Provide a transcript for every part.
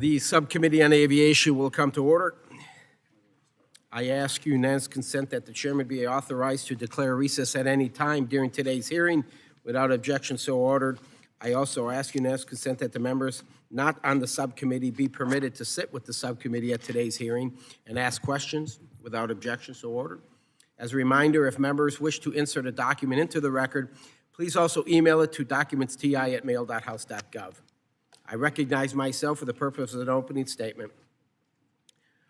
The Subcommittee on Aviation will come to order. I ask unanimous consent that the chairman be authorized to declare recess at any time during today's hearing without objection so ordered. I also ask unanimous consent that the members not on the subcommittee be permitted to sit with the subcommittee at today's hearing and ask questions without objection so ordered. As a reminder, if members wish to insert a document into the record, please also email it to documentsti@mail.house.gov. I recognize myself for the purpose of an opening statement.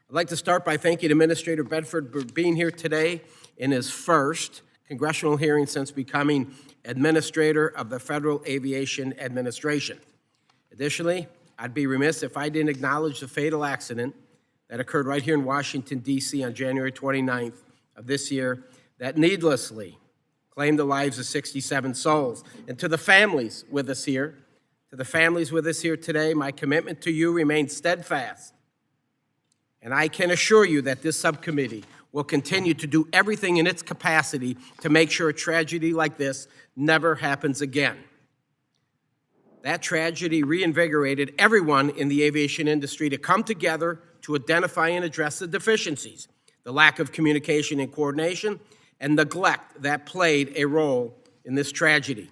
I'd like to start by thanking Administrator Bedford for being here today in his first congressional hearing since becoming Administrator of the Federal Aviation Administration. Additionally, I'd be remiss if I didn't acknowledge the fatal accident that occurred right here in Washington, D.C. on January 29th of this year that needlessly claimed the lives of 67 souls. And to the families with us here, today, my commitment to you remains steadfast. And I can assure you that this subcommittee will continue to do everything in its capacity to make sure a tragedy like this never happens again. That tragedy reinvigorated everyone in the aviation industry to come together to identify and address the deficiencies, the lack of communication and coordination, and neglect that played a role in this tragedy.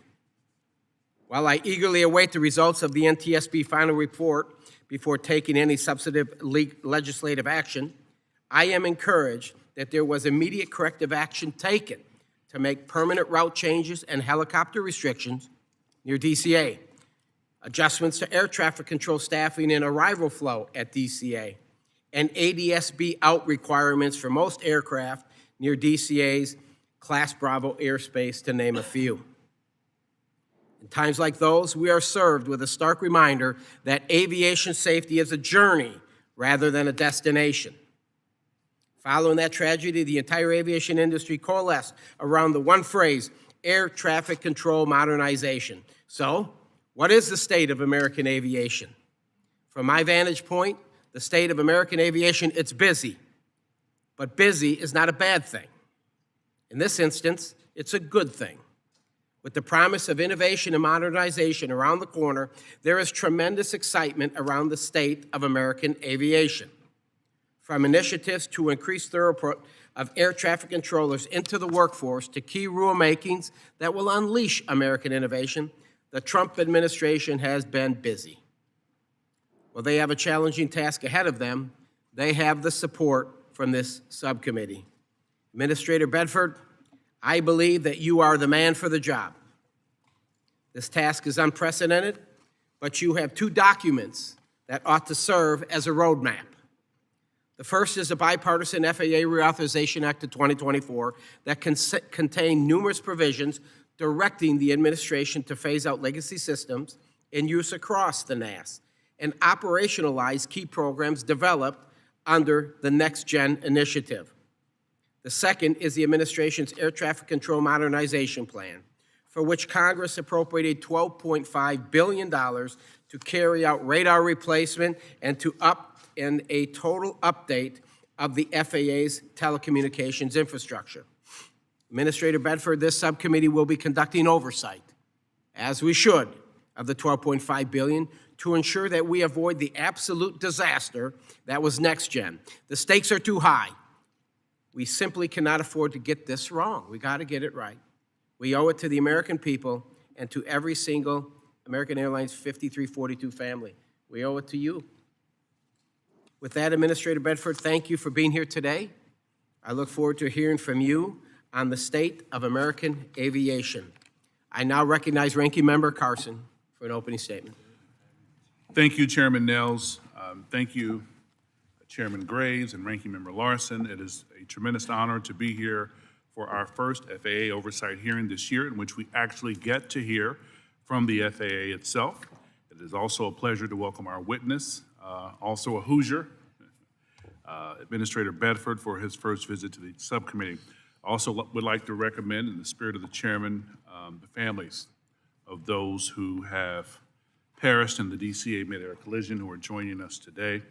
While I eagerly await the results of the NTSB final report before taking any substantive legislative action, I am encouraged that there was immediate corrective action taken to make permanent route changes and helicopter restrictions near DCA, adjustments to air traffic control staffing and arrival flow at DCA, and ADSB out requirements for most aircraft near DCA's Class Bravo airspace, to name a few. In times like those, we are served with a stark reminder that aviation safety is a journey rather than a destination. Following that tragedy, the entire aviation industry coalesced around the one phrase, air traffic control modernization. So, what is the state of American aviation? From my vantage point, the state of American aviation, it's busy. But busy is not a bad thing. In this instance, it's a good thing. With the promise of innovation and modernization around the corner, there is tremendous excitement around the state of American aviation. From initiatives to increase throughput of air traffic controllers into the workforce to key rulemakings that will unleash American innovation, the Trump administration has been busy. While they have a challenging task ahead of them, they have the support from this subcommittee. Administrator Bedford, I believe that you are the man for the job. This task is unprecedented, but you have two documents that ought to serve as a roadmap. The first is a bipartisan FAA Reauthorization Act of 2024 that contain numerous provisions directing the administration to phase out legacy systems in use across the NAS and operationalize key programs developed under the Next Gen initiative. The second is the administration's Air Traffic Control Modernization Plan, for which Congress appropriated $12.5 billion to carry out radar replacement and a total update of the FAA's telecommunications infrastructure. Administrator Bedford, this subcommittee will be conducting oversight, as we should, of the $12.5 billion to ensure that we avoid the absolute disaster that was Next Gen. The stakes are too high. We simply cannot afford to get this wrong. We got to get it right. We owe it to the American people and to every single American Airlines 5342 family. We owe it to you. With that, Administrator Bedford, thank you for being here today. I look forward to hearing from you on the state of American aviation. I now recognize Ranking Member Carson for an opening statement. Thank you, Chairman Nels. Thank you, Chairman Graves and Ranking Member Larson. It is a tremendous honor to be here for our first FAA oversight hearing this year, in which we actually get to hear from the FAA itself. It is also a pleasure to welcome our witness, also a Hoosier, Administrator Bedford, for his first visit to the subcommittee. I also would like to recommend, in the spirit of the chairman, the families of those who have perished in the DCA mid-air collision who are joining us today.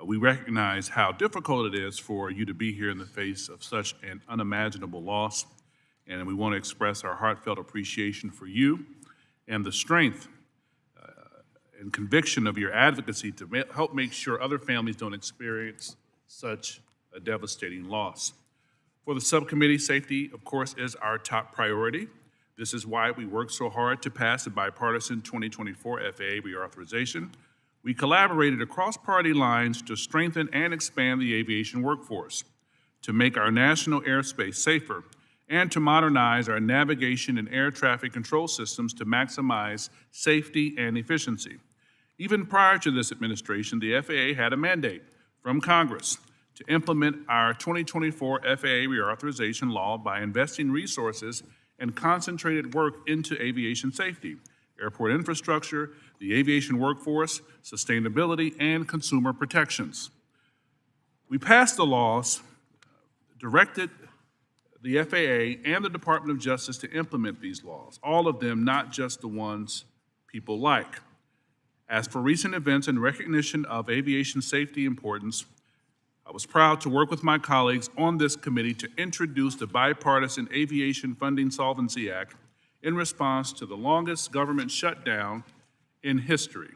We recognize how difficult it is for you to be here in the face of such an unimaginable loss, and we want to express our heartfelt appreciation for you and the strength and conviction of your advocacy to help make sure other families don't experience such a devastating loss. For the subcommittee, safety, of course, is our top priority. This is why we worked so hard to pass the bipartisan 2024 FAA reauthorization. We collaborated across party lines to strengthen and expand the aviation workforce, to make our national airspace safer, and to modernize our navigation and air traffic control systems to maximize safety and efficiency. Even prior to this administration, the FAA had a mandate from Congress to implement our 2024 FAA reauthorization law by investing resources and concentrated work into aviation safety, airport infrastructure, the aviation workforce, sustainability, and consumer protections. We passed the laws, directed the FAA and the Department of Justice to implement these laws, all of them, not just the ones people like. As for recent events in recognition of aviation safety importance, I was proud to work with my colleagues on this committee to introduce the bipartisan Aviation Funding Solvency Act in response to the longest government shutdown in history.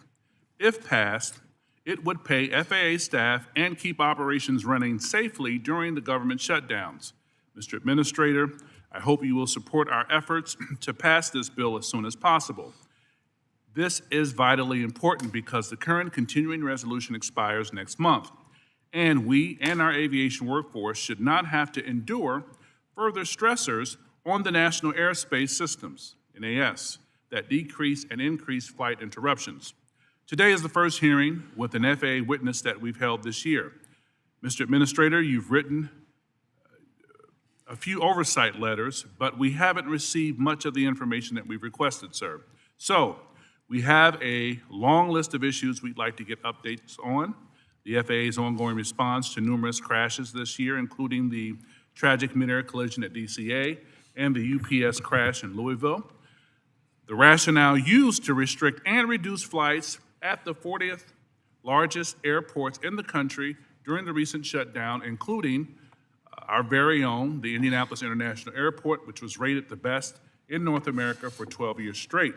If passed, it would pay FAA staff and keep operations running safely during the government shutdowns. Mr. Administrator, I hope you will support our efforts to pass this bill as soon as possible. This is vitally important because the current continuing resolution expires next month, and we and our aviation workforce should not have to endure further stressors on the national airspace systems, NAS, that decrease and increase flight interruptions. Today is the first hearing with an FAA witness that we've held this year. Mr. Administrator, you've written a few oversight letters, but we haven't received much of the information that we've requested, sir. So, we have a long list of issues we'd like to get updates on. The FAA's ongoing response to numerous crashes this year, including the tragic mid-air collision at DCA and the UPS crash in Louisville. The rationale used to restrict and reduce flights at the 40th largest airports in the country during the recent shutdown, including our very own, the Indianapolis International Airport, which was rated the best in North America for 12 years straight.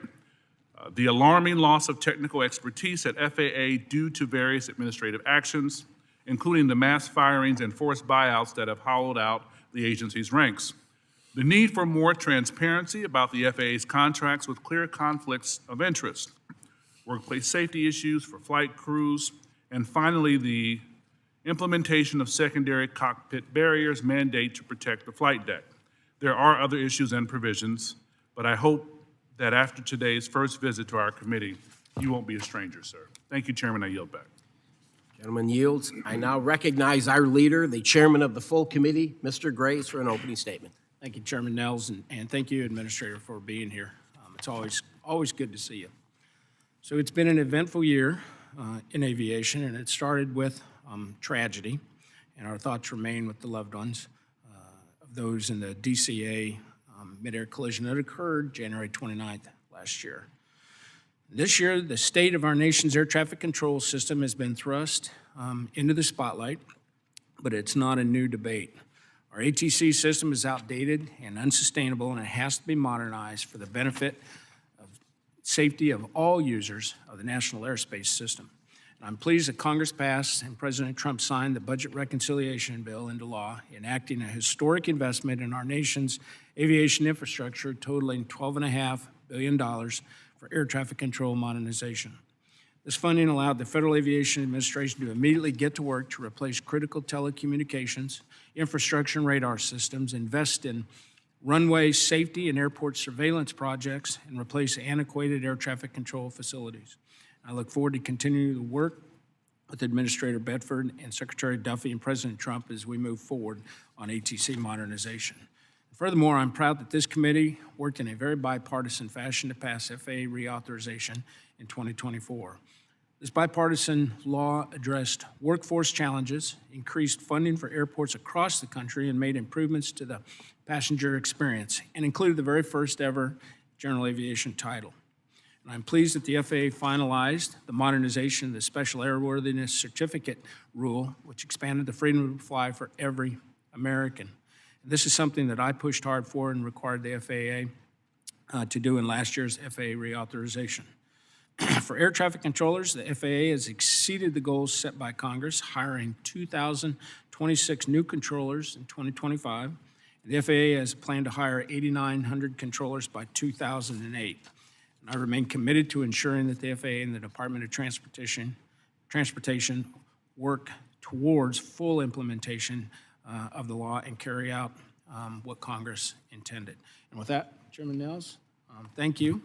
The alarming loss of technical expertise at FAA due to various administrative actions, including the mass firings and forced buyouts that have hollowed out the agency's ranks. The need for more transparency about the FAA's contracts with clear conflicts of interest, workplace safety issues for flight crews, and finally, the implementation of secondary cockpit barriers mandate to protect the flight deck. There are other issues and provisions, but I hope that after today's first visit to our committee, you won't be a stranger, sir. Thank you, Chairman. I yield back. Gentleman yields. I now recognize our leader, the chairman of the full committee, Mr. Graves, for an opening statement. Thank you, Chairman Nels, and thank you, Administrator, for being here. It's always good to see you. So it's been an eventful year in aviation, and it started with tragedy, and our thoughts remain with the loved ones of those in the DCA mid-air collision that occurred January 29th last year. This year, the state of our nation's air traffic control system has been thrust into the spotlight, but it's not a new debate. Our ATC system is outdated and unsustainable, and it has to be modernized for the benefit of safety of all users of the national airspace system. And I'm pleased that Congress passed and President Trump signed the budget reconciliation bill into law, enacting a historic investment in our nation's aviation infrastructure totaling $12.5 billion for air traffic control modernization. This funding allowed the Federal Aviation Administration to immediately get to work to replace critical telecommunications, infrastructure, and radar systems, invest in runway safety and airport surveillance projects, and replace antiquated air traffic control facilities. I look forward to continuing the work with Administrator Bedford and Secretary Duffy and President Trump as we move forward on ATC modernization. Furthermore, I'm proud that this committee worked in a very bipartisan fashion to pass FAA reauthorization in 2024. This bipartisan law addressed workforce challenges, increased funding for airports across the country, and made improvements to the passenger experience, and included the very first ever general aviation title. And I'm pleased that the FAA finalized the modernization of the Special Airworthiness Certificate rule, which expanded the freedom to fly for every American. This is something that I pushed hard for and required the FAA to do in last year's FAA reauthorization. For air traffic controllers, the FAA has exceeded the goals set by Congress, hiring 2,026 new controllers in 2025. The FAA has planned to hire 8,900 controllers by 2008. And I remain committed to ensuring that the FAA and the Department of Transportation work towards full implementation of the law and carry out what Congress intended. And with that, Chairman Nels, thank you,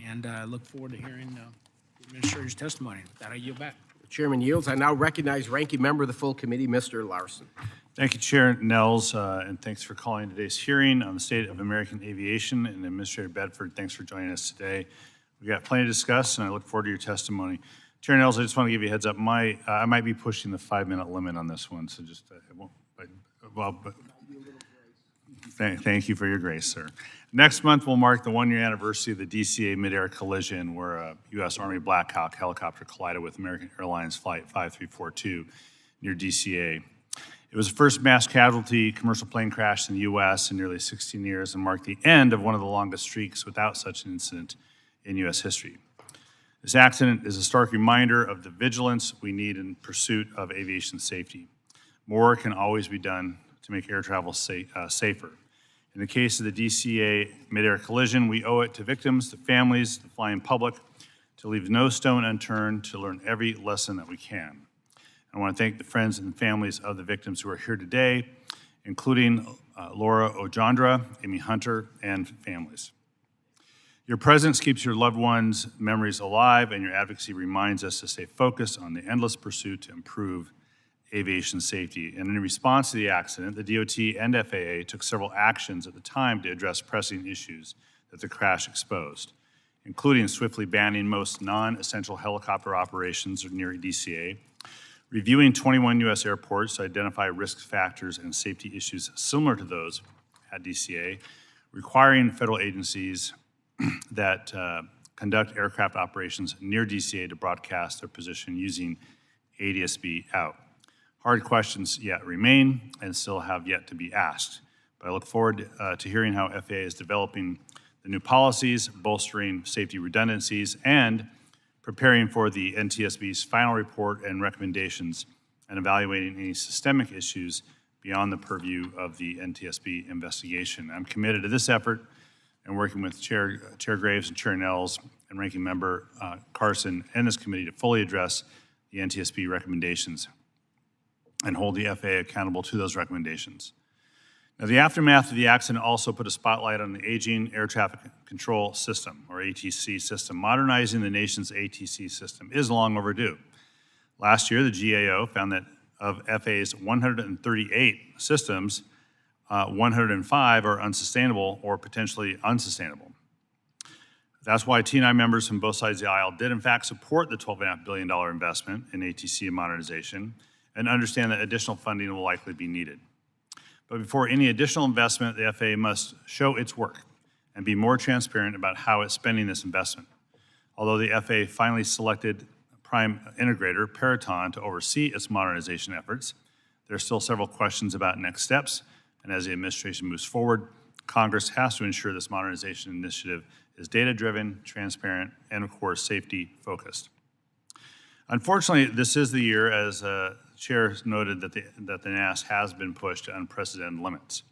and I look forward to hearing the Administrator's testimony. With that, I yield back. The Chairman yields. I now recognize Ranking Member of the full committee, Mr. Larson. Thank you, Chair Nels, and thanks for calling today's hearing on the state of American aviation. And Administrator Bedford, thanks for joining us today. We've got plenty to discuss, and I look forward to your testimony. Chair Nels, I just want to give you a heads up. I might be pushing the 5-minute limit on this one, so just it won't. Thank you for your grace, sir. Next month will mark the 1-year anniversary of the DCA mid-air collision where a U.S. Army Black Hawk helicopter collided with American Airlines Flight 5342 near DCA. It was the first mass casualty commercial plane crash in the U.S. in nearly 16 years and marked the end of one of the longest streaks without such an incident in U.S. history. This accident is a stark reminder of the vigilance we need in pursuit of aviation safety. More can always be done to make air travel safer. In the case of the DCA mid-air collision, we owe it to victims, to families, the flying public, to leave no stone unturned to learn every lesson that we can. I want to thank the friends and families of the victims who are here today, including Laura Ojandra, Amy Hunter, and families. Your presence keeps your loved ones' memories alive, and your advocacy reminds us to stay focused on the endless pursuit to improve aviation safety. And in response to the accident, the DOT and FAA took several actions at the time to address pressing issues that the crash exposed, including swiftly banning most non-essential helicopter operations near DCA, reviewing 21 U.S. airports to identify risk factors and safety issues similar to those at DCA, requiring federal agencies that conduct aircraft operations near DCA to broadcast their position using ADS-B out. Hard questions yet remain and still have yet to be asked. But I look forward to hearing how FAA is developing the new policies, bolstering safety redundancies, and preparing for the NTSB's final report and recommendations and evaluating any systemic issues beyond the purview of the NTSB investigation. I'm committed to this effort and working with Chair Graves and Chair Nels and Ranking Member Carson and this committee to fully address the NTSB recommendations and hold the FAA accountable to those recommendations. Now, the aftermath of the accident also put a spotlight on the aging air traffic control system, or ATC system. Modernizing the nation's ATC system is long overdue. Last year, the GAO found that of FAA's 138 systems, 105 are unsustainable or potentially unsustainable. That's why T&I members from both sides of the aisle did in fact support the $12.5 billion investment in ATC modernization and understand that additional funding will likely be needed. But before any additional investment, the FAA must show its work and be more transparent about how it's spending this investment. Although the FAA finally selected prime integrator Peraton to oversee its modernization efforts, there are still several questions about next steps, and as the administration moves forward, Congress has to ensure this modernization initiative is data-driven, transparent, and of course, safety-focused. Unfortunately, this is the year, as Chair noted, that the NAS has been pushed to unprecedented limits.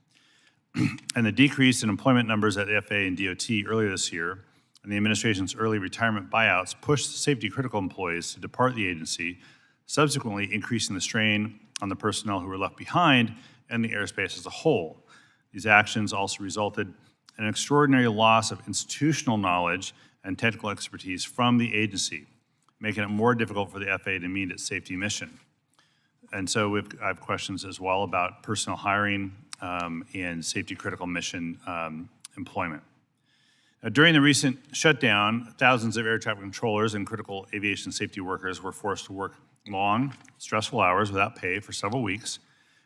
And the decrease in employment numbers at the FAA and DOT earlier this year and the administration's early retirement buyouts pushed safety-critical employees to depart the agency, subsequently increasing the strain on the personnel who were left behind and the airspace as a whole. These actions also resulted in an extraordinary loss of institutional knowledge and technical expertise from the agency, making it more difficult for the FAA to meet its safety mission. And so I have questions as well about personnel hiring and safety-critical mission employment. During the recent shutdown, thousands of air traffic controllers and critical aviation safety workers were forced to work long, stressful hours without pay for several weeks,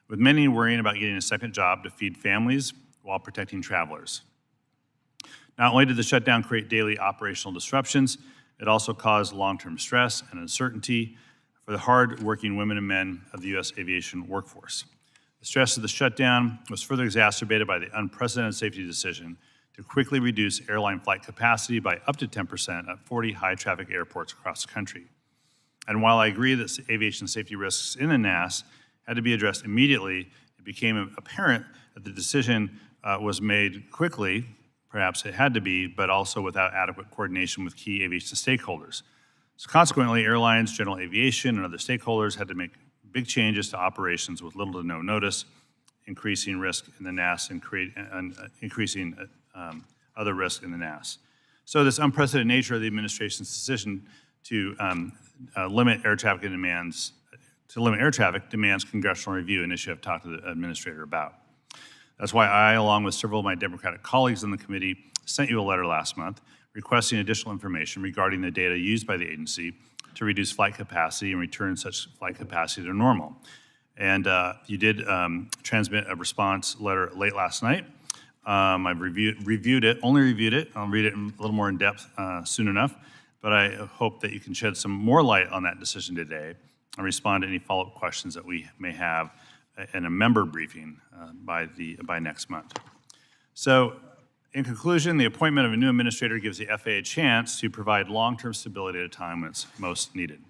with many worrying about getting a second job to feed families while protecting travelers. Not only did the shutdown create daily operational disruptions, it also caused long-term stress and uncertainty for the hard-working women and men of the U.S. aviation workforce. The stress of the shutdown was further exacerbated by the unprecedented safety decision to quickly reduce airline flight capacity by up to 10% at 40 high-traffic airports across the country. And while I agree that aviation safety risks in the NAS had to be addressed immediately, it became apparent that the decision was made quickly, perhaps it had to be, but also without adequate coordination with key aviation stakeholders. So consequently, airlines, general aviation, and other stakeholders had to make big changes to operations with little to no notice, increasing risk in the NAS and increasing other risk in the NAS. So this unprecedented nature of the administration's decision to limit air traffic demands congressional review, an issue I've talked to the administrator about. That's why I, along with several of my Democratic colleagues on the committee, sent you a letter last month requesting additional information regarding the data used by the agency to reduce flight capacity and return such flight capacity to normal. And you did transmit a response letter late last night. I've reviewed it. I'll read it a little more in depth soon enough, but I hope that you can shed some more light on that decision today and respond to any follow-up questions that we may have in a member briefing by next month. So, in conclusion, the appointment of a new administrator gives the FAA a chance to provide long-term stability at a time when it's most needed.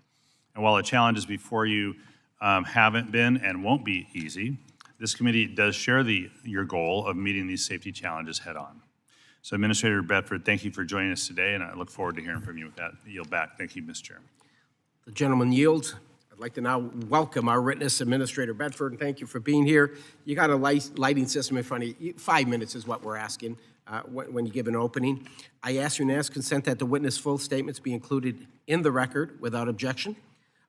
And while the challenges before you haven't been and won't be easy, this committee does share your goal of meeting these safety challenges head-on. So, Administrator Bedford, thank you for joining us today, and I look forward to hearing from you with that. Yield back. Thank you, Mr. Chairman. The gentleman yields. I'd like to now welcome our witness, Administrator Bedford, and thank you for being here. You got a lighting system in front of you. 5 minutes is what we're asking when you give an opening. I ask unanimous consent that the witness' full statements be included in the record without objection.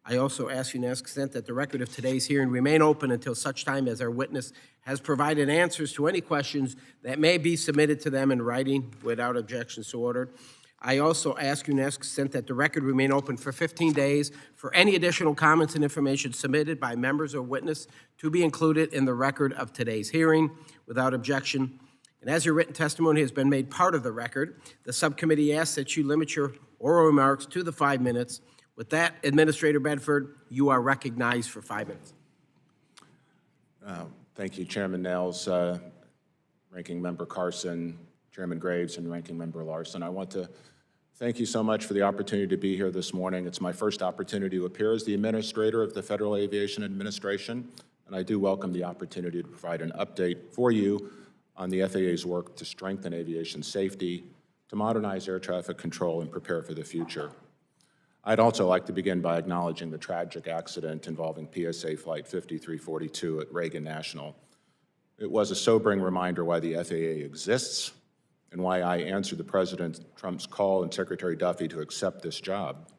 I also ask unanimous consent that the record of today's hearing remain open until such time as our witness has provided answers to any questions that may be submitted to them in writing without objection so ordered. I also ask unanimous consent that the record remain open for 15 days for any additional comments and information submitted by members or witness to be included in the record of today's hearing without objection. And as your written testimony has been made part of the record, the subcommittee asks that you limit your oral remarks to the 5 minutes. With that, Administrator Bedford, you are recognized for 5 minutes. Thank you, Chairman Nels, Ranking Member Carson, Chairman Graves, and Ranking Member Larson. I want to thank you so much for the opportunity to be here this morning. It's my first opportunity to appear as the Administrator of the Federal Aviation Administration, and I do welcome the opportunity to provide an update for you on the FAA's work to strengthen aviation safety, to modernize air traffic control, and prepare for the future. I'd also like to begin by acknowledging the tragic accident involving PSA Flight 5342 at Reagan National. It was a sobering reminder why the FAA exists and why I answered the President Trump's call and Secretary Duffy to accept this job.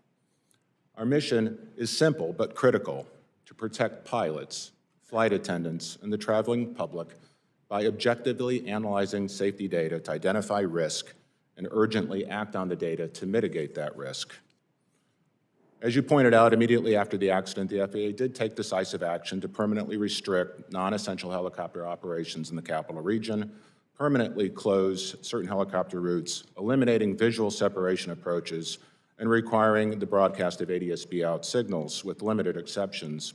Our mission is simple but critical: to protect pilots, flight attendants, and the traveling public by objectively analyzing safety data to identify risk and urgently act on the data to mitigate that risk. As you pointed out, immediately after the accident, the FAA did take decisive action to permanently restrict non-essential helicopter operations in the capital region, permanently close certain helicopter routes, eliminating visual separation approaches, and requiring the broadcast of ADS-B out signals with limited exceptions.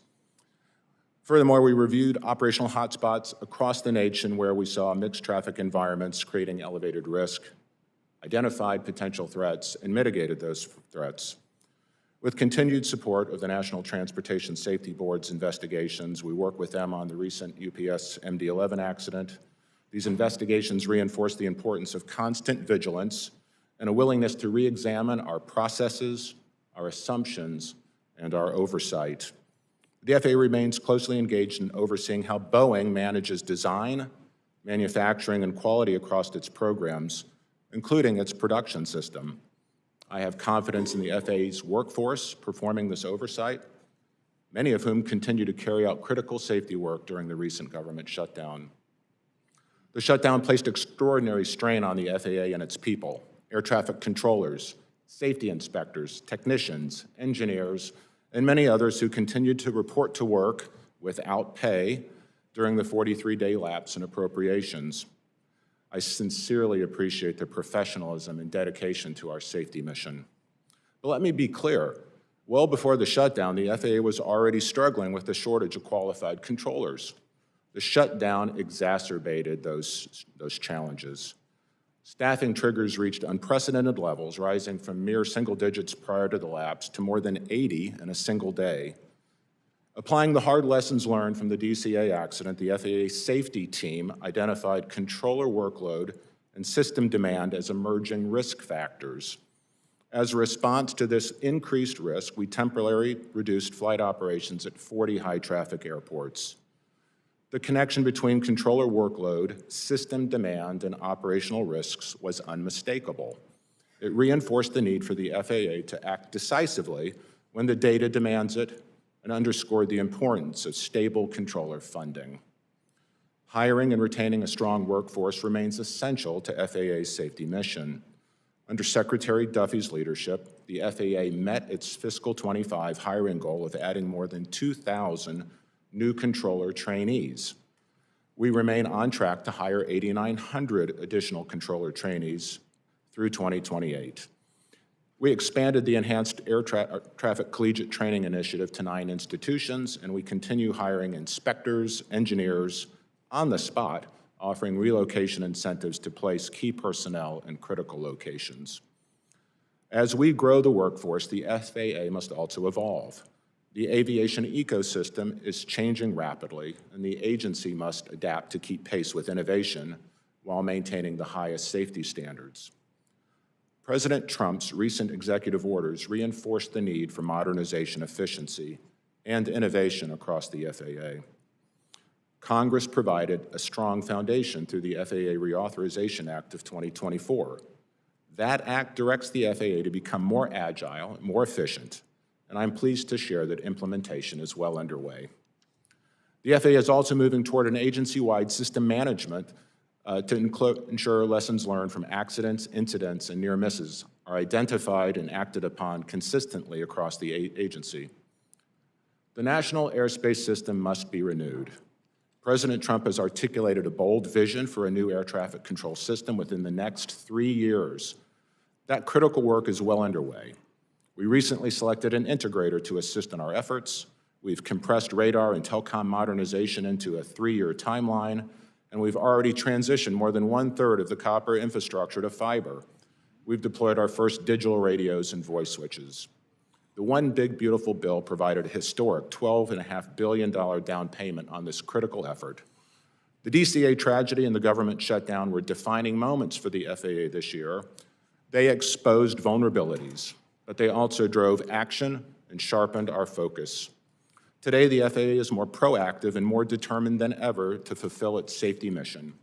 Furthermore, we reviewed operational hotspots across the nation where we saw mixed traffic environments creating elevated risk, identified potential threats, and mitigated those threats. With continued support of the National Transportation Safety Board's investigations, we work with them on the recent UPS MD-11 accident. These investigations reinforce the importance of constant vigilance and a willingness to re-examine our processes, our assumptions, and our oversight. The FAA remains closely engaged in overseeing how Boeing manages design, manufacturing, and quality across its programs, including its production system. I have confidence in the FAA's workforce performing this oversight, many of whom continue to carry out critical safety work during the recent government shutdown. The shutdown placed extraordinary strain on the FAA and its people: air traffic controllers, safety inspectors, technicians, engineers, and many others who continued to report to work without pay during the 43-day lapse in appropriations. I sincerely appreciate their professionalism and dedication to our safety mission. But let me be clear, well before the shutdown, the FAA was already struggling with the shortage of qualified controllers. The shutdown exacerbated those challenges. Staffing triggers reached unprecedented levels, rising from mere single digits prior to the lapse to more than 80 in a single day. Applying the hard lessons learned from the DCA accident, the FAA safety team identified controller workload and system demand as emerging risk factors. As a response to this increased risk, we temporarily reduced flight operations at 40 high-traffic airports. The connection between controller workload, system demand, and operational risks was unmistakable. It reinforced the need for the FAA to act decisively when the data demands it and underscored the importance of stable controller funding. Hiring and retaining a strong workforce remains essential to FAA's safety mission. Under Secretary Duffy's leadership, the FAA met its fiscal '25 hiring goal of adding more than 2,000 new controller trainees. We remain on track to hire 8,900 additional controller trainees through 2028. We expanded the Enhanced Air Traffic Collegiate Training Initiative to 9 institutions, and we continue hiring inspectors, engineers on the spot, offering relocation incentives to place key personnel in critical locations. As we grow the workforce, the FAA must also evolve. The aviation ecosystem is changing rapidly, and the agency must adapt to keep pace with innovation while maintaining the highest safety standards. President Trump's recent executive orders reinforced the need for modernization, efficiency, and innovation across the FAA. Congress provided a strong foundation through the FAA Reauthorization Act of 2024. That act directs the FAA to become more agile and more efficient, and I'm pleased to share that implementation is well underway. The FAA is also moving toward an agency-wide system management to ensure lessons learned from accidents, incidents, and near misses are identified and acted upon consistently across the agency. The national airspace system must be renewed. President Trump has articulated a bold vision for a new air traffic control system within the next 3 years. That critical work is well underway. We recently selected an integrator to assist in our efforts. We've compressed radar and telecom modernization into a 3-year timeline, and we've already transitioned more than 1/3 of the copper infrastructure to fiber. We've deployed our first digital radios and voice switches. The One Big Beautiful Bill provided a historic $12.5 billion down payment on this critical effort. The DCA tragedy and the government shutdown were defining moments for the FAA this year. They exposed vulnerabilities, but they also drove action and sharpened our focus. Today, the FAA is more proactive and more determined than ever to fulfill its safety mission.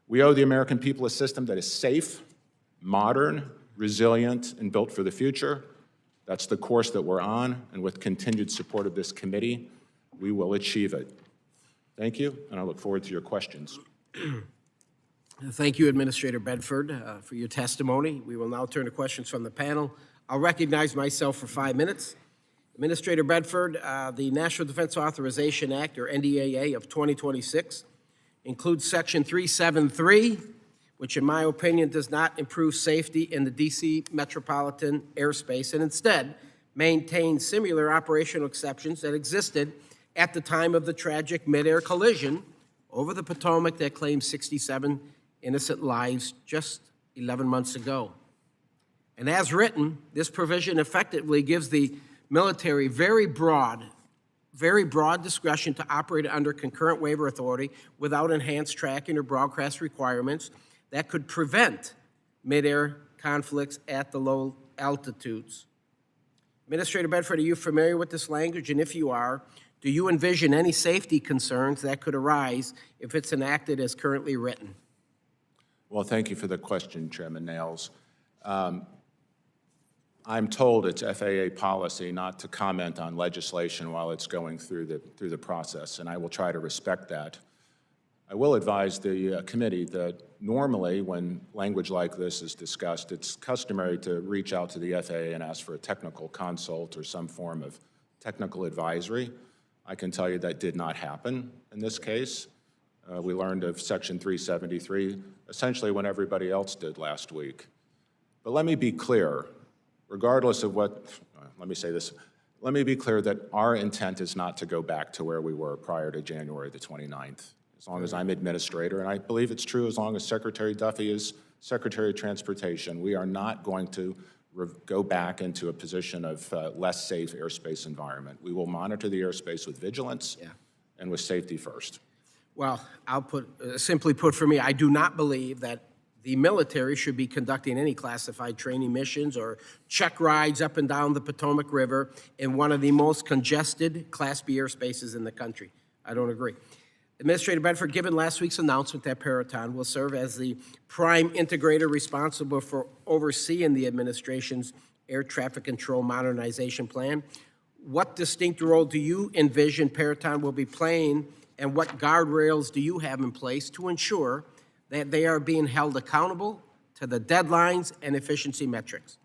We owe the American people a system that is safe, modern, resilient, and built for the future. That's the course that we're on, and with continued support of this committee, we will achieve it. Thank you, and I look forward to your questions. Thank you, Administrator Bedford, for your testimony. We will now turn to questions from the panel. I'll recognize myself for 5 minutes. Administrator Bedford, the National Defense Authorization Act, or NDAA, of 2026 includes Section 373, which in my opinion does not improve safety in the D.C. metropolitan airspace and instead maintains similar operational exceptions that existed at the time of the tragic mid-air collision over the Potomac that claimed 67 innocent lives just 11 months ago. And as written, this provision effectively gives the military very broad discretion to operate under concurrent waiver authority without enhanced tracking or broadcast requirements that could prevent mid-air conflicts at the low altitudes. Administrator Bedford, are you familiar with this language? And if you are, do you envision any safety concerns that could arise if it's enacted as currently written? Well, thank you for the question, Chairman Nails. I'm told it's FAA policy not to comment on legislation while it's going through the process, and I will try to respect that. I will advise the committee that normally when language like this is discussed, it's customary to reach out to the FAA and ask for a technical consult or some form of technical advisory. I can tell you that did not happen in this case. We learned of Section 373 essentially when everybody else did last week. But let me be clear, regardless of what, let me be clear that our intent is not to go back to where we were prior to January the 29th. As long as I'm administrator, and I believe it's true as long as Secretary Duffy is Secretary of Transportation, we are not going to go back into a position of less safe airspace environment. We will monitor the airspace with vigilance and with safety first. Well, I'll put, simply put for me, I do not believe that the military should be conducting any classified training missions or check rides up and down the Potomac River in one of the most congested Class B airspaces in the country. I don't agree. Administrator Bedford, given last week's announcement that Peraton will serve as the prime integrator responsible for overseeing the administration's air traffic control modernization plan, what distinct role do you envision Peraton will be playing, and what guardrails do you have in place to ensure that they are being held accountable to the deadlines and efficiency metrics?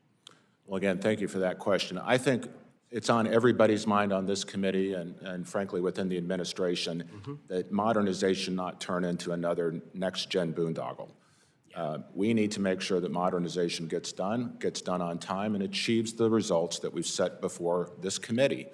Well, again, thank you for that question. I think it's on everybody's mind on this committee and frankly within the administration that modernization not turn into another next-gen boondoggle. We need to make sure that modernization gets done on time, and achieves the results that we've set before this committee,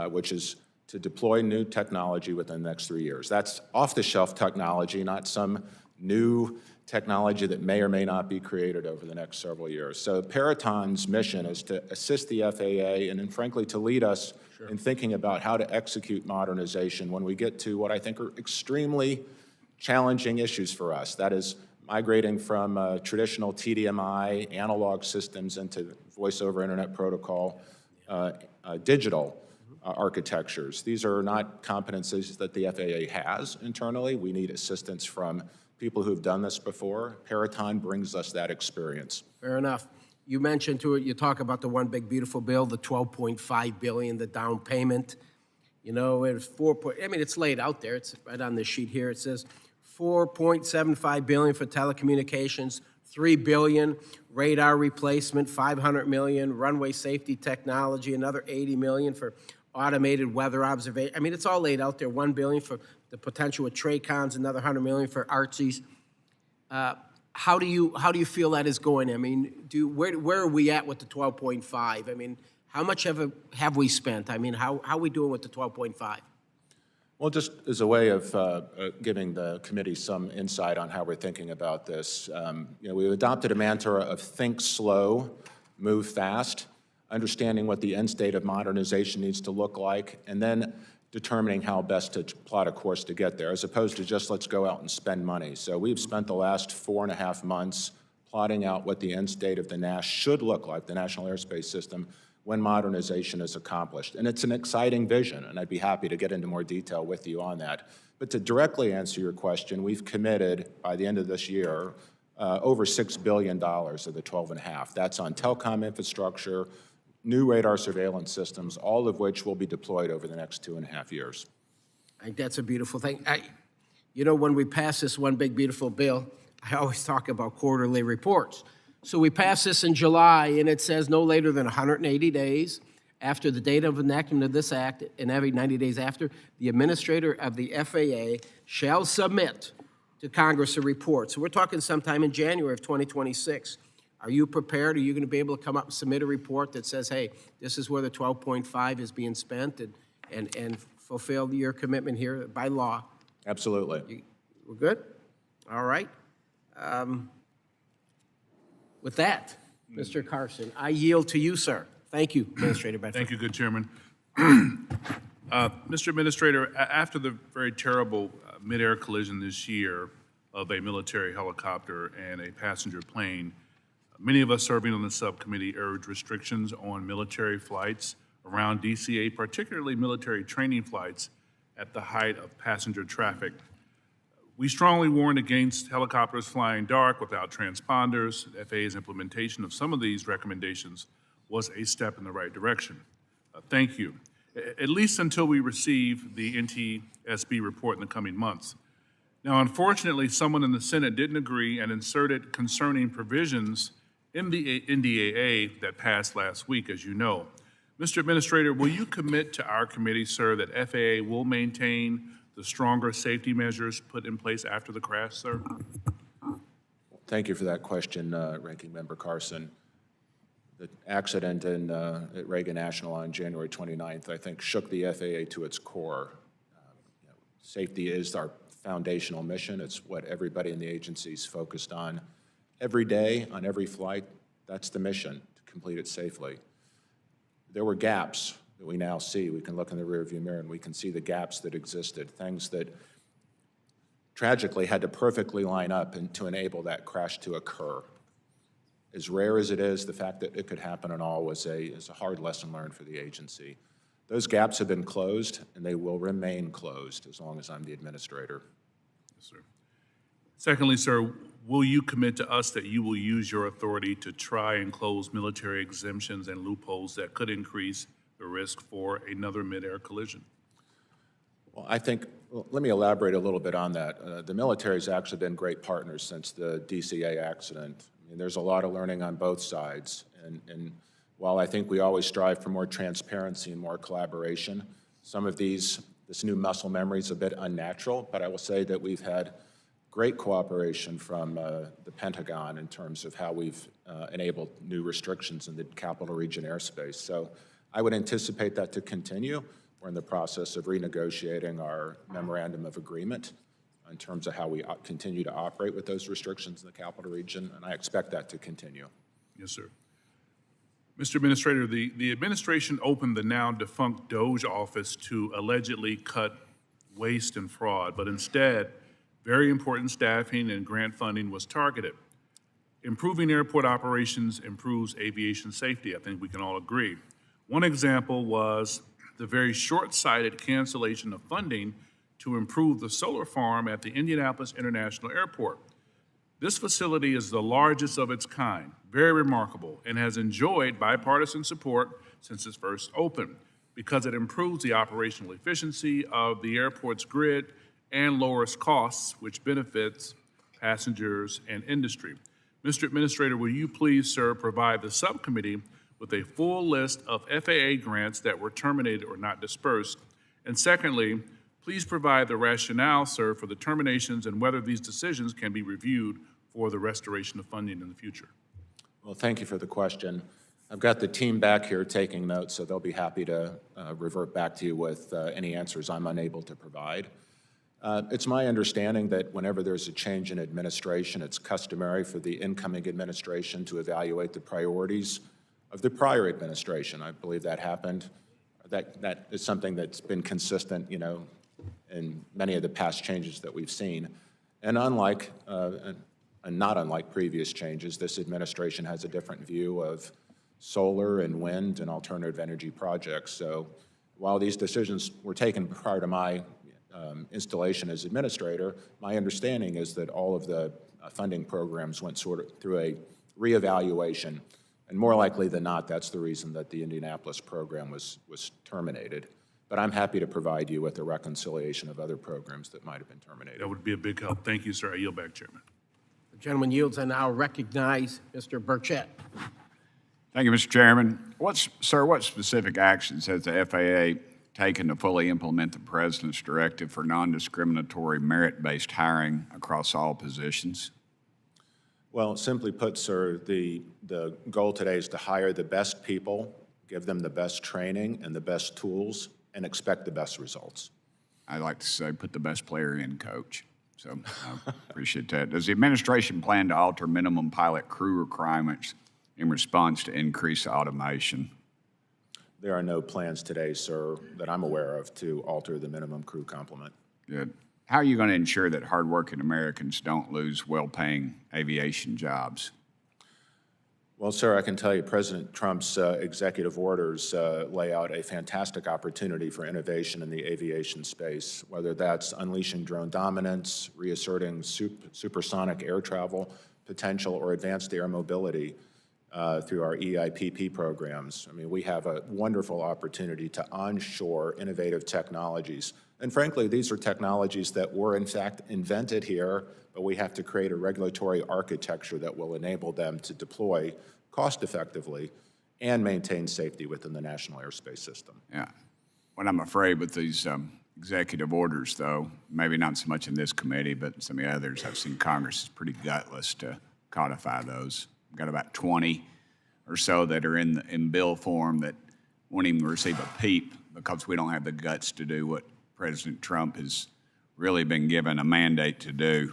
which is to deploy new technology within the next 3 years. That's off-the-shelf technology, not some new technology that may or may not be created over the next several years. So Peraton's mission is to assist the FAA and then frankly to lead us in thinking about how to execute modernization when we get to what I think are extremely challenging issues for us. That is migrating from traditional TDMI analog systems into voice over internet protocol digital architectures. These are not competencies that the FAA has internally. We need assistance from people who've done this before. Peraton brings us that experience. Fair enough. You mentioned to it, you talk about the one big beautiful bill, the $12.5 billion, the down payment. You know, it's it's laid out there. It's right on this sheet here. It says $4.75 billion for telecommunications, $3 billion radar replacement, $500 million runway safety technology, another $80 million for automated weather observation. I mean, it's all laid out there. $1 billion for the potential with TRACONs, another $100 million for ARTSIs. How do you feel that is going? I mean, where are we at with the 12.5? I mean, how much have we spent? I mean, how are we doing with the 12.5? Well, just as a way of giving the committee some insight on how we're thinking about this, we've adopted a mantra of think slow, move fast, understanding what the end state of modernization needs to look like, and then determining how best to plot a course to get there, as opposed to just let's go out and spend money. So we've spent the last 4.5 months plotting out what the end state of the NAS should look like, the National Airspace System, when modernization is accomplished. And it's an exciting vision, and I'd be happy to get into more detail with you on that. But to directly answer your question, we've committed, by the end of this year, over $6 billion of the 12.5. That's on telecom infrastructure, new radar surveillance systems, all of which will be deployed over the next 2.5 years. I think that's a beautiful thing. When we pass this one big beautiful bill, I always talk about quarterly reports. So we pass this in July, and it says no later than 180 days after the date of enactment of this act, and every 90 days after, the administrator of the FAA shall submit to Congress a report. So we're talking sometime in January of 2026. Are you prepared? Are you going to be able to come up and submit a report that says, hey, this is where the 12.5 is being spent, and fulfill your commitment here by law? Absolutely. We're good? All right. With that, Mr. Carson, I yield to you, sir. Thank you, Administrator Bedford. Thank you, good Chairman. Mr. Administrator, after the very terrible mid-air collision this year of a military helicopter and a passenger plane, many of us serving on the subcommittee urged restrictions on military flights around DCA, particularly military training flights at the height of passenger traffic. We strongly warned against helicopters flying dark without transponders. FAA's implementation of some of these recommendations was a step in the right direction. Thank you. At least until we receive the NTSB report in the coming months. Now, unfortunately, someone in the Senate didn't agree and inserted concerning provisions in the NDAA that passed last week, as you know. Mr. Administrator, will you commit to our committee, sir, that FAA will maintain the stronger safety measures put in place after the crash, sir? Thank you for that question, Ranking Member Carson. The accident at Reagan National on January 29th, I think, shook the FAA to its core. Safety is our foundational mission. It's what everybody in the agency is focused on. every day on every flight. That's the mission, to complete it safely. There were gaps that we now see. We can look in the rearview mirror and we can see the gaps that existed, things that tragically had to perfectly line up to enable that crash to occur. As rare as it is, the fact that it could happen at all is a hard lesson learned for the agency. Those gaps have been closed, and they will remain closed as long as I'm the administrator. Yes, sir. Secondly, sir, will you commit to us that you will use your authority to try and close military exemptions and loopholes that could increase the risk for another mid-air collision? Well, let me elaborate a little bit on that. The military's actually been great partners since the DCA accident. I mean, there's a lot of learning on both sides, and while I think we always strive for more transparency and more collaboration, some of this new muscle memory is a bit unnatural, but I will say that we've had great cooperation from the Pentagon in terms of how we've enabled new restrictions in the Capital Region airspace. So I would anticipate that to continue. We're in the process of renegotiating our memorandum of agreement in terms of how we continue to operate with those restrictions in the Capital Region, and I expect that to continue. Yes, sir. Mr. Administrator, the administration opened the now defunct DOGE office to allegedly cut waste and fraud, but instead, very important staffing and grant funding was targeted. Improving airport operations improves aviation safety. I think we can all agree. One example was the very short-sighted cancellation of funding to improve the solar farm at the Indianapolis International Airport. This facility is the largest of its kind, very remarkable, and has enjoyed bipartisan support since its first opened because it improves the operational efficiency of the airport's grid and lowers costs, which benefits passengers and industry. Mr. Administrator, will you please, sir, provide the subcommittee with a full list of FAA grants that were terminated or not dispersed? And secondly, please provide the rationale, sir, for the terminations and whether these decisions can be reviewed for the restoration of funding in the future. Well, thank you for the question. I've got the team back here taking notes, so they'll be happy to revert back to you with any answers I'm unable to provide. It's my understanding that whenever there's a change in administration, it's customary for the incoming administration to evaluate the priorities of the prior administration. I believe that happened. That is something that's been consistent, in many of the past changes that we've seen. And not unlike previous changes, this administration has a different view of solar and wind and alternative energy projects. So while these decisions were taken prior to my installation as administrator, my understanding is that all of the funding programs went sort of through a reevaluation. And more likely than not, that's the reason that the Indianapolis program was terminated. But I'm happy to provide you with a reconciliation of other programs that might have been terminated. That would be a big help. Thank you, sir. I yield back, Chairman. The gentleman yields. I now recognize Mr. Burchett. Thank you, Mr. Chairman. What specific actions has the FAA taken to fully implement the President's directive for non-discriminatory merit-based hiring across all positions? Well, simply put, sir, the goal today is to hire the best people, give them the best training and the best tools, and expect the best results. I like to say put the best player in, Coach. So I appreciate that. Does the administration plan to alter minimum pilot crew requirements in response to increased automation? There are no plans today, sir, that I'm aware of to alter the minimum crew complement. Good. How are you going to ensure that hardworking Americans don't lose well-paying aviation jobs? Well, sir, I can tell you President Trump's executive orders lay out a fantastic opportunity for innovation in the aviation space, whether that's unleashing drone dominance, reasserting supersonic air travel potential, or advanced air mobility through our EIPP programs. I mean, we have a wonderful opportunity to onshore innovative technologies. And frankly, these are technologies that were in fact invented here, but we have to create a regulatory architecture that will enable them to deploy cost effectively and maintain safety within the national airspace system. Yeah. What I'm afraid with these executive orders, though, maybe not so much in this committee, but some of the others, I've seen Congress is pretty gutless to codify those. We've got about 20 or so that are in bill form that won't even receive a peep because we don't have the guts to do what President Trump has really been given a mandate to do.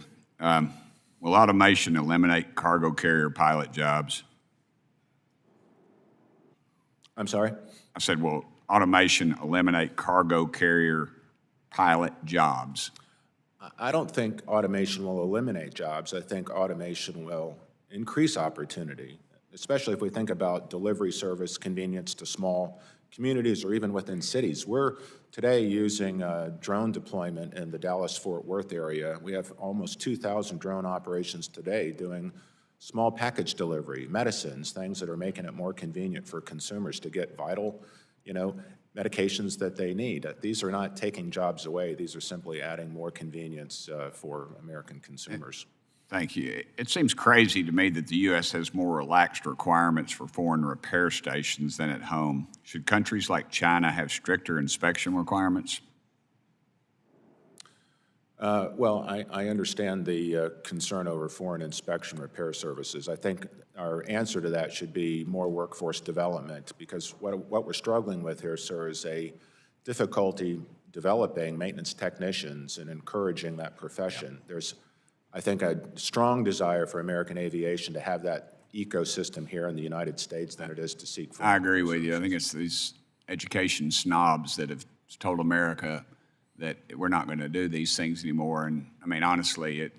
Will automation eliminate cargo carrier pilot jobs? I'm sorry? I said, will automation eliminate cargo carrier pilot jobs? I don't think automation will eliminate jobs. I think automation will increase opportunity, especially if we think about delivery service convenience to small communities or even within cities. We're today using drone deployment in the Dallas-Fort Worth area. We have almost 2,000 drone operations today doing small package delivery, medicines, things that are making it more convenient for consumers to get vital, medications that they need. These are not taking jobs away. These are simply adding more convenience for American consumers. Thank you. It seems crazy to me that the U.S. has more relaxed requirements for foreign repair stations than at home. Should countries like China have stricter inspection requirements? Well, I understand the concern over foreign inspection repair services. I think our answer to that should be more workforce development, because what we're struggling with here, sir, is a difficulty developing maintenance technicians and encouraging that profession. There's, I think, a strong desire for American aviation to have that ecosystem here in the United States than it is to seek foreign. I agree with you. I think it's these education snobs that have told America that we're not going to do these things anymore. And I mean, honestly,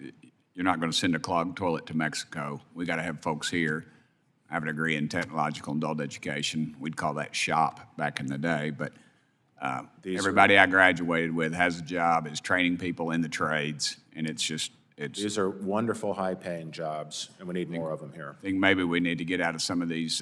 you're not going to send a clogged toilet to Mexico. We got to have folks here. I have a degree in technological and adult education. We'd call that shop back in the day. But everybody I graduated with has a job, is training people in the trades, and it's just, These are wonderful, high-paying jobs, and we need more of them here. I think maybe we need to get out of some of these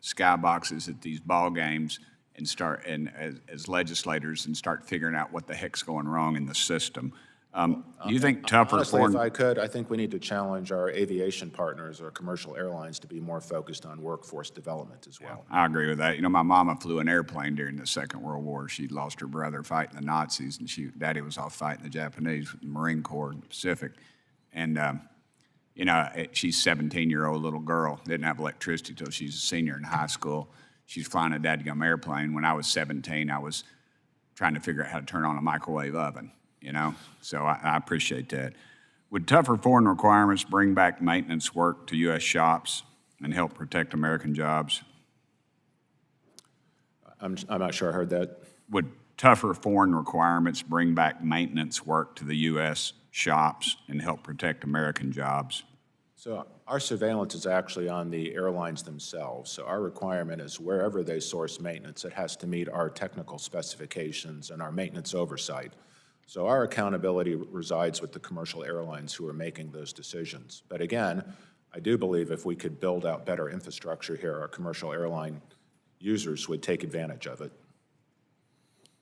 skyboxes at these ball games and start, and as legislators, and start figuring out what the heck's going wrong in the system. Do you think tougher Honestly, foreign... if I could, I think we need to challenge our aviation partners or commercial airlines to be more focused on workforce development as well. I agree with that. My mama flew an airplane during the Second World War. She lost her brother fighting the Nazis, and Daddy was off fighting the Japanese with the Marine Corps in the Pacific. And, she's a 17-year-old little girl, didn't have electricity till she's a senior in high school. She's flying a dadgum airplane. When I was 17, I was trying to figure out how to turn on a microwave oven, So I appreciate that. Would tougher foreign requirements bring back maintenance work to U.S. shops and help protect American jobs? I'm not sure I heard that. Would tougher foreign requirements bring back maintenance work to the U.S. shops and help protect American jobs? So our surveillance is actually on the airlines themselves. So our requirement is wherever they source maintenance, it has to meet our technical specifications and our maintenance oversight. So our accountability resides with the commercial airlines who are making those decisions. But again, I do believe if we could build out better infrastructure here, our commercial airline users would take advantage of it.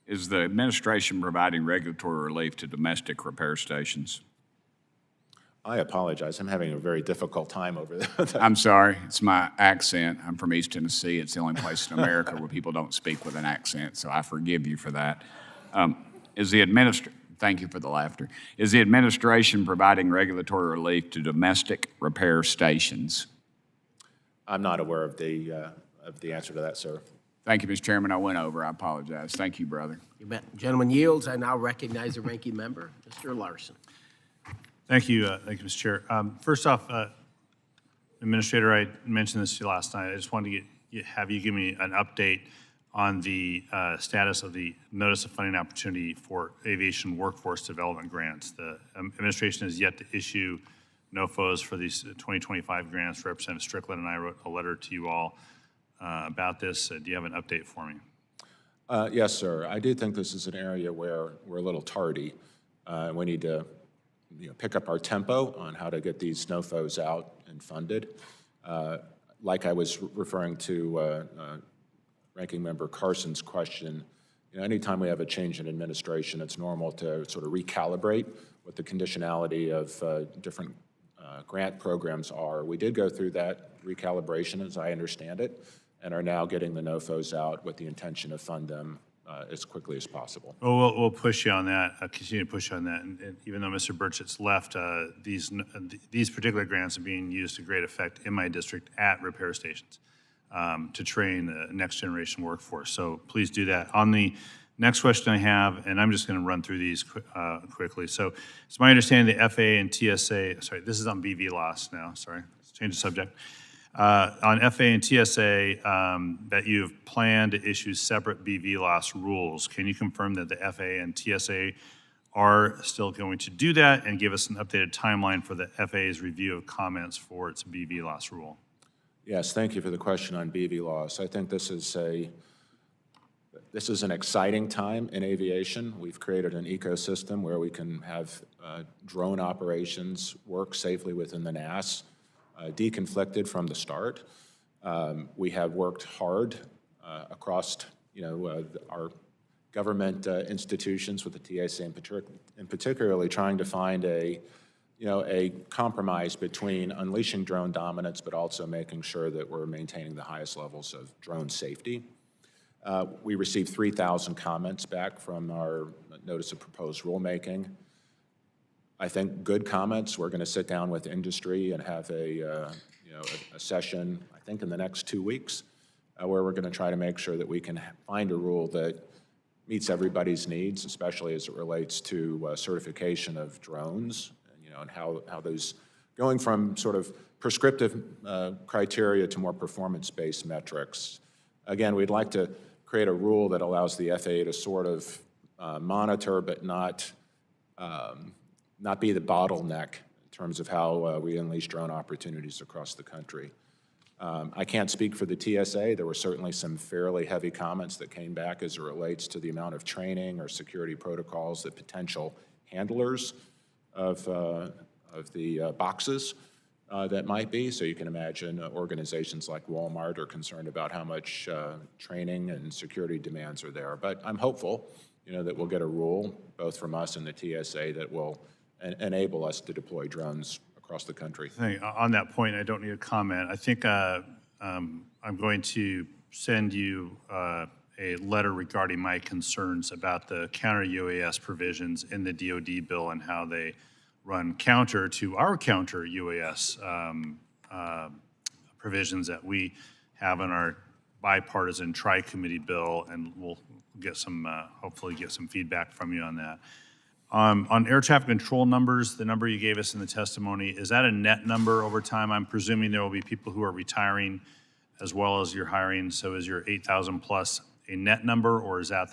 Is the administration providing regulatory relief to domestic repair stations? I apologize. I'm having a very difficult time over there. I'm sorry. It's my accent. I'm from East Tennessee. It's the only place in America where people don't speak with an accent, so I forgive you for that. Thank you for the laughter. Is the administration providing regulatory relief to domestic repair stations? I'm not aware of the answer to that, sir. Thank you, Mr. Chairman. I went over. I apologize. Thank you, brother. You bet. Gentleman yields. I now recognize the ranking member, Mr. Larson. Thank you, Mr. Chair. First off, Administrator, I mentioned this to you last night. I just wanted to have you give me an update on the status of the Notice of Funding Opportunity for Aviation Workforce Development Grants. The administration has yet to issue NOFOs for these 2025 grants. Representative Strickland and I wrote a letter to you all about this. Do you have an update for me? Yes, sir. I do think this is an area where we're a little tardy. We need to pick up our tempo on how to get these NOFOs out and funded. Like I was referring to Ranking Member Carson's question, anytime we have a change in administration, it's normal to sort of recalibrate what the conditionality of different grant programs are. We did go through that recalibration, as I understand it, and are now getting the NOFOs out with the intention to fund them as quickly as possible. Well, we'll push you on that, continue to push you on that. And even though Mr. Burchett's left, these particular grants are being used to great effect in my district at repair stations to train the next generation workforce. So please do that. On the Next question I have, and I'm just going to run through these quickly. So it's my understanding the FAA and TSA, sorry, this is on BV loss now, sorry, let's change the subject. On FAA and TSA, that you have planned to issue separate BV loss rules. Can you confirm that the FAA and TSA are still going to do that and give us an updated timeline for the FAA's review of comments for its BV loss rule? Yes, thank you for the question on BV loss. I think this is an exciting time in aviation. We've created an ecosystem where we can have drone operations work safely within the NAS, deconflicted from the start. We have worked hard across, our government institutions with the TSA in particularly trying to find a compromise between unleashing drone dominance, but also making sure that we're maintaining the highest levels of drone safety. We received 3,000 comments back from our notice of proposed rulemaking. I think good comments. We're going to sit down with industry and have a session, I think in the next 2 weeks, where we're going to try to make sure that we can find a rule that meets everybody's needs, especially as it relates to certification of drones, and how those, going from sort of prescriptive criteria to more performance-based metrics. Again, we'd like to create a rule that allows the FAA to sort of monitor but not be the bottleneck in terms of how we unleash drone opportunities across the country. I can't speak for the TSA. There were certainly some fairly heavy comments that came back as it relates to the amount of training or security protocols that potential handlers of the boxes that might be. So you can imagine organizations like Walmart are concerned about how much training and security demands are there. But I'm hopeful, that we'll get a rule, both from us and the TSA, that will enable us to deploy drones across the country. On that point, I don't need a comment. I think I'm going to send you a letter regarding my concerns about the counter-UAS provisions in the DoD bill and how they run counter to our counter-UAS provisions that we have in our bipartisan tri-committee bill, and we'll get some, hopefully get some feedback from you on that. On air traffic control numbers, the number you gave us in the testimony, is that a net number over time? I'm presuming there will be people who are retiring as well as you're hiring, so is your 8,000 plus a net number, or is that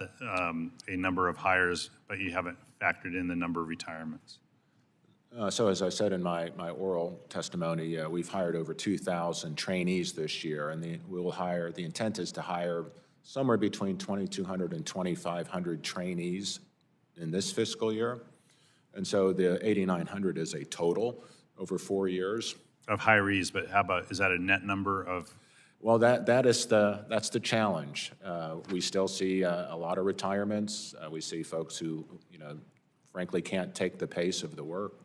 a number of hires, but you haven't factored in the number of retirements? So as I said in my oral testimony, we've hired over 2,000 trainees this year, and the intent is to hire somewhere between 2,200 and 2,500 trainees in this fiscal year. And so the 8,900 is a total over 4 years. Of hirees, but how about, is that a net number of? Well, that's the challenge. We still see a lot of retirements. We see folks who, frankly can't take the pace of the work.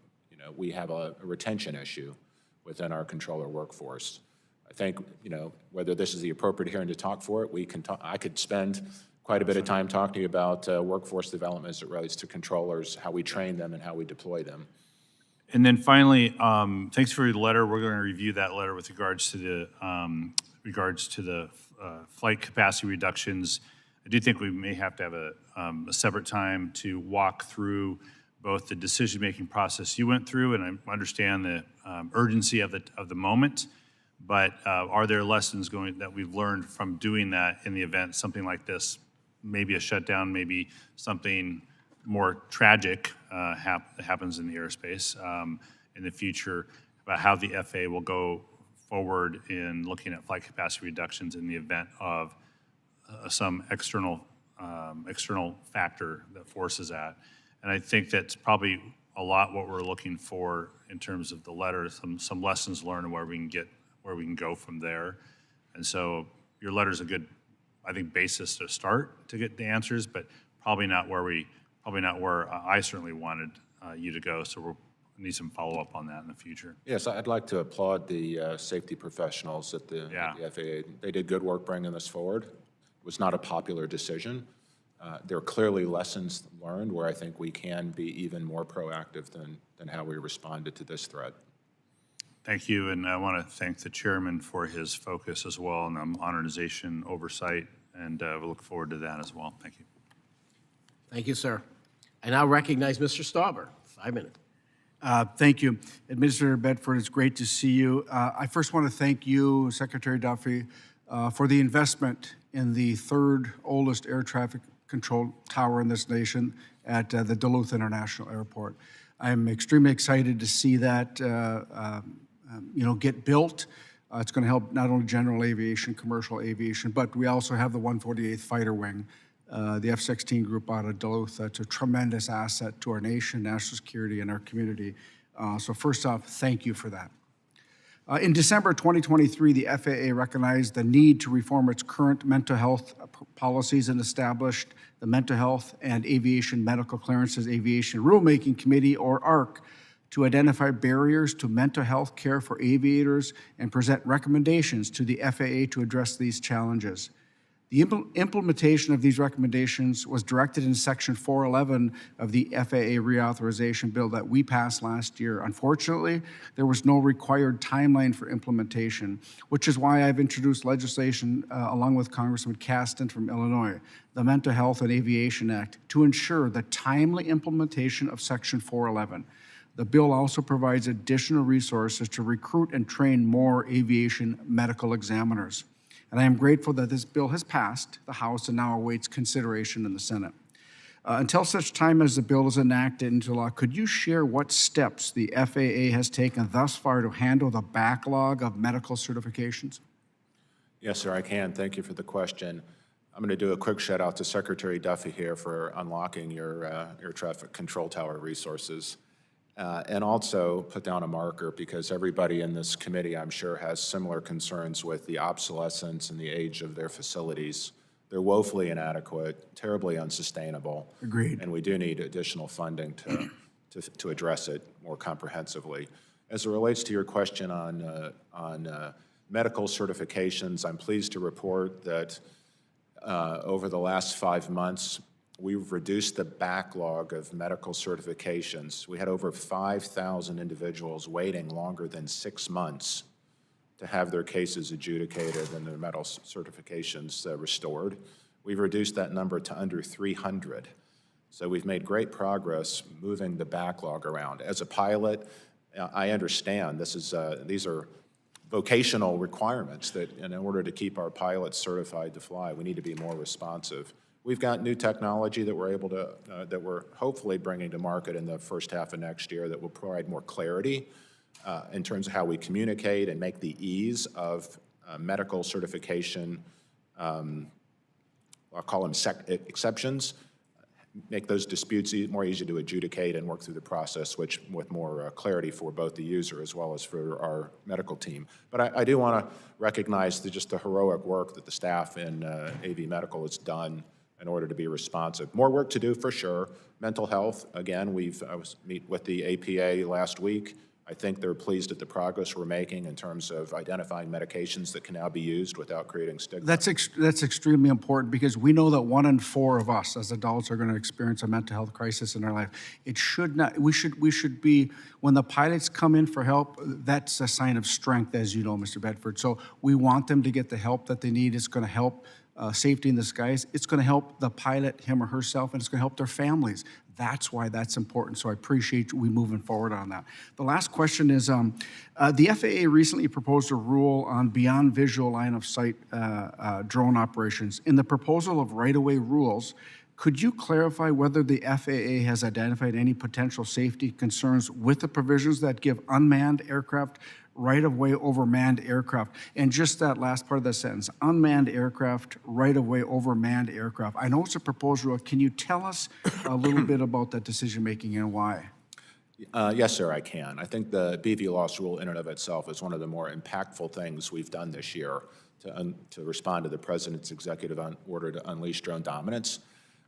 We have a retention issue within our controller workforce. I think, whether this is the appropriate hearing to talk for it, we can talk. I could spend quite a bit of time talking to you about workforce development as it relates to controllers, how we train them and how we deploy them. And then finally, thanks for your letter. We're going to review that letter with regards to the flight capacity reductions. I do think we may have to have a separate time to walk through both the decision-making process you went through, and I understand the urgency of the moment. But are there lessons that we've learned from doing that in the event something like this, maybe a shutdown, maybe something more tragic happens in the airspace in the future, about how the FAA will go forward in looking at flight capacity reductions in the event of some external factor that forces that. And I think that's probably a lot what we're looking for in terms of the letter, some lessons learned and where we can go from there. And so your letter is a good, I think, basis to start to get the answers, but probably not where I certainly wanted you to go. So we'll need some follow-up on that in the future. Yes, I'd like to applaud the safety professionals at the FAA. They did good work bringing this forward. It was not a popular decision. There are clearly lessons learned where I think we can be even more proactive than how we responded to this threat. Thank you, and I want to thank the chairman for his focus as well on modernization oversight, and we look forward to that as well. Thank you. Thank you, sir. I now recognize Mr. Stauber. 5 minutes. Thank you. Administrator Bedford, it's great to see you. I first want to thank you, Secretary Duffy, for the investment in the third oldest air traffic control tower in this nation at the Duluth International Airport. I am extremely excited to see that get built. It's going to help not only general aviation, commercial aviation, but we also have the 148th Fighter Wing, the F-16 group out of Duluth. That's a tremendous asset to our nation, national security, and our community. So first off, thank you for that. In December 2023, the FAA recognized the need to reform its current mental health policies and established the Mental Health and Aviation Medical Clearances Aviation Rulemaking Committee, or ARC, to identify barriers to mental health care for aviators and present recommendations to the FAA to address these challenges. The implementation of these recommendations was directed in Section 411 of the FAA reauthorization bill that we passed last year. Unfortunately, there was no required timeline for implementation, which is why I've introduced legislation along with Congressman Caston from Illinois, the Mental Health and Aviation Act, to ensure the timely implementation of Section 411. The bill also provides additional resources to recruit and train more aviation medical examiners. And I am grateful that this bill has passed the House and now awaits consideration in the Senate. Until such time as the bill is enacted into law, could you share what steps the FAA has taken thus far to handle the backlog of medical certifications? Yes, sir, I can. Thank you for the question. I'm going to do a quick shout out to Secretary Duffy here for unlocking your air traffic control tower resources. And also put down a marker because everybody in this committee, I'm sure, has similar concerns with the obsolescence and the age of their facilities. They're woefully inadequate, terribly unsustainable. Agreed. And we do need additional funding to address it more comprehensively. As it relates to your question on medical certifications, I'm pleased to report that over the last 5 months, we've reduced the backlog of medical certifications. We had over 5,000 individuals waiting longer than 6 months to have their cases adjudicated and their medical certifications restored. We've reduced that number to under 300. So we've made great progress moving the backlog around. As a pilot, I understand these are vocational requirements that in order to keep our pilots certified to fly, we need to be more responsive. We've got new technology that that we're hopefully bringing to market in the first half of next year that will provide more clarity in terms of how we communicate and make the ease of medical certification, I'll call them exceptions, make those disputes more easy to adjudicate and work through the process, which with more clarity for both the user as well as for our medical team. But I do want to recognize just the heroic work that the staff in AV Medical has done in order to be responsive. More work to do for sure. Mental health, again, I was meet with the APA last week. I think they're pleased at the progress we're making in terms of identifying medications that can now be used without creating stigma. That's extremely important because we know that 1 in 4 of us as adults are going to experience a mental health crisis in our life. It should not. We should be, when the pilots come in for help, that's a sign of strength, as you know, Mr. Bedford. So we want them to get the help that they need. It's going to help safety in the skies. It's going to help the pilot, him or herself, and it's going to help their families. That's why that's important. So I appreciate we moving forward on that. The last question is, the FAA recently proposed a rule on beyond visual line of sight drone operations. In the proposal of right-of-way rules, could you clarify whether the FAA has identified any potential safety concerns with the provisions that give unmanned aircraft right-of-way over manned aircraft? And just that last part of the sentence, unmanned aircraft, right-of-way over manned aircraft. I know it's a proposed rule. Can you tell us a little bit about that decision-making and why? Yes, sir, I can. I think the BVLOS rule in and of itself is one of the more impactful things we've done this year to respond to the President's executive order to unleash drone dominance.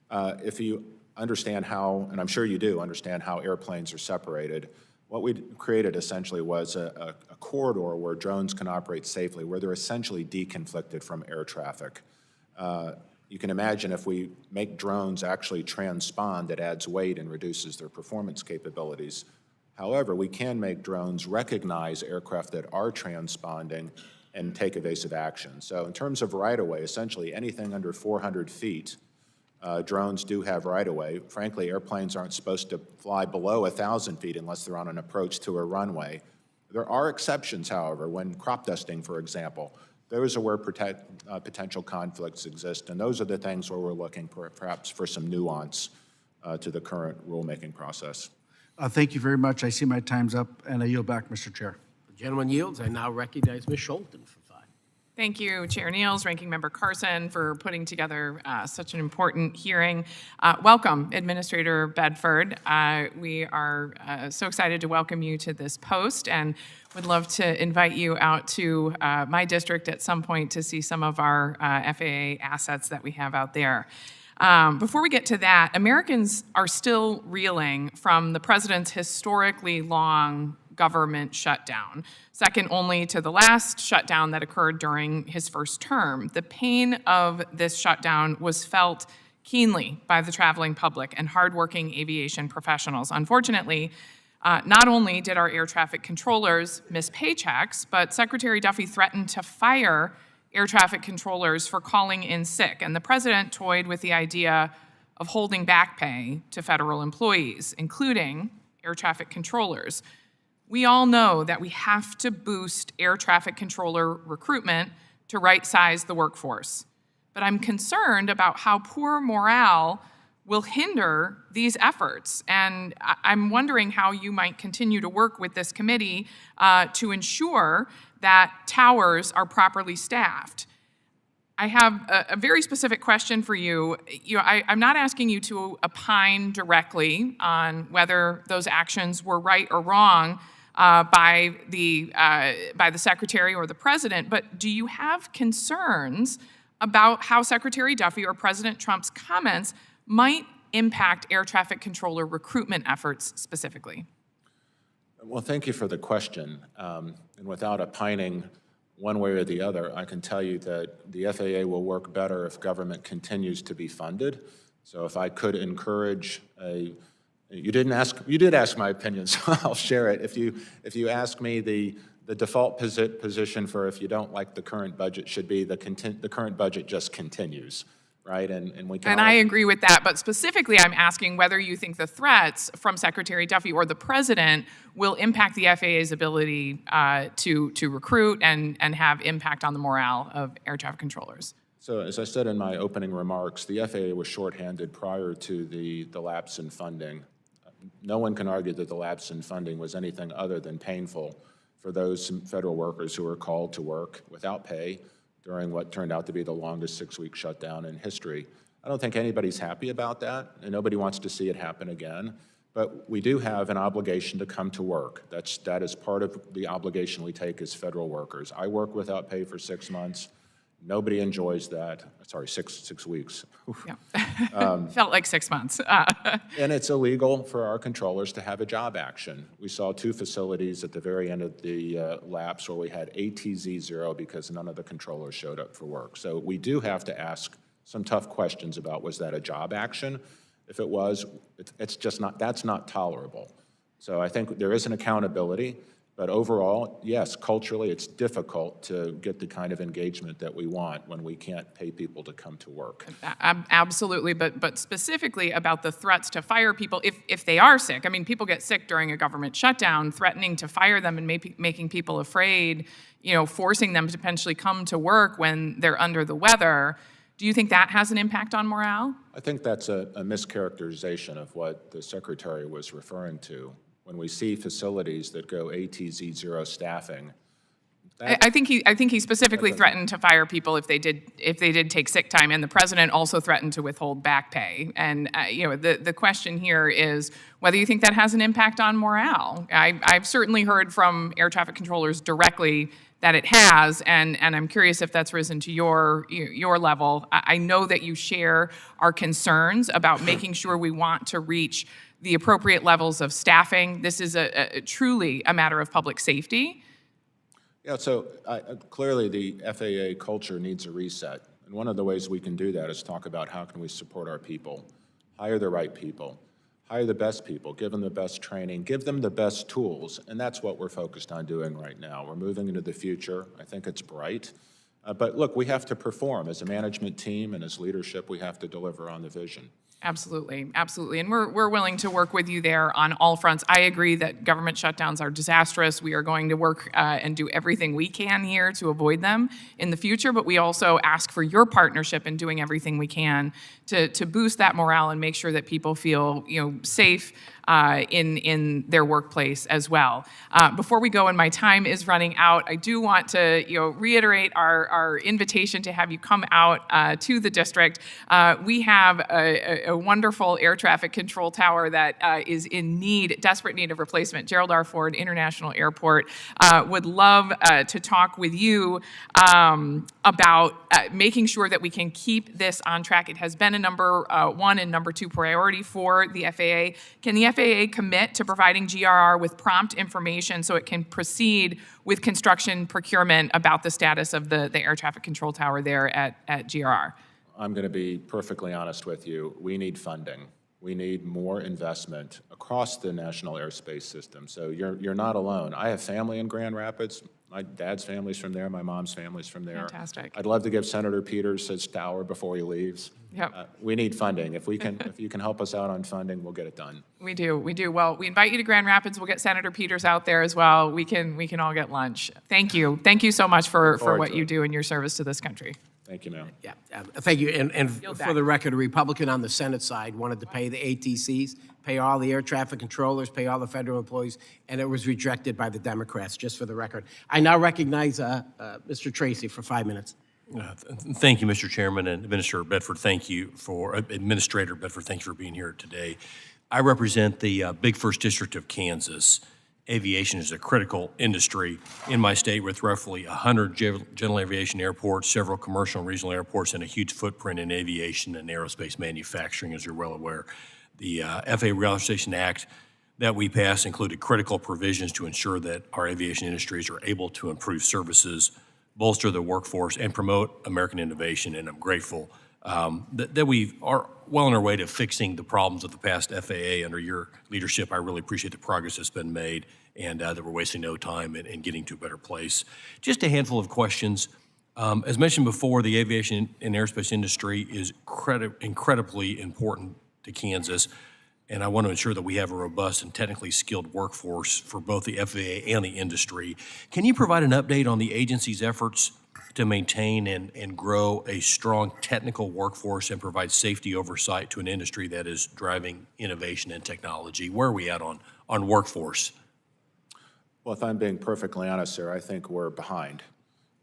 If you understand how, and I'm sure you do understand how airplanes are separated, what we created essentially was a corridor where drones can operate safely, where they're essentially deconflicted from air traffic. You can imagine if we make drones actually transpond, it adds weight and reduces their performance capabilities. However, we can make drones recognize aircraft that are transponding and take evasive action. So in terms of right-of-way, essentially anything under 400 feet Drones do have right-of-way. Frankly, airplanes aren't supposed to fly below 1,000 feet unless they're on an approach to a runway. There are exceptions, however, when crop dusting, for example. Those are where potential conflicts exist, and those are the things where we're looking perhaps for some nuance to the current rulemaking process. Thank you very much. I see my time's up, and I yield back, Mr. Chair. The gentleman yields. I now recognize Ms. Scholten for 5. Thank you, Chair Niels, Ranking Member Carson, for putting together such an important hearing. Welcome, Administrator Bedford. We are so excited to welcome you to this post and would love to invite you out to my district at some point to see some of our FAA assets that we have out there. Before we get to that, Americans are still reeling from the president's historically long government shutdown, second only to the last shutdown that occurred during his first term. The pain of this shutdown was felt keenly by the traveling public and hardworking aviation professionals. Unfortunately, not only did our air traffic controllers miss paychecks, but Secretary Duffy threatened to fire air traffic controllers for calling in sick, and the president toyed with the idea of holding back pay to federal employees, including air traffic controllers. We all know that we have to boost air traffic controller recruitment to right-size the workforce, but I'm concerned about how poor morale will hinder these efforts, and I'm wondering how you might continue to work with this committee to ensure that towers are properly staffed. I have a very specific question for you. I'm not asking you to opine directly on whether those actions were right or wrong by the secretary or the president, but do you have concerns about how Secretary Duffy or President Trump's comments might impact air traffic controller recruitment efforts specifically? Well, thank you for the question. And without opining one way or the other, I can tell you that the FAA will work better if government continues to be funded. So if I could encourage you did ask my opinion, so I'll share it. If you ask me, the default position for if you don't like the current budget should be the current budget just continues. Right, and we can. And I agree with that, but specifically, I'm asking whether you think the threats from Secretary Duffy or the president will impact the FAA's ability to recruit and have impact on the morale of air traffic controllers. So, as I said in my opening remarks, the FAA was shorthanded prior to the lapse in funding. No one can argue that the lapse in funding was anything other than painful for those federal workers who were called to work without pay during what turned out to be the longest 6-week shutdown in history. I don't think anybody's happy about that, and nobody wants to see it happen again. But we do have an obligation to come to work. That is part of the obligation we take as federal workers. I work without pay for 6 months. Nobody enjoys that. Sorry, six weeks. Yeah. Felt like 6 months. And it's illegal for our controllers to have a job action. We saw 2 facilities at the very end of the lapse where we had ATZ 0 because none of the controllers showed up for work. So we do have to ask some tough questions about, was that a job action? If it was, it's just not, that's not tolerable. So I think there is an accountability. But overall, yes, culturally, it's difficult to get the kind of engagement that we want when we can't pay people to come to work. Absolutely, but specifically about the threats to fire people if they are sick. I mean, people get sick during a government shutdown, threatening to fire them and making people afraid, forcing them to potentially come to work when they're under the weather. Do you think that has an impact on morale? I think that's a mischaracterization of what the Secretary was referring to. When we see facilities that go ATZ 0 staffing, I think he specifically threatened to fire people if they did take sick time, and the president also threatened to withhold back pay. And the question here is whether you think that has an impact on morale. I've certainly heard from air traffic controllers directly that it has, and I'm curious if that's risen to your level. I know that you share our concerns about making sure we want to reach the appropriate levels of staffing. This is truly a matter of public safety. Yeah, so clearly the FAA culture needs a reset. And one of the ways we can do that is talk about how can we support our people, hire the right people, hire the best people, give them the best training, give them the best tools. And that's what we're focused on doing right now. We're moving into the future. I think it's bright. But look, we have to perform. As a management team and as leadership, we have to deliver on the vision. Absolutely, absolutely. And we're willing to work with you there on all fronts. I agree that government shutdowns are disastrous. We are going to work and do everything we can here to avoid them in the future, but we also ask for your partnership in doing everything we can to boost that morale and make sure that people feel, safe in their workplace as well. Before we go, and my time is running out, I do want to reiterate our invitation to have you come out to the district. We have a wonderful air traffic control tower that is in desperate need of replacement. Gerald R. Ford International Airport would love to talk with you about making sure that we can keep this on track. It has been a number 1 and number 2 priority for the FAA. Can the FAA commit to providing GRR with prompt information so it can proceed with construction procurement about the status of the air traffic control tower there at GRR? I'm going to be perfectly honest with you. We need funding. We need more investment across the national airspace system. So you're not alone. I have family in Grand Rapids. My dad's family's from there. My mom's family's from there. Fantastic. I'd love to give Senator Peters his tower before he leaves. Yep. We need funding. If you can help us out on funding, we'll get it done. We do. Well, we invite you to Grand Rapids. We'll get Senator Peters out there as well. We can all get lunch. Thank you. Thank you so much for what to you it. do in your service to this country. Thank you, ma'am. Yeah, thank you. And Yield for back. the record, a Republican on the Senate side wanted to pay the ATCs, pay all the air traffic controllers, pay all the federal employees, and it was rejected by the Democrats, just for the record. I now recognize Mr. Tracy for 5 minutes. Thank you, Mr. Chairman, and Administrator Bedford, thank you for being here today. I represent the Big First District of Kansas. Aviation is a critical industry in my state with roughly 100 general aviation airports, several commercial and regional airports, and a huge footprint in aviation and aerospace manufacturing, as you're well aware. The FAA Reauthorization Act that we passed included critical provisions to ensure that our aviation industries are able to improve services, bolster the workforce, and promote American innovation, and I'm grateful that we are well on our way to fixing the problems of the past FAA under your leadership. I really appreciate the progress that's been made and that we're wasting no time in getting to a better place. Just a handful of questions. As mentioned before, the aviation and aerospace industry is incredibly important to Kansas, and I want to ensure that we have a robust and technically skilled workforce for both the FAA and the industry. Can you provide an update on the agency's efforts to maintain and grow a strong technical workforce and provide safety oversight to an industry that is driving innovation and technology? Where are we at on workforce? Well, if I'm being perfectly honest, sir, I think we're behind.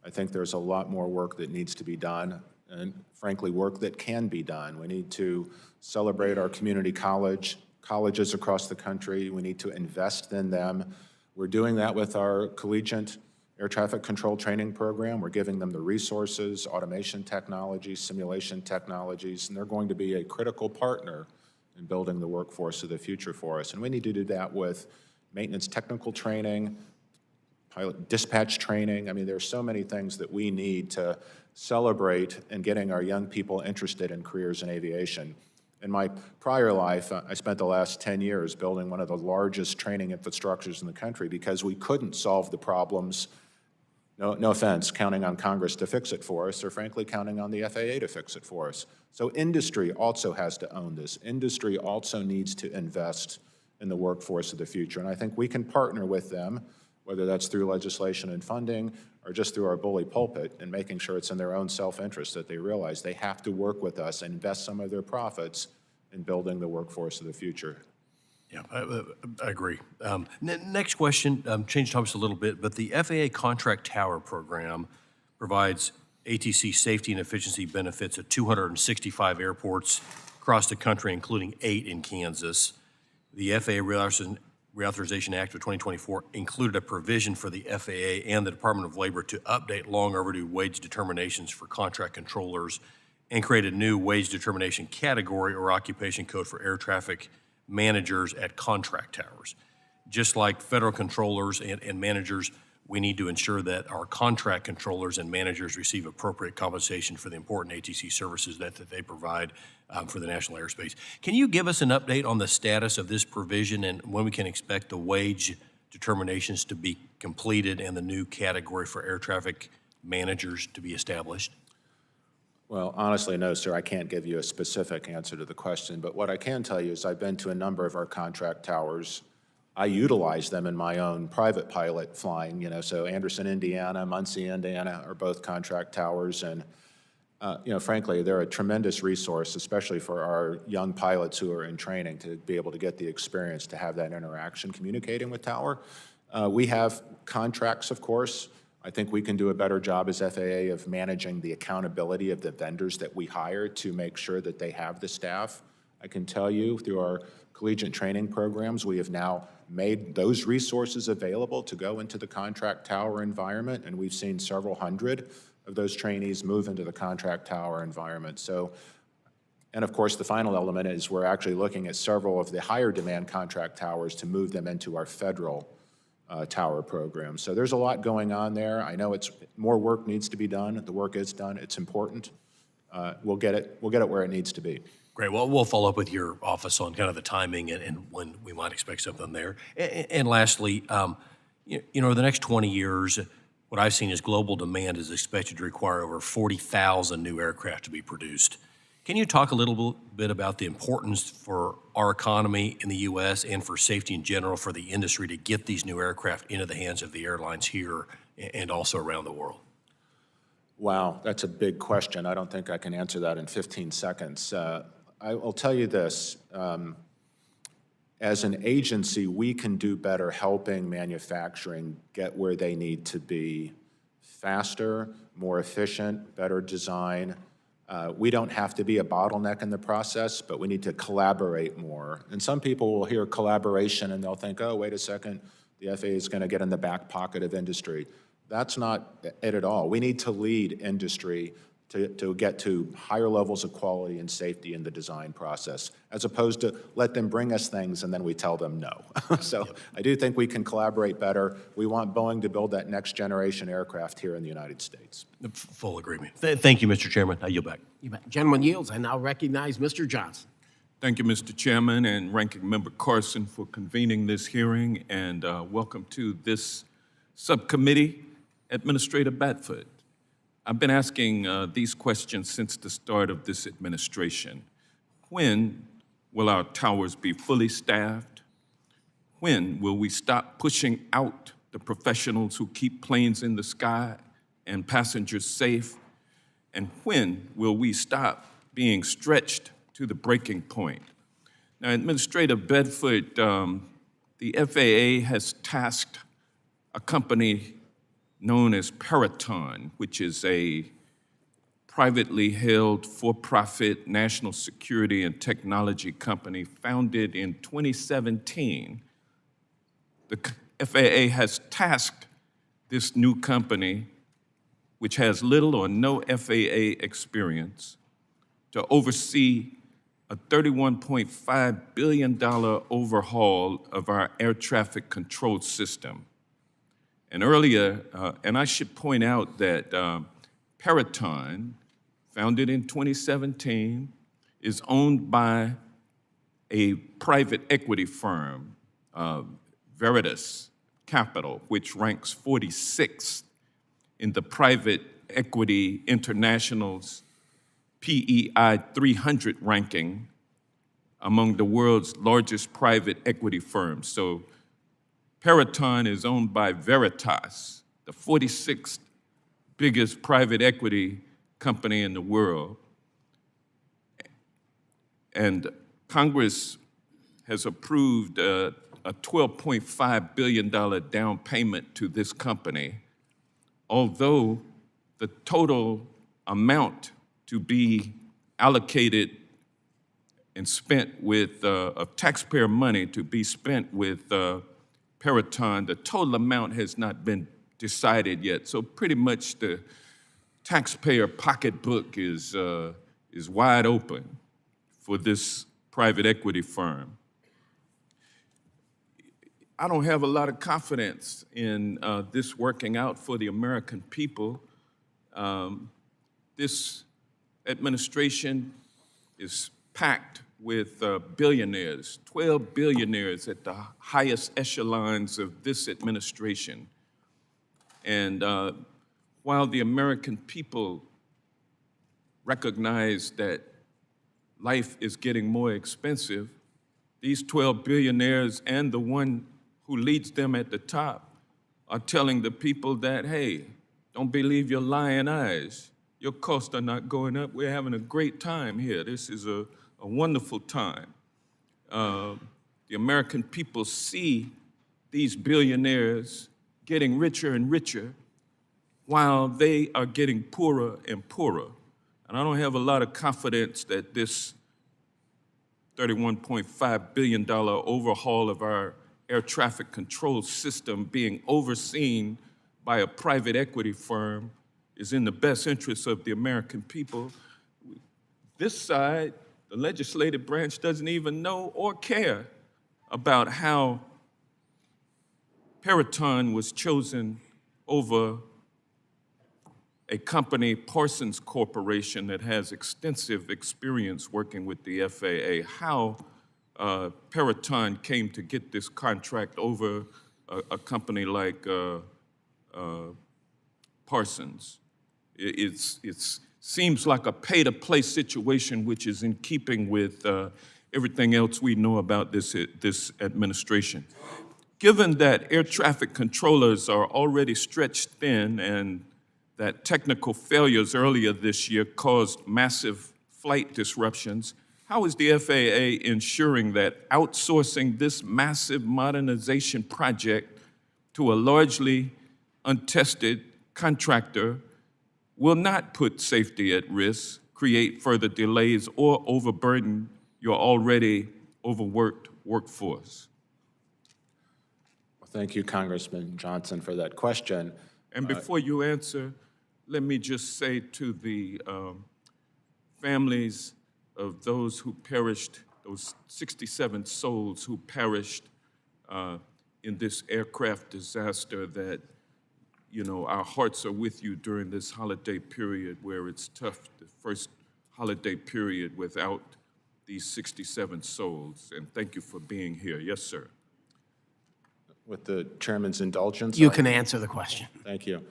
I think there's a lot more work that needs to be done, and frankly, work that can be done. We need to celebrate our community colleges across the country. We need to invest in them. We're doing that with our collegiate air traffic control training program. We're giving them the resources, automation technologies, simulation technologies, and they're going to be a critical partner in building the workforce of the future for us. And we need to do that with maintenance technical training, pilot dispatch training. I mean, there's so many things that we need to celebrate in getting our young people interested in careers in aviation. In my prior life, I spent the last 10 years building one of the largest training infrastructures in the country because we couldn't solve the problems, no offense, counting on Congress to fix it for us, or frankly, counting on the FAA to fix it for us. So industry also has to own this. Industry also needs to invest in the workforce of the future. And I think we can partner with them, whether that's through legislation and funding or just through our bully pulpit, and making sure it's in their own self-interest that they realize they have to work with us and invest some of their profits in building the workforce of the future. Yeah, I agree. Next question, change topics a little bit, but the FAA Contract Tower Program provides ATC safety and efficiency benefits at 265 airports across the country, including 8 in Kansas. The FAA Reauthorization Act of 2024 included a provision for the FAA and the Department of Labor to update long overdue wage determinations for contract controllers and create a new wage determination category or occupation code for air traffic managers at contract towers. Just like federal controllers and managers, we need to ensure that our contract controllers and managers receive appropriate compensation for the important ATC services that they provide for the national airspace. Can you give us an update on the status of this provision and when we can expect the wage determinations to be completed and the new category for air traffic managers to be established? Well, honestly, no, sir. I can't give you a specific answer to the question, but what I can tell you is I've been to a number of our contract towers. I utilize them in my own private pilot flying, so Anderson, Indiana, Muncie, Indiana are both contract towers, and frankly, they're a tremendous resource, especially for our young pilots who are in training to be able to get the experience to have that interaction communicating with tower. We have contracts, of course. I think we can do a better job as FAA of managing the accountability of the vendors that we hire to make sure that they have the staff. I can tell you through our collegiate training programs, we have now made those resources available to go into the contract tower environment, and we've seen several hundred of those trainees move into the contract tower environment. So, and of course, the final element is we're actually looking at several of the higher demand contract towers to move them into our federal tower program. So there's a lot going on there. I know more work needs to be done. The work is done. It's important. We'll get it where it needs to be. Great. Well, we'll follow up with your office on kind of the timing and when we might expect something there. And lastly, the next 20 years, what I've seen is global demand is expected to require over 40,000 new aircraft to be produced. Can you talk a little bit about the importance for our economy in the U.S. and for safety in general for the industry to get these new aircraft into the hands of the airlines here and also around the world? Wow, that's a big question. I don't think I can answer that in 15 seconds. I will tell you this. As an agency, we can do better helping manufacturing get where they need to be faster, more efficient, better design. We don't have to be a bottleneck in the process, but we need to collaborate more. And some people will hear collaboration and they'll think, oh, wait a second, the FAA is going to get in the back pocket of industry. That's not it at all. We need to lead industry to get to higher levels of quality and safety in the design process, as opposed to let them bring us things and then we tell them no. So I do think we can collaborate better. We want Boeing to build that next generation aircraft here in the United States. Full agreement. Thank you, Mr. Chairman. I yield back. Gentleman yields. I now recognize Mr. Johnson. Thank you, Mr. Chairman, and Ranking Member Carson for convening this hearing, and welcome to this subcommittee, Administrator Bedford. I've been asking these questions since the start of this administration. When will our towers be fully staffed? When will we stop pushing out the professionals who keep planes in the sky and passengers safe? And when will we stop being stretched to the breaking point? Now, Administrator Bedford, the FAA has tasked a company known as Peraton, which is a privately held for-profit national security and technology company founded in 2017. The FAA has tasked this new company, which has little or no FAA experience, to oversee a $31.5 billion overhaul of our air traffic control system. And earlier, and I should point out that Peraton, founded in 2017, is owned by a private equity firm, Veritas Capital, which ranks 46th in the Private Equity International's PEI 300 ranking among the world's largest private equity firms. So Peraton is owned by Veritas, the 46th biggest private equity company in the world. And Congress has approved a $12.5 billion down payment to this company, although the total amount to be allocated and spent with of taxpayer money to be spent with Peraton, the total amount has not been decided yet. So pretty much the taxpayer pocketbook is wide open for this private equity firm. I don't have a lot of confidence in this working out for the American people. This administration is packed with billionaires, 12 billionaires at the highest echelons of this administration. And while the American people recognize that life is getting more expensive, these 12 billionaires and the one who leads them at the top are telling the people that, hey, don't believe your lying eyes. Your costs are not going up. We're having a great time here. This is a wonderful time. The American people see these billionaires getting richer and richer while they are getting poorer and poorer. And I don't have a lot of confidence that this $31.5 billion overhaul of our air traffic control system being overseen by a private equity firm is in the best interest of the American people. This side, the legislative branch, doesn't even know or care about how Peraton was chosen over a company, Parsons Corporation, that has extensive experience working with the FAA, how Peraton came to get this contract over a company like Parsons. It seems like a pay-to-play situation, which is in keeping with everything else we know about this administration. Given that air traffic controllers are already stretched thin and that technical failures earlier this year caused massive flight disruptions, how is the FAA ensuring that outsourcing this massive modernization project to a largely untested contractor will not put safety at risk, create further delays, or overburden your already overworked workforce? Well, thank you, Congressman Johnson, for that question. And before you answer, let me just say to the families of those who perished, those 67 souls who perished in this aircraft disaster, that, you know, our hearts are with you during this holiday period where it's tough, the first holiday period without these 67 souls. And thank you for being here. Yes, sir. With the chairman's indulgence. You can answer the question. Thank you.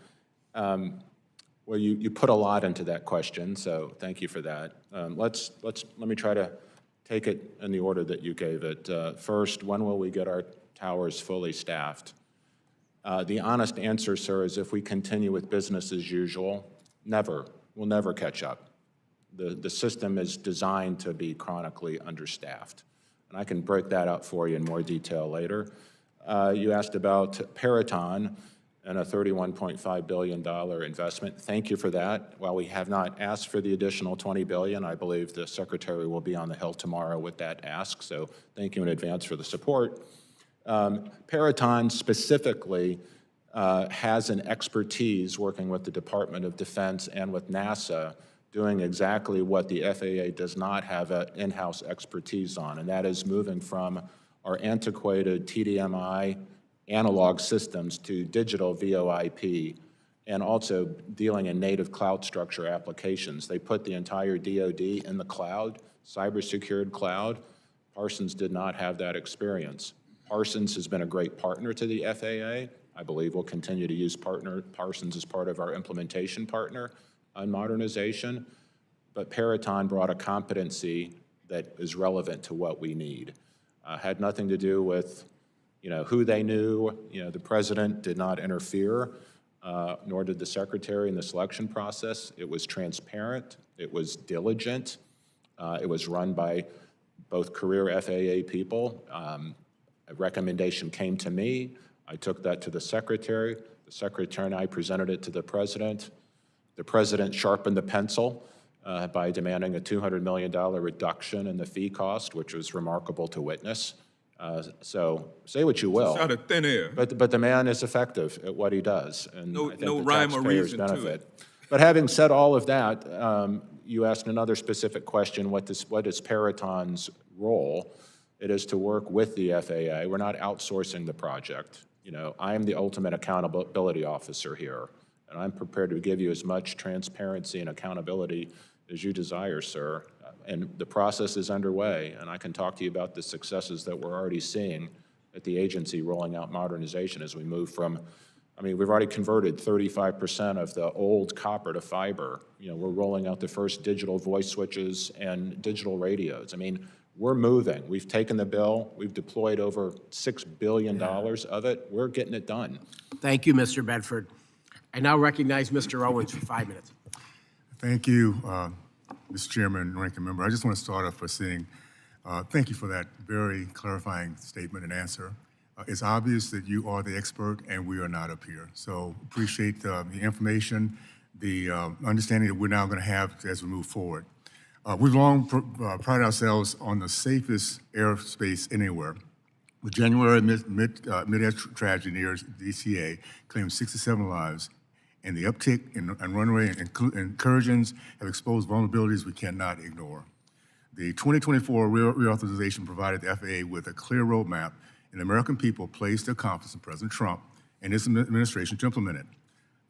Well, you put a lot into that question, so thank you for that. Let me try to take it in the order that you gave it. First, when will we get our towers fully staffed? The honest answer, sir, is if we continue with business as usual, never. We'll never catch up. The system is designed to be chronically understaffed. And I can break that up for you in more detail later. You asked about Peraton and a $31.5 billion investment. Thank you for that. While we have not asked for the additional $20 billion, I believe the Secretary will be on the Hill tomorrow with that ask, so thank you in advance for the support. Peraton specifically has an expertise working with the Department of Defense and with NASA doing exactly what the FAA does not have an in-house expertise on, and that is moving from our antiquated TDMI analog systems to digital VoIP, and also dealing in native cloud structure applications. They put the entire DoD in the cloud, cyber-secured cloud. Parsons did not have that experience. Parsons has been a great partner to the FAA. I believe we'll continue to use Parsons as part of our implementation partner on modernization, but Peraton brought a competency that is relevant to what we need. Had nothing to do with who they knew. The president did not interfere, nor did the secretary in the selection process. It was transparent. It was diligent. It was run by both career FAA people. A recommendation came to me. I took that to the secretary. The secretary and I presented it to the president. The president sharpened the pencil by demanding a $200 million reduction in the fee cost, which was remarkable to witness. So say what you will. It's out of thin air. But the man is effective at what he does, and No- I think no the rhyme or taxpayers reason to benefit. it. But having said all of that, you asked another specific question, what is Peraton's role? It is to work with the FAA. We're not outsourcing the project. I am the ultimate accountability officer here, and I'm prepared to give you as much transparency and accountability as you desire, sir. And the process is underway, and I can talk to you about the successes that we're already seeing at the agency rolling out modernization as we move from I mean, we've already converted 35% of the old copper to fiber. You know, we're rolling out the first digital voice switches and digital radios. I mean, we're moving. We've taken the bill. We've deployed over $6 billion of it. We're getting it done. Thank you, Mr. Bedford. I now recognize Mr. Owens for 5 minutes. Thank you, Mr. Chairman and Ranking Member. I just want to start off by saying thank you for that very clarifying statement and answer. It's obvious that you are the expert and we are not up here. So appreciate the information, the understanding that we're now going to have as we move forward. We've long prided ourselves on the safest airspace anywhere. The January mid-air tragedy near DCA claimed 67 lives, and the uptick in runway incursions have exposed vulnerabilities we cannot ignore. The 2024 reauthorization provided the FAA with a clear roadmap, and the American people placed their confidence in President Trump and his administration to implement it.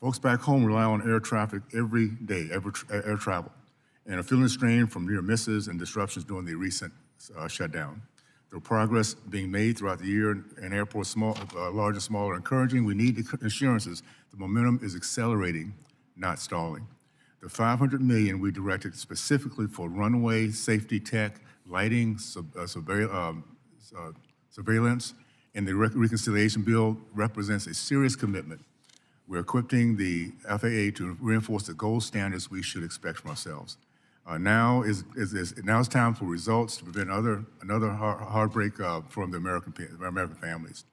Folks back home rely on air traffic every day, air travel, and are feeling the strain from near misses and disruptions during the recent shutdown. The progress being made throughout the year in airports, large and small, are encouraging. We need the assurances the momentum is accelerating, not stalling. The $500 million we directed specifically for runway safety tech, lighting, surveillance, and the reconciliation bill represents a serious commitment. We're equipping the FAA to reinforce the gold standards we should expect from ourselves. Now is time for results to prevent another heartbreak from the American families.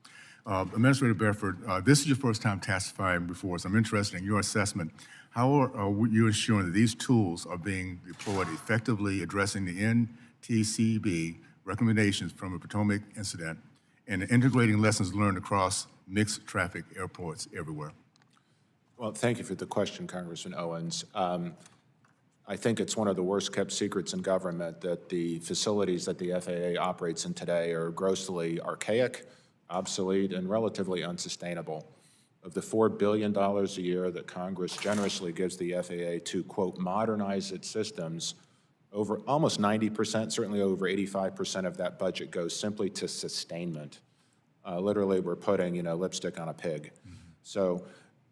Administrator Bedford, this is your first time testifying before us. I'm interested in your assessment. How are you ensuring that these tools are being deployed effectively, addressing the NTCB recommendations from the Potomac incident and integrating lessons learned across mixed traffic airports everywhere? Well, thank you for the question, Congressman Owens. I think it's one of the worst kept secrets in government that the facilities that the FAA operates in today are grossly archaic, obsolete, and relatively unsustainable. Of the $4 billion a year that Congress generously gives the FAA to, quote, modernize its systems, over almost 90%, certainly over 85% of that budget goes simply to sustainment. Literally, we're putting, lipstick on a pig. So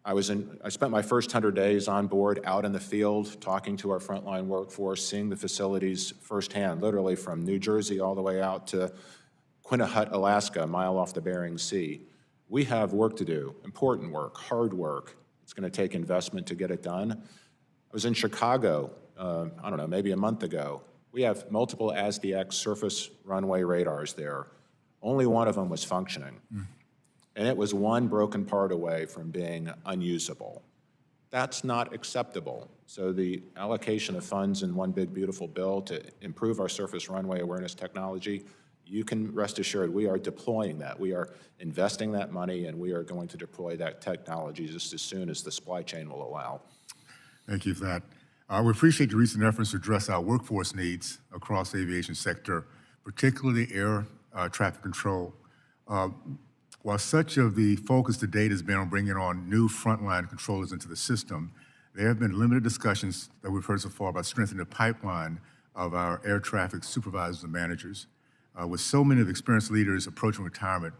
I spent my first 100 days on board, out in the field, talking to our frontline workforce, seeing the facilities firsthand, literally from New Jersey all the way out to Quinnipiac, Alaska, a mile off the Bering Sea. We have work to do, important work, hard work. It's going to take investment to get it done. I was in Chicago, maybe a month ago. We have multiple ASDX surface runway radars there. Only one of them was functioning. And it was one broken part away from being unusable. That's not acceptable. So the allocation of funds in one big beautiful bill to improve our surface runway awareness technology, you can rest assured we are deploying that. We are investing that money, and we are going to deploy that technology just as soon as the supply chain will allow. Thank you for that. We appreciate your recent efforts to address our workforce needs across the aviation sector, particularly air traffic control. While such of the focus to date has been on bringing on new frontline controllers into the system, there have been limited discussions that we've heard so far about strengthening the pipeline of our air traffic supervisors and managers. With so many of the experienced leaders approaching retirement,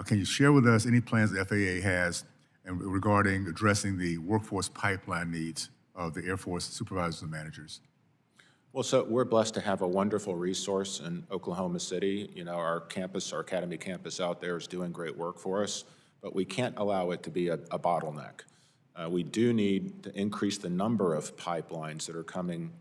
can you share with us any plans the FAA has regarding addressing the workforce pipeline needs of the Air Force supervisors and managers? Well, so we're blessed to have a wonderful resource in Oklahoma City. Our campus, our academy campus out there is doing great work for us, but we can't allow it to be a bottleneck. We do need to increase the number of pipelines that are coming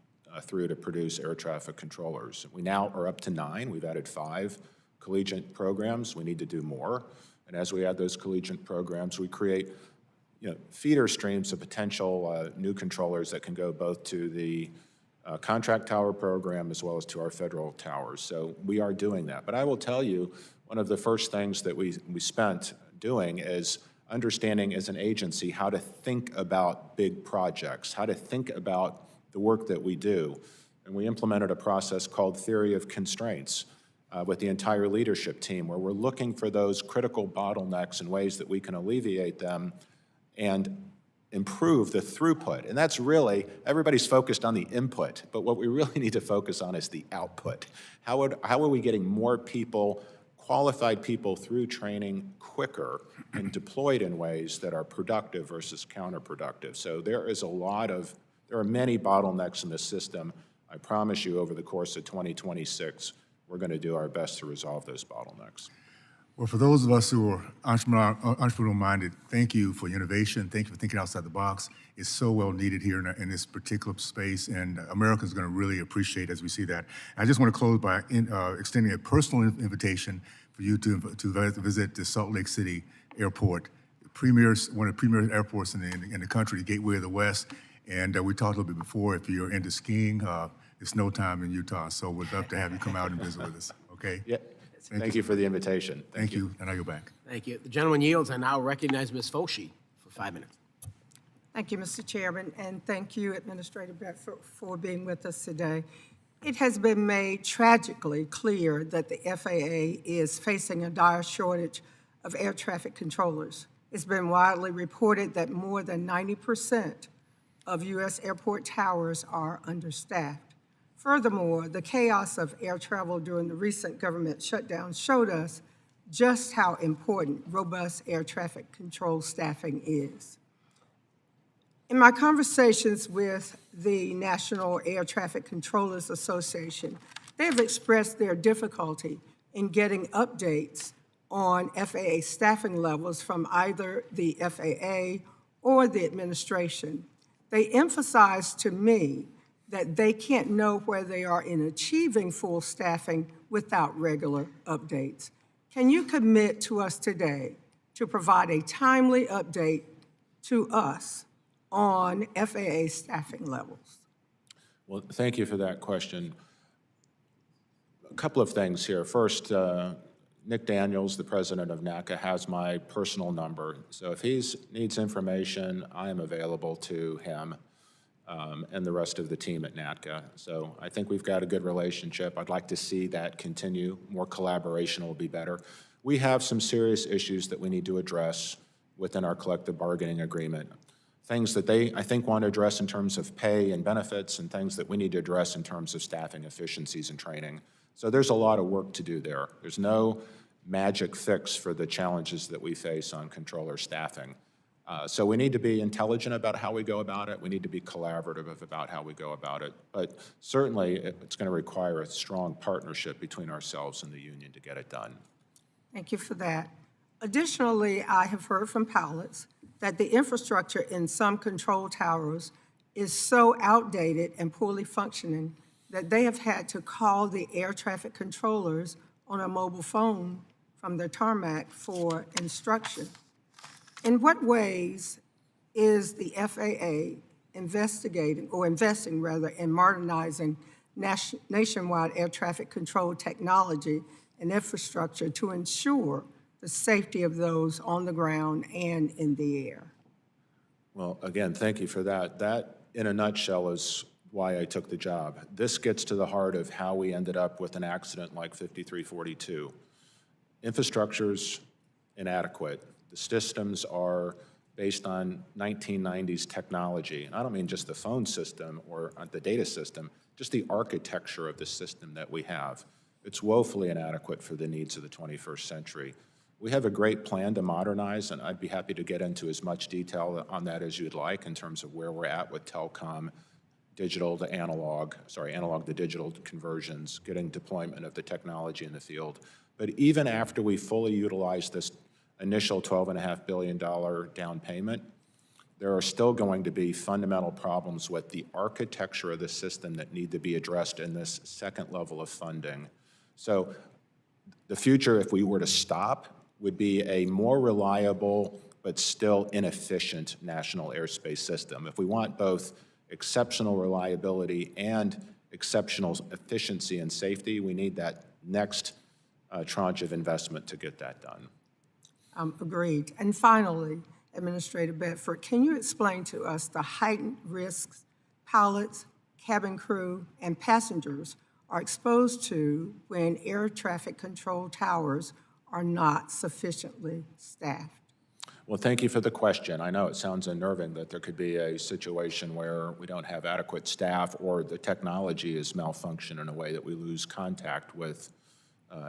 through to produce air traffic controllers. We now are up to 9. We've added 5 collegiate programs. We need to do more. And as we add those collegiate programs, we create feeder streams of potential new controllers that can go both to the contract tower program as well as to our federal towers. So we are doing that. But I will tell you, one of the first things that we spent doing is understanding as an agency how to think about big projects, how to think about the work that we do. And we implemented a process called Theory of Constraints with the entire leadership team, where we're looking for those critical bottlenecks and ways that we can alleviate them and improve the throughput. And that's really, everybody's focused on the input, but what we really need to focus on is the output. How are we getting more people qualified people through training quicker and deployed in ways that are productive versus counterproductive. So there are many bottlenecks in the system. I promise you, over the course of 2026, we're going to do our best to resolve those bottlenecks. Well, for those of us who are entrepreneurial-minded, thank you for your innovation. Thank you for thinking outside the box. It's so well needed here in this particular space, and America's going to really appreciate as we see that. I just want to close by extending a personal invitation for you to visit the Salt Lake City Airport, one of the premier airports in the country, the Gateway of the West. And we talked a little bit before, if you're into skiing, it's snow time in Utah, so we'd love to have you come out and visit with us, okay? Yeah. Thank you for the invitation. Thank you, and I go back. Thank you. The gentleman yields. I now recognize Ms. Foshee for 5 minutes. Thank you, Mr. Chairman, and thank you, Administrator Bedford, for being with us today. It has been made tragically clear that the FAA is facing a dire shortage of air traffic controllers. It's been widely reported that more than 90% of U.S. airport towers are understaffed. Furthermore, the chaos of air travel during the recent government shutdown showed us just how important robust air traffic control staffing is. In my conversations with the National Air Traffic Controllers Association, they have expressed their difficulty in getting updates on FAA staffing levels from either the FAA or the administration. They emphasized to me that they can't know where they are in achieving full staffing without regular updates. Can you commit to us today to provide a timely update to us on FAA staffing levels? Well, thank you for that question. A couple of things here. First, Nick Daniels, the president of NACA, has my personal number. So if he needs information, I am available to him and the rest of the team at NACA. So I think we've got a good relationship. I'd like to see that continue. More collaboration will be better. We have some serious issues that we need to address within our collective bargaining agreement. Things that they, I think, want to address in terms of pay and benefits, and things that we need to address in terms of staffing efficiencies and training. So there's a lot of work to do there. There's no magic fix for the challenges that we face on controller staffing. So we need to be intelligent about how we go about it. We need to be collaborative about how we go about it. But certainly, it's going to require a strong partnership between ourselves and the union to get it done. Thank you for that. Additionally, I have heard from pilots that the infrastructure in some control towers is so outdated and poorly functioning that they have had to call the air traffic controllers on a mobile phone from their tarmac for instruction. In what ways is the FAA investing in modernizing nationwide air traffic control technology and infrastructure to ensure the safety of those on the ground and in the air? Well, again, thank you for that. That, in a nutshell, is why I took the job. This gets to the heart of how we ended up with an accident like 5342. Infrastructure's inadequate. The systems are based on 1990s technology. And I don't mean just the phone system or the data system, just the architecture of the system that we have. It's woefully inadequate for the needs of the 21st century. We have a great plan to modernize, and I'd be happy to get into as much detail on that as you'd like in terms of where we're at with telecom, analog to digital conversions, getting deployment of the technology in the field. But even after we fully utilize this initial $12.5 billion down payment, there are still going to be fundamental problems with the architecture of the system that need to be addressed in this second level of funding. So the future, if we were to stop, would be a more reliable but still inefficient national airspace system. If we want both exceptional reliability and exceptional efficiency and safety, we need that next tranche of investment to get that done. Agreed. And finally, Administrator Bedford, can you explain to us the heightened risks pilots, cabin crew, and passengers are exposed to when air traffic control towers are not sufficiently staffed? Well, thank you for the question. I know it sounds unnerving that there could be a situation where we don't have adequate staff or the technology is malfunctioned in a way that we lose contact with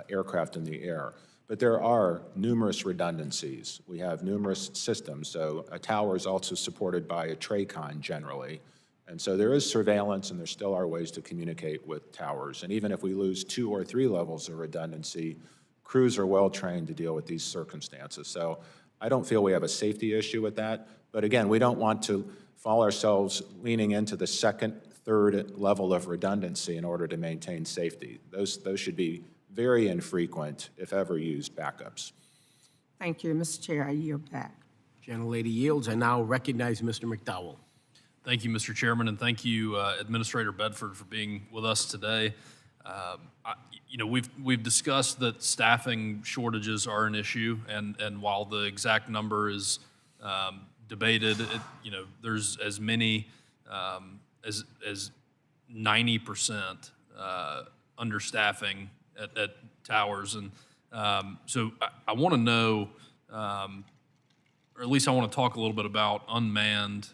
aircraft in the air. But there are numerous redundancies. We have numerous systems, so a tower is also supported by a TRACON generally. And so there is surveillance, and there still are ways to communicate with towers. And even if we lose 2 or 3 levels of redundancy, crews are well-trained to deal with these circumstances. So I don't feel we have a safety issue with that. But again, we don't want to fall ourselves leaning into the second, third level of redundancy in order to maintain safety. Those should be very infrequent, if ever used, backups. Thank you, Mr. Chair. I yield back. Gentlelady yields. I now recognize Mr. McDowell. Thank you, Mr. Chairman, and thank you, Administrator Bedford, for being with us today. We've discussed that staffing shortages are an issue, and while the exact number is debated, there's as many as 90% understaffing at towers, and so I want to know, or at least I want to talk a little bit about unmanned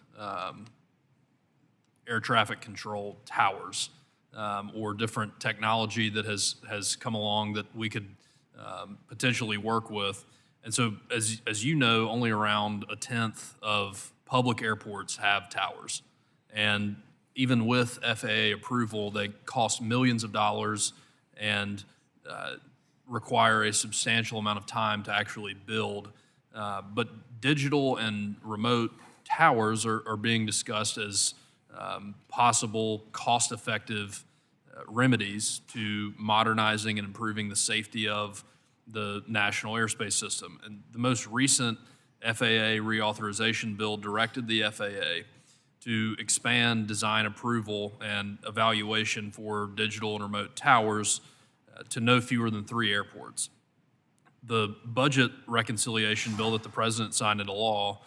air traffic control towers, or different technology that has come along that we could potentially work with. And so, as you know, only around 1/10 of public airports have towers. And even with FAA approval, they cost millions of dollars and require a substantial amount of time to actually build. But digital and remote towers are being discussed as possible cost-effective remedies to modernizing and improving the safety of the national airspace system. And the most recent FAA reauthorization bill directed the FAA to expand design approval and evaluation for digital and remote towers to no fewer than 3 airports. The budget reconciliation bill that the president signed into law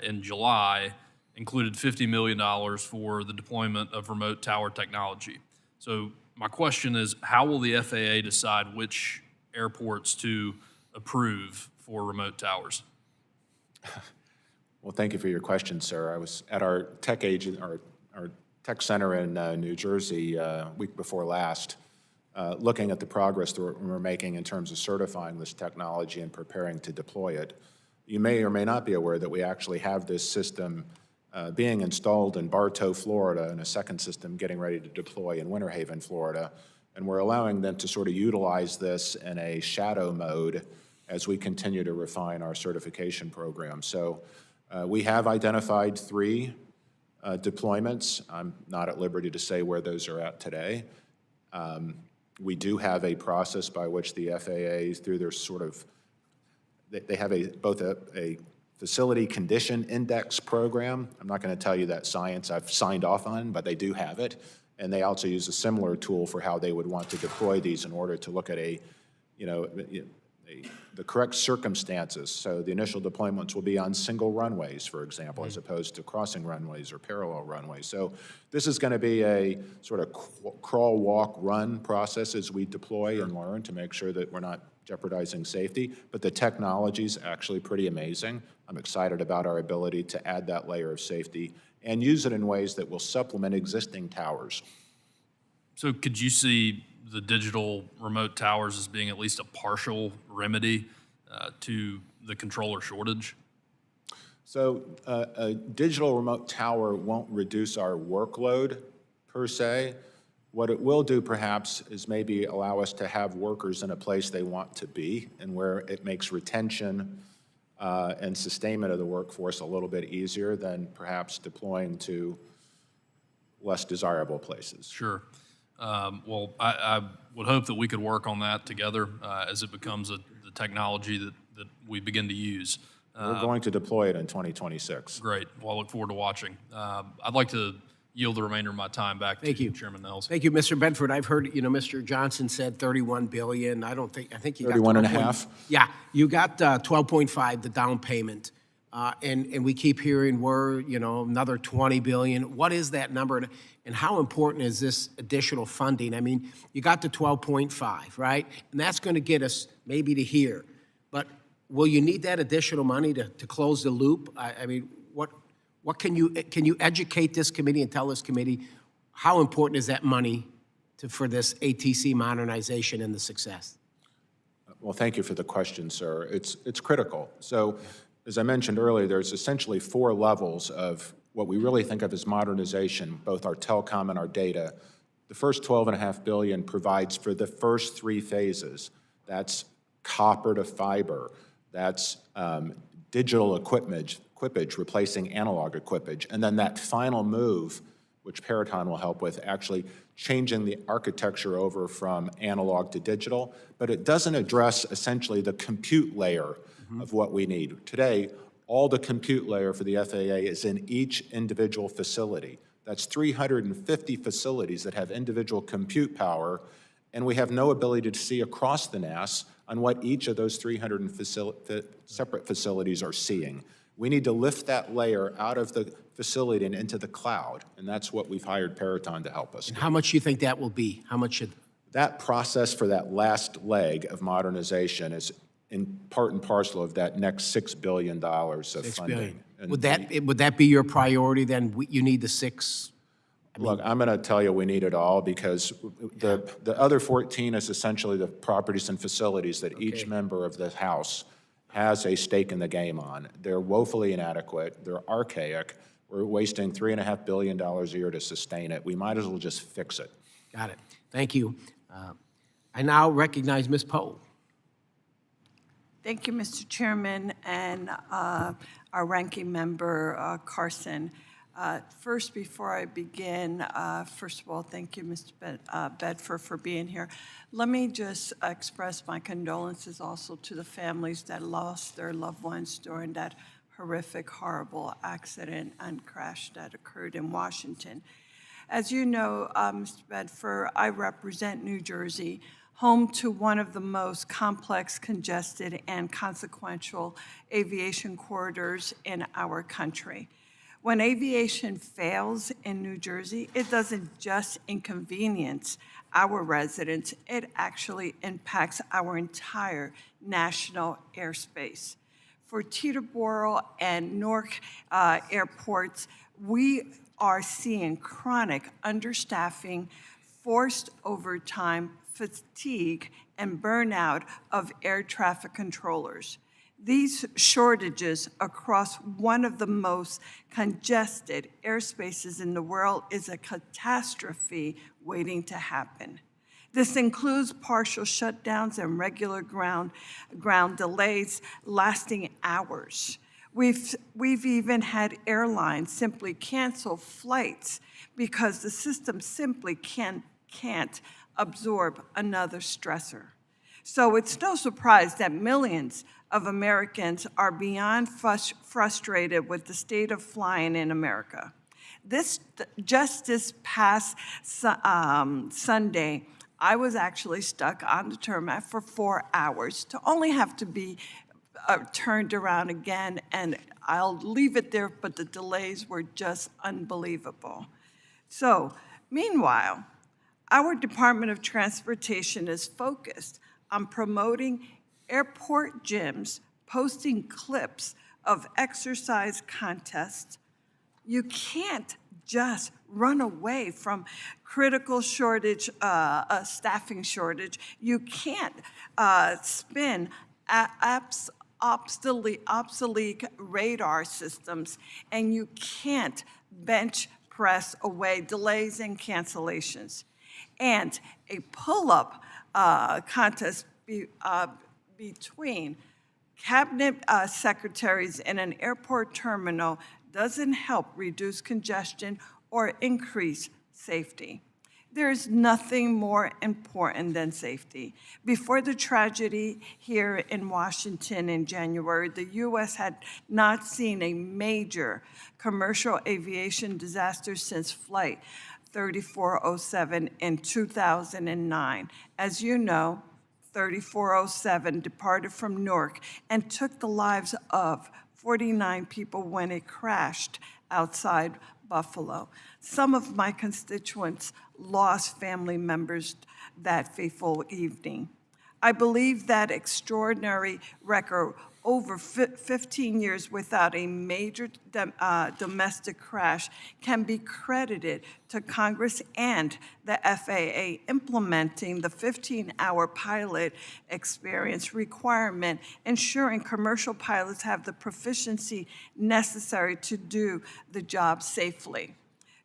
in July included $50 million for the deployment of remote tower technology. So my question is, how will the FAA decide which airports to approve for remote towers? Well, thank you for your question, sir. I was at our tech tech center in New Jersey week before last, looking at the progress that we're making in terms of certifying this technology and preparing to deploy it. You may or may not be aware that we actually have this system being installed in Bartow, Florida, and a second system getting ready to deploy in Winter Haven, Florida. And we're allowing them to sort of utilize this in a shadow mode as we continue to refine our certification program. So we have identified 3 deployments. I'm not at liberty to say where those are at today. We do have a process by which the FAA, through their sort of, they have both a facility condition index program. I'm not going to tell you that science I've signed off on, but they do have it. And they also use a similar tool for how they would want to deploy these in order to look at the correct circumstances. So the initial deployments will be on single runways, for example, as opposed to crossing runways or parallel runways. So this is going to be a sort of crawl, walk, run process as we deploy and learn to make sure that we're not jeopardizing safety. But the technology is actually pretty amazing. I'm excited about our ability to add that layer of safety and use it in ways that will supplement existing towers. So could you see the digital remote towers as being at least a partial remedy to the controller shortage? So a digital remote tower won't reduce our workload per se. What it will do perhaps is maybe allow us to have workers in a place they want to be and where it makes retention and sustainment of the workforce a little bit easier than perhaps deploying to less desirable places. Sure. Well, I would hope that we could work on that together as it becomes the technology that we begin to use. We're going to deploy it in 2026. Great. Well, I look forward to watching. I'd like to yield the remainder of my time back to you, Chairman Nels. Thank you, Mr. Bedford. I've heard, Mr. Johnson said 31 billion. I think you got 31 and a half. Yeah, you got 12.5, the down payment. And we keep hearing another 20 billion. What is that number? And how important is this additional funding? I mean, you got the 12.5, right? And that's going to get us maybe to here. But will you need that additional money to close the loop? I mean, what can you educate this committee and tell this committee how important is that money for this ATC modernization and the success? Well, thank you for the question, sir. It's critical. So, as I mentioned earlier, there's essentially 4 levels of what we really think of as modernization, both our telecom and our data. The first $12.5 billion provides for the first 3 phases. That's copper to fiber. That's digital equipage replacing analog equipage. And then that final move, which Peraton will help with, actually changing the architecture over from analog to digital, but it doesn't address essentially the compute layer of what we need. Today, all the compute layer for the FAA is in each individual facility. That's 350 facilities that have individual compute power, and we have no ability to see across the NAS on what each of those 300 separate facilities are seeing. We need to lift that layer out of the facility and into the cloud, and that's what we've hired Peraton to help us do. How much do you think that will be? How much should? That process for that last leg of modernization is in part and parcel of that next $6 billion of $6 funding. billion. And Would that be your priority then? You need the 6? Look, I'm going to tell you we need it all because the other 14 is essentially the properties and facilities that each member of the House has a stake in the game on. They're woefully inadequate. They're archaic. We're wasting $3.5 billion a year to sustain it. We might as well just fix it. Got it. Thank you. I now recognize Ms. Poe. Thank you, Mr. Chairman, and our ranking member, Carson. First, before I begin, first of all, thank you, Mr. Bedford, for being here. Let me just express my condolences also to the families that lost their loved ones during that horrific, horrible accident and crash that occurred in Washington. As you know, Mr. Bedford, I represent New Jersey, home to one of the most complex, congested, and consequential aviation corridors in our country. When aviation fails in New Jersey, it doesn't just inconvenience our residents, it actually impacts our entire national airspace. For Teterboro and Newark airports, we are seeing chronic understaffing, forced overtime, fatigue, and burnout of air traffic controllers. These shortages across one of the most congested airspaces in the world is a catastrophe waiting to happen. This includes partial shutdowns and regular ground delays lasting hours. We've even had airlines simply cancel flights because the system simply can't absorb another stressor. So it's no surprise that millions of Americans are beyond frustrated with the state of flying in America. Just this past Sunday, I was actually stuck on the tarmac for 4 hours to only have to be turned around again, and I'll leave it there, but the delays were just unbelievable. So, meanwhile, our Department of Transportation is focused on promoting airport gyms, posting clips of exercise contests. You can't just run away from critical shortage, staffing shortage. You can't spin obsolete radar systems, and you can't bench press away delays and cancellations. And a pull-up contest between cabinet secretaries in an airport terminal doesn't help reduce congestion or increase safety. There's nothing more important than safety. Before the tragedy here in Washington in January, the U.S. had not seen a major commercial aviation disaster since Flight 3407 in 2009. As you know, 3407 departed from Newark and took the lives of 49 people when it crashed outside Buffalo. Some of my constituents lost family members that fateful evening. I believe that extraordinary record over 15 years without a major domestic crash can be credited to Congress and the FAA implementing the 15-hour pilot experience requirement, ensuring commercial pilots have the proficiency necessary to do the job safely.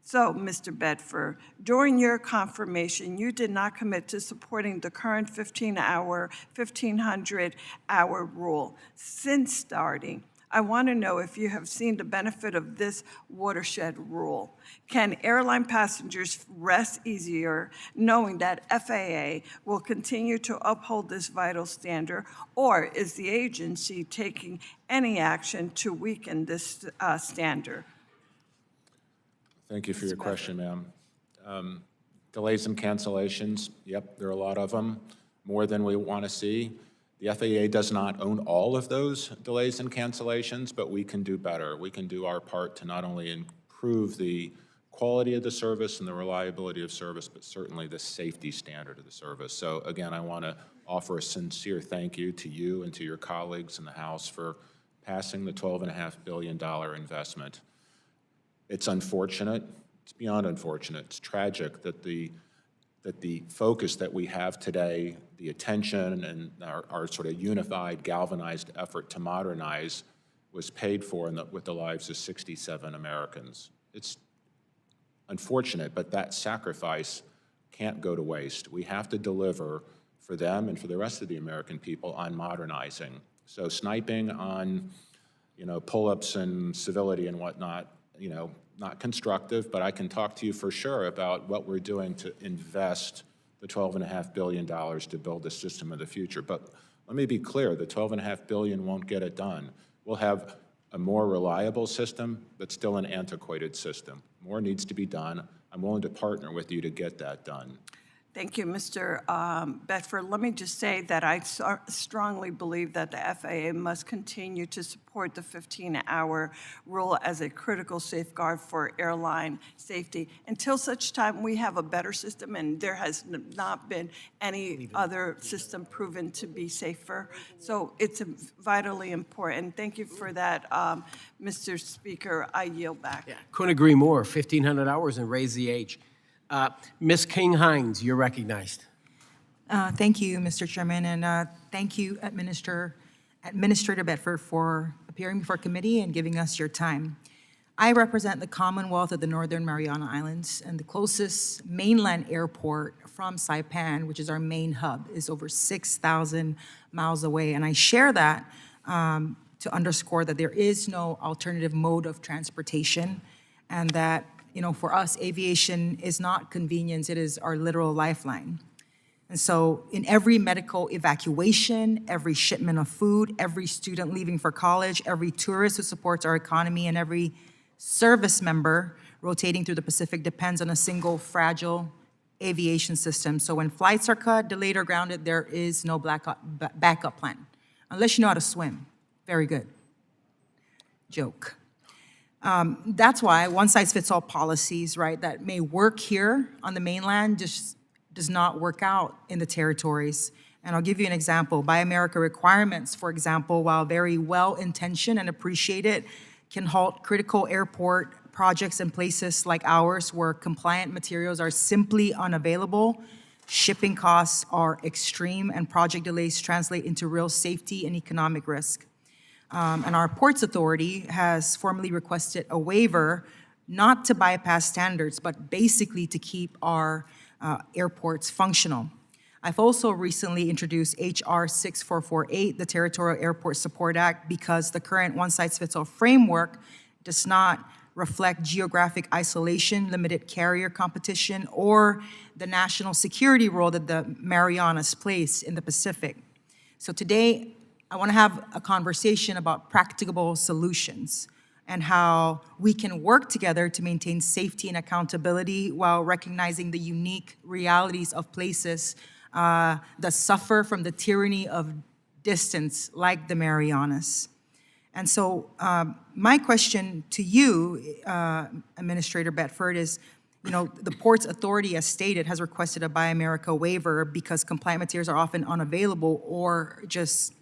So, Mr. Bedford, during your confirmation, you did not commit to supporting the current 1,500-hour rule. Since starting, I want to know if you have seen the benefit of this watershed rule. Can airline passengers rest easier knowing that FAA will continue to uphold this vital standard, or is the agency taking any action to weaken this standard? Thank you for your question, ma'am. Delays and cancellations, yep, there are a lot of them, more than we want to see. The FAA does not own all of those delays and cancellations, but we can do better. We can do our part to not only improve the quality of the service and the reliability of service, but certainly the safety standard of the service. So again, I want to offer a sincere thank you to you and to your colleagues in the House for passing the $12.5 billion investment. It's unfortunate, it's beyond unfortunate, it's tragic that the focus that we have today, the attention and our sort of unified, galvanized effort to modernize was paid for with the lives of 67 Americans. It's unfortunate, but that sacrifice can't go to waste. We have to deliver for them and for the rest of the American people on modernizing. So sniping on, pull-ups and civility and whatnot, not constructive, but I can talk to you for sure about what we're doing to invest the $12.5 billion to build the system of the future. But let me be clear, the $12.5 billion won't get it done. We'll have a more reliable system, but still an antiquated system. More needs to be done. I'm willing to partner with you to get that done. Thank you, Mr. Bedford. Let me just say that I strongly believe that the FAA must continue to support the 15-hour rule as a critical safeguard for airline safety until such time we have a better system, and there has not been any other system proven to be safer. So it's vitally important. Thank you for that, Mr. Speaker. I yield back. Yeah, couldn't agree more. 1,500 hours and raise the age. Ms. King-Hines, you're recognized. Thank you, Mr. Chairman, and thank you, Administrator Bedford, for appearing before committee and giving us your time. I represent the Commonwealth of the Northern Mariana Islands, and the closest mainland airport from Saipan, which is our main hub, is over 6,000 miles away. And I share that to underscore that there is no alternative mode of transportation, and that for us, aviation is not convenience, it is our literal lifeline. And so in every medical evacuation, every shipment of food, every student leaving for college, every tourist who supports our economy, and every service member rotating through the Pacific depends on a single fragile aviation system. So when flights are cut, delayed, or grounded, there is no backup plan, unless you know how to swim. Very good. Joke. That's why one-size-fits-all policies, right, that may work here on the mainland just does not work out in the territories. And I'll give you an example. Buy America requirements, for example, while very well-intentioned and appreciated, can halt critical airport projects in places like ours where compliant materials are simply unavailable, shipping costs are extreme, and project delays translate into real safety and economic risk. And our Ports Authority has formally requested a waiver not to bypass standards, but basically to keep our airports functional. I've also recently introduced H.R. 6448, the Territorial Airport Support Act, because the current one-size-fits-all framework does not reflect geographic isolation, limited carrier competition, or the national security role that the Marianas plays in the Pacific. So today, I want to have a conversation about practicable solutions and how we can work together to maintain safety and accountability while recognizing the unique realities of places that suffer from the tyranny of distance, like the Marianas. And so my question to you, Administrator Bedford, is The Ports Authority, as stated, has requested a Buy America waiver because compliant materials are often unavailable or just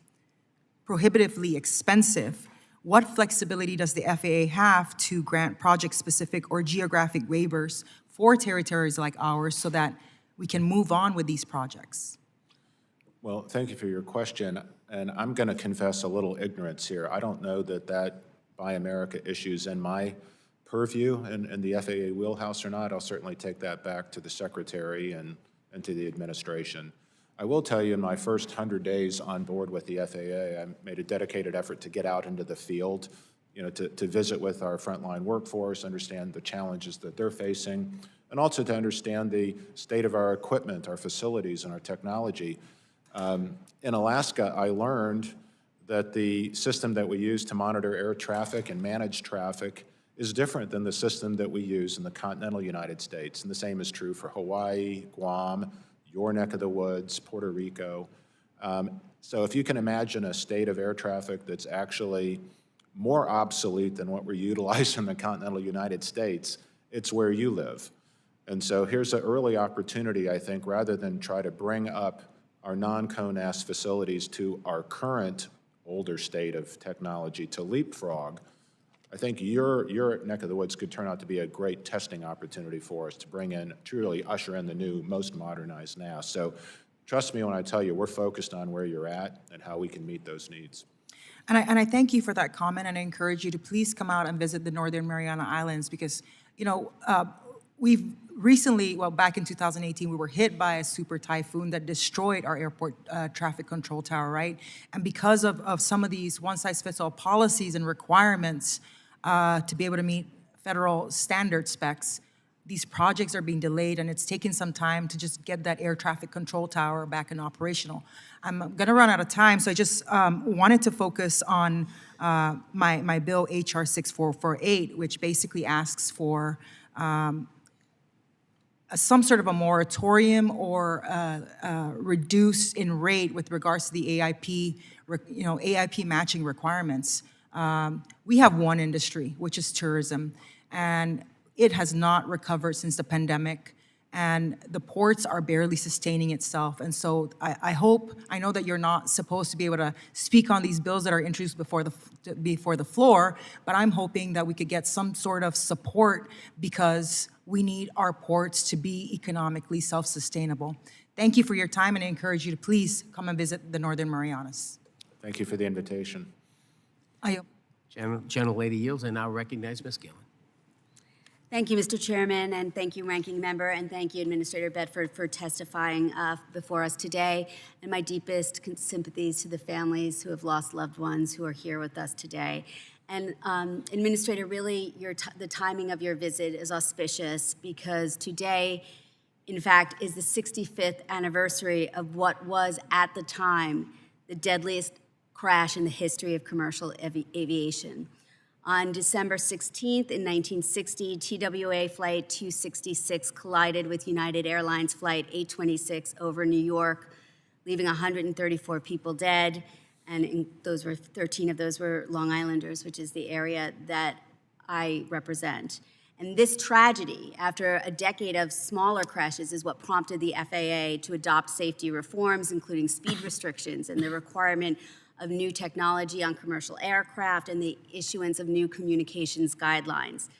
prohibitively expensive. What flexibility does the FAA have to grant project-specific or geographic waivers for territories like ours so that we can move on with these projects? Well, thank you for your question, and I'm going to confess a little ignorance here. I don't know that Buy America issue's in my purview in the FAA wheelhouse or not. I'll certainly take that back to the Secretary and to the administration. I will tell you, in my first 100 days on board with the FAA, I made a dedicated effort to get out into the field, to visit with our frontline workforce, understand the challenges that they're facing, and also to understand the state of our equipment, our facilities, and our technology. In Alaska, I learned that the system that we use to monitor air traffic and manage traffic is different than the system that we use in the continental United States, and the same is true for Hawaii, Guam, your neck of the woods, Puerto Rico. So if you can imagine a state of air traffic that's actually more obsolete than what we're utilizing in the continental United States, it's where you live. And so here's an early opportunity, I think, rather than try to bring up our non-CONAS facilities to our current older state of technology to leapfrog. I think your neck of the woods could turn out to be a great testing opportunity for us to bring in, truly usher in the new, most modernized NAS. So trust me when I tell you, we're focused on where you're at and how we can meet those needs. And I thank you for that comment, and I encourage you to please come out and visit the Northern Mariana Islands because, we've recently, back in 2018, we were hit by a super typhoon that destroyed our airport traffic control tower, right? And because of some of these one-size-fits-all policies and requirements to be able to meet federal standard specs, these projects are being delayed, and it's taken some time to just get that air traffic control tower back and operational. I'm going to run out of time, so I just wanted to focus on my bill, HR 6448, which basically asks for some sort of a moratorium or reduce in rate with regards to the AIP, AIP matching requirements. We have one industry, which is tourism, and it has not recovered since the pandemic, and the ports are barely sustaining itself. And so I know that you're not supposed to be able to speak on these bills that are introduced before the floor, but I'm hoping that we could get some sort of support because we need our ports to be economically self-sustainable. Thank you for your time, and I encourage you to please come and visit the Northern Marianas. Thank you for the invitation. Gentlelady yields, and now recognize Ms. Gillen. Thank you, Mr. Chairman, and thank you, Ranking Member, and thank you, Administrator Bedford, for testifying before us today. And my deepest sympathies to the families who have lost loved ones who are here with us today. And Administrator, really, the timing of your visit is auspicious because today, in fact, is the 65th anniversary of what was, at the time, the deadliest crash in the history of commercial aviation. On December 16th, in 1960, TWA Flight 266 collided with United Airlines Flight 826 over New York, leaving 134 people dead, and 13 of those were Long Islanders, which is the area that I represent. And this tragedy, after a decade of smaller crashes, is what prompted the FAA to adopt safety reforms, including speed restrictions and the requirement of new technology on commercial aircraft and the issuance of new communications guidelines.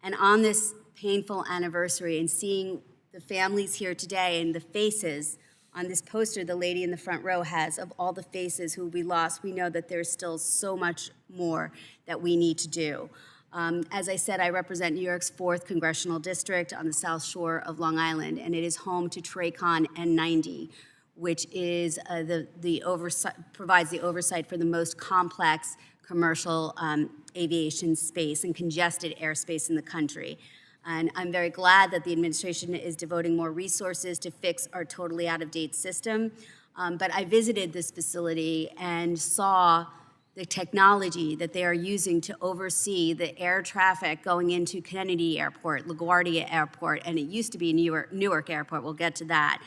And on this painful anniversary and seeing the families here today and the faces on this poster the lady in the front row has of all the faces who we lost, we know that there's still so much more that we need to do. As I said, I represent New York's 4th Congressional District on the South Shore of Long Island, and it is home to TRACON N90, which is provides the oversight for the most complex commercial aviation space and congested airspace in the country. And I'm very glad that the administration is devoting more resources to fix our totally out-of-date system. But I visited this facility and saw the technology that they are using to oversee the air traffic going into Kennedy Airport, LaGuardia Airport, and it used to be Newark Airport. We'll get to that.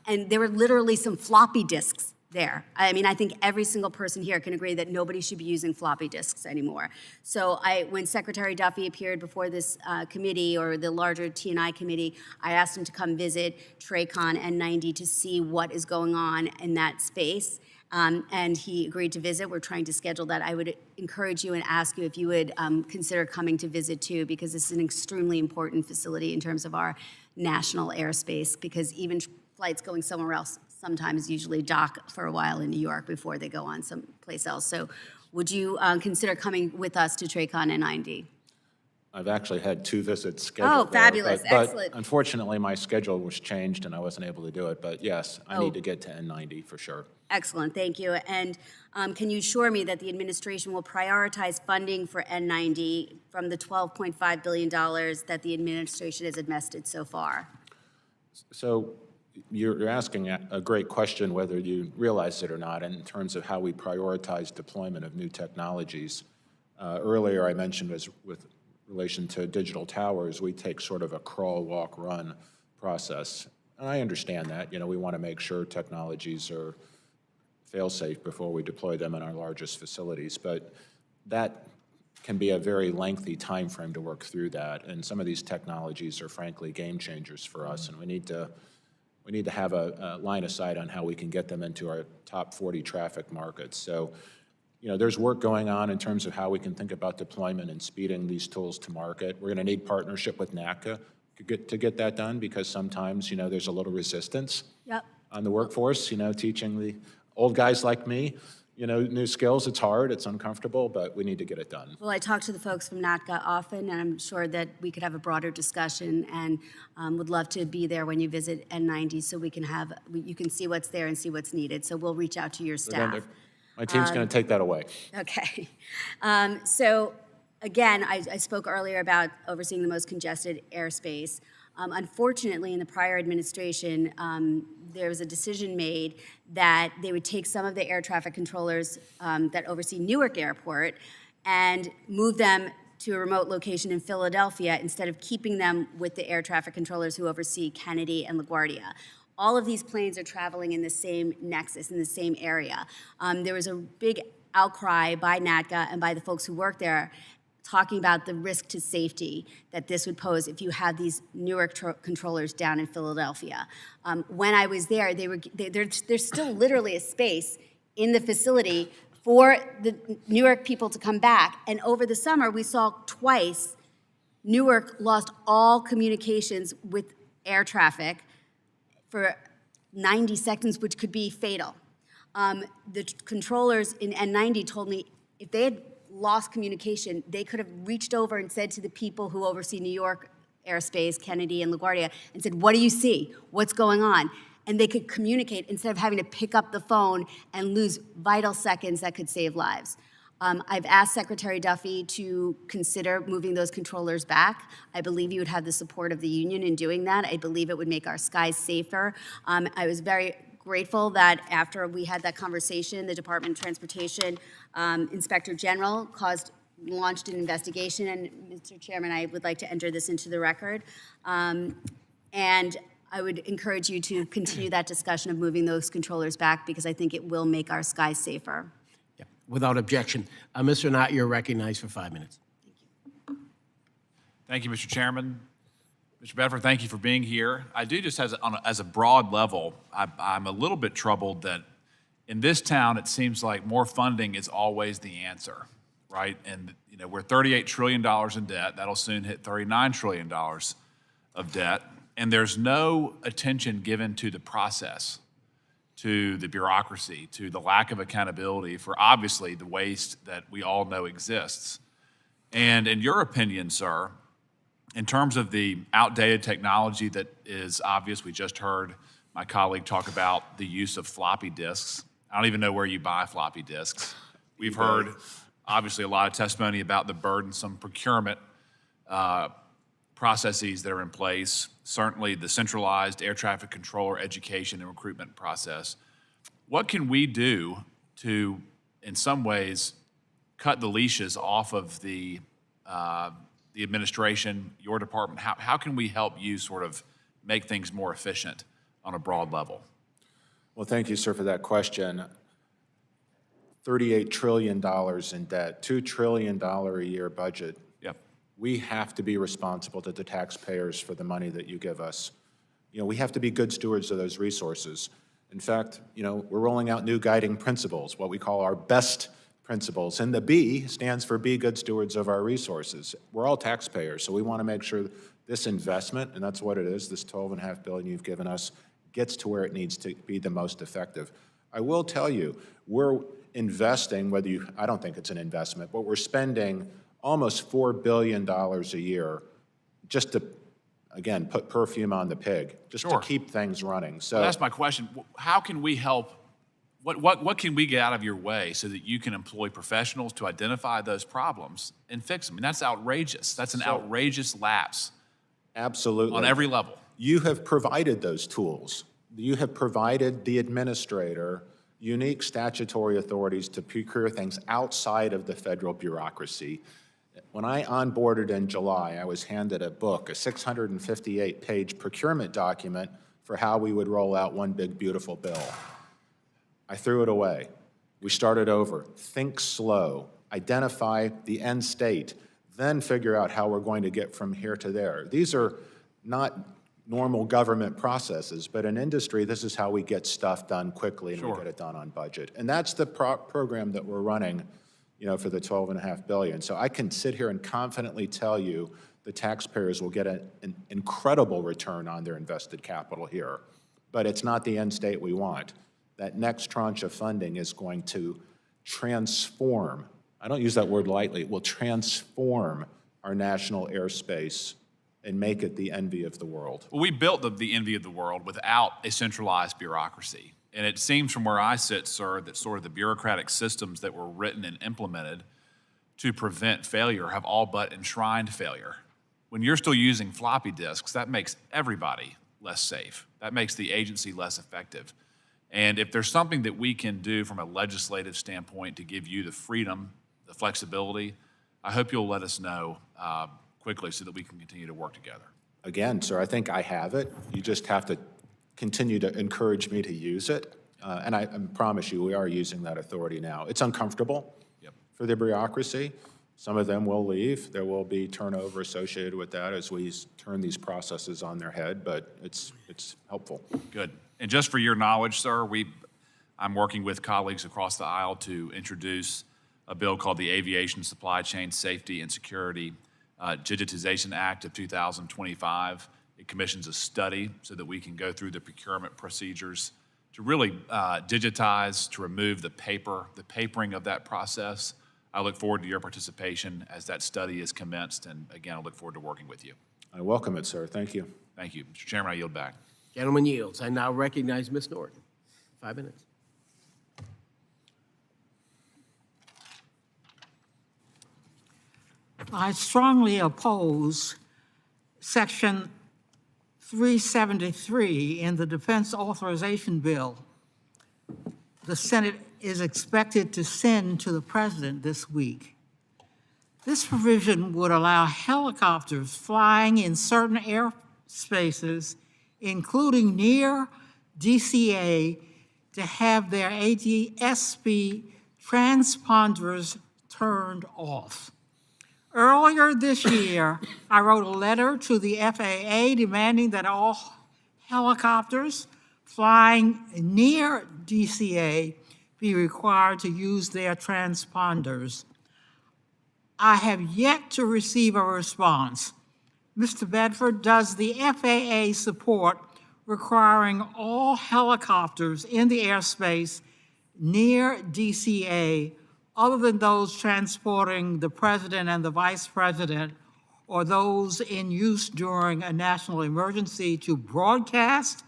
And there were literally some floppy disks there. I mean, I think every single person here can agree that nobody should be using floppy disks anymore. So when Secretary Duffy appeared before this committee, or the larger T&I committee, I asked him to come visit TRACON N90 to see what is going on in that space. And he agreed to visit. We're trying to schedule that. I would encourage you and ask you if you would consider coming to visit too, because this is an extremely important facility in terms of our national airspace, because even flights going somewhere else sometimes usually dock for a while in New York before they go on someplace else. So would you consider coming with us to TRACON N90? I've actually had 2 visits scheduled there, fabulous. Excellent. But unfortunately, my schedule was changed and I wasn't able to do it. But yes, I Oh. need to get to N90 for sure. Excellent, thank you. And can you assure me that the administration will prioritize funding for N90 from the $12.5 billion that the administration has invested so far? So you're asking a great question, whether you realize it or not, in terms of how we prioritize deployment of new technologies. Earlier, I mentioned with relation to digital towers, we take sort of a crawl, walk, run process. And I understand that. You know, we want to make sure technologies are fail-safe before we deploy them in our largest facilities. But that can be a very lengthy time frame to work through that. And some of these technologies are frankly game changers for us, and we need to have a line of sight on how we can get them into our top 40 traffic markets. So, you know, there's work going on in terms of how we can think about deployment and speeding these tools to market. We're going to need partnership with NACA to get that done, because sometimes, you know, there's a little resistance on the workforce, you know, teaching the old guys like me, you know, new skills. It's hard, it's uncomfortable, but we need to get it done. Well, I talk to the folks from NATCA often, and I'm sure that we could have a broader discussion, and would love to be there when you visit N90 so we can you can see what's there and see what's needed. So we'll reach out to your staff. My team's going to take that away. Okay. So again, I spoke earlier about overseeing the most congested airspace. Unfortunately, in the prior administration, there was a decision made that they would take some of the air traffic controllers that oversee Newark Airport and move them to a remote location in Philadelphia instead of keeping them with the air traffic controllers who oversee Kennedy and LaGuardia. All of these planes are traveling in the same nexus, in the same area. There was a big outcry by NATCA and by the folks who work there talking about the risk to safety that this would pose if you had these Newark controllers down in Philadelphia. When I was there, there's still literally a space in the facility for the Newark people to come back. And over the summer, we saw twice Newark lost all communications with air traffic for 90 seconds, which could be fatal. The controllers in N90 told me if they had lost communication, they could have reached over and said to the people who oversee New York airspace, Kennedy and LaGuardia, and said, what do you see? What's going on? And they could communicate instead of having to pick up the phone and lose vital seconds that could save lives. I've asked Secretary Duffy to consider moving those controllers back. I believe you would have the support of the union in doing that. I believe it would make our skies safer. I was very grateful that after we had that conversation, the Department of Transportation Inspector General launched an investigation, and Mr. Chairman, I would like to enter this into the record. And I would encourage you to continue that discussion of moving those controllers back, because I think it will make our skies safer. Yeah, without objection. Mr. Knott, you're recognized for 5 minutes. Thank you, Mr. Chairman. Mr. Bedford, thank you for being here. I do just, as a broad level, I'm a little bit troubled that in this town, it seems like more funding is always the answer, right? And you know, we're $38 trillion in debt. That'll soon hit $39 trillion of debt. And there's no attention given to the process, to the bureaucracy, to the lack of accountability for obviously the waste that we all know exists. And in your opinion, sir, in terms of the outdated technology that is obvious, we just heard my colleague talk about the use of floppy disks. I don't even know where you buy floppy disks. We've heard, obviously, a lot of testimony about the burdensome procurement processes that are in place, certainly the centralized air traffic controller education and recruitment process. What can we do to, in some ways, cut the leashes off of the administration, your department? How can we help you sort of make things more efficient on a broad level? Well, thank you, sir, for that question. $38 trillion in debt, $2 trillion a year budget. Yep. We have to be responsible to the taxpayers for the money that you give us. You know, we have to be good stewards of those resources. In fact, you know, we're rolling out new guiding principles, what we call our BEST principles. And the B stands for be good stewards of our resources. We're all taxpayers, so we want to make sure this investment, and that's what it is, this $12.5 billion you've given us, gets to where it needs to be the most effective. I will tell you, we're investing, I don't think it's an investment, but we're spending almost $4 billion a year just to, again, put perfume on the pig, just Sure. to keep things running. So Well, that's my question. How can we help? What can we get out of your way so that you can employ professionals to identify those problems and fix them? I mean, that's outrageous. That's an outrageous lapse absolutely. on every level. You have provided those tools. You have provided the administrator unique statutory authorities to procure things outside of the federal bureaucracy. When I onboarded in July, I was handed a book, a 658-page procurement document for how we would roll out one big, beautiful bill. I threw it away. We started over. Think slow. Identify the end state. Then figure out how we're going to get from here to there. These are not normal government processes, but in industry, this is how we get stuff done quickly and we get it done on budget. And that's the program that we're running, you know, for the $12.5 billion. So I can sit here and confidently tell you the taxpayers will get an incredible return on their invested capital here. But it's not the end state we want. That next tranche of funding is going to transform, I don't use that word lightly, it will transform our national airspace and make it the envy of the world. Well, we built the envy of the world without a centralized bureaucracy. And it seems from where I sit, sir, that sort of the bureaucratic systems that were written and implemented to prevent failure have all but enshrined failure. When you're still using floppy disks, that makes everybody less safe. That makes the agency less effective. And if there's something that we can do from a legislative standpoint to give you the freedom, the flexibility, I hope you'll let us know quickly so that we can continue to work together. Again, sir, I think I have it. You just have to continue to encourage me to use it. And I promise you, we are using that authority now. It's uncomfortable for the bureaucracy. Some of them will leave. There will be turnover associated with that as we turn these processes on their head, but it's helpful. Good. And just for your knowledge, sir, I'm working with colleagues across the aisle to introduce a bill called the Aviation Supply Chain Safety and Security Digitization Act of 2025. It commissions a study so that we can go through the procurement procedures to really digitize, to remove the papering of that process. I look forward to your participation as that study is commenced, and again, I look forward to working with you. I welcome it, sir. Thank you. Thank you. Mr. Chairman, I yield back. Gentleman yields. I now recognize Ms. Norton. 5 minutes. I strongly oppose Section 373 in the Defense Authorization Bill the Senate is expected to send to the President this week. This provision would allow helicopters flying in certain airspaces, including near DCA, to have their ADS-B transponders turned off. Earlier this year, I wrote a letter to the FAA demanding that all helicopters flying near DCA be required to use their transponders. I have yet to receive a response. Mr. Bedford, does the FAA support requiring all helicopters in the airspace near DCA, other than those transporting the President and the Vice President, or those in use during a national emergency, to broadcast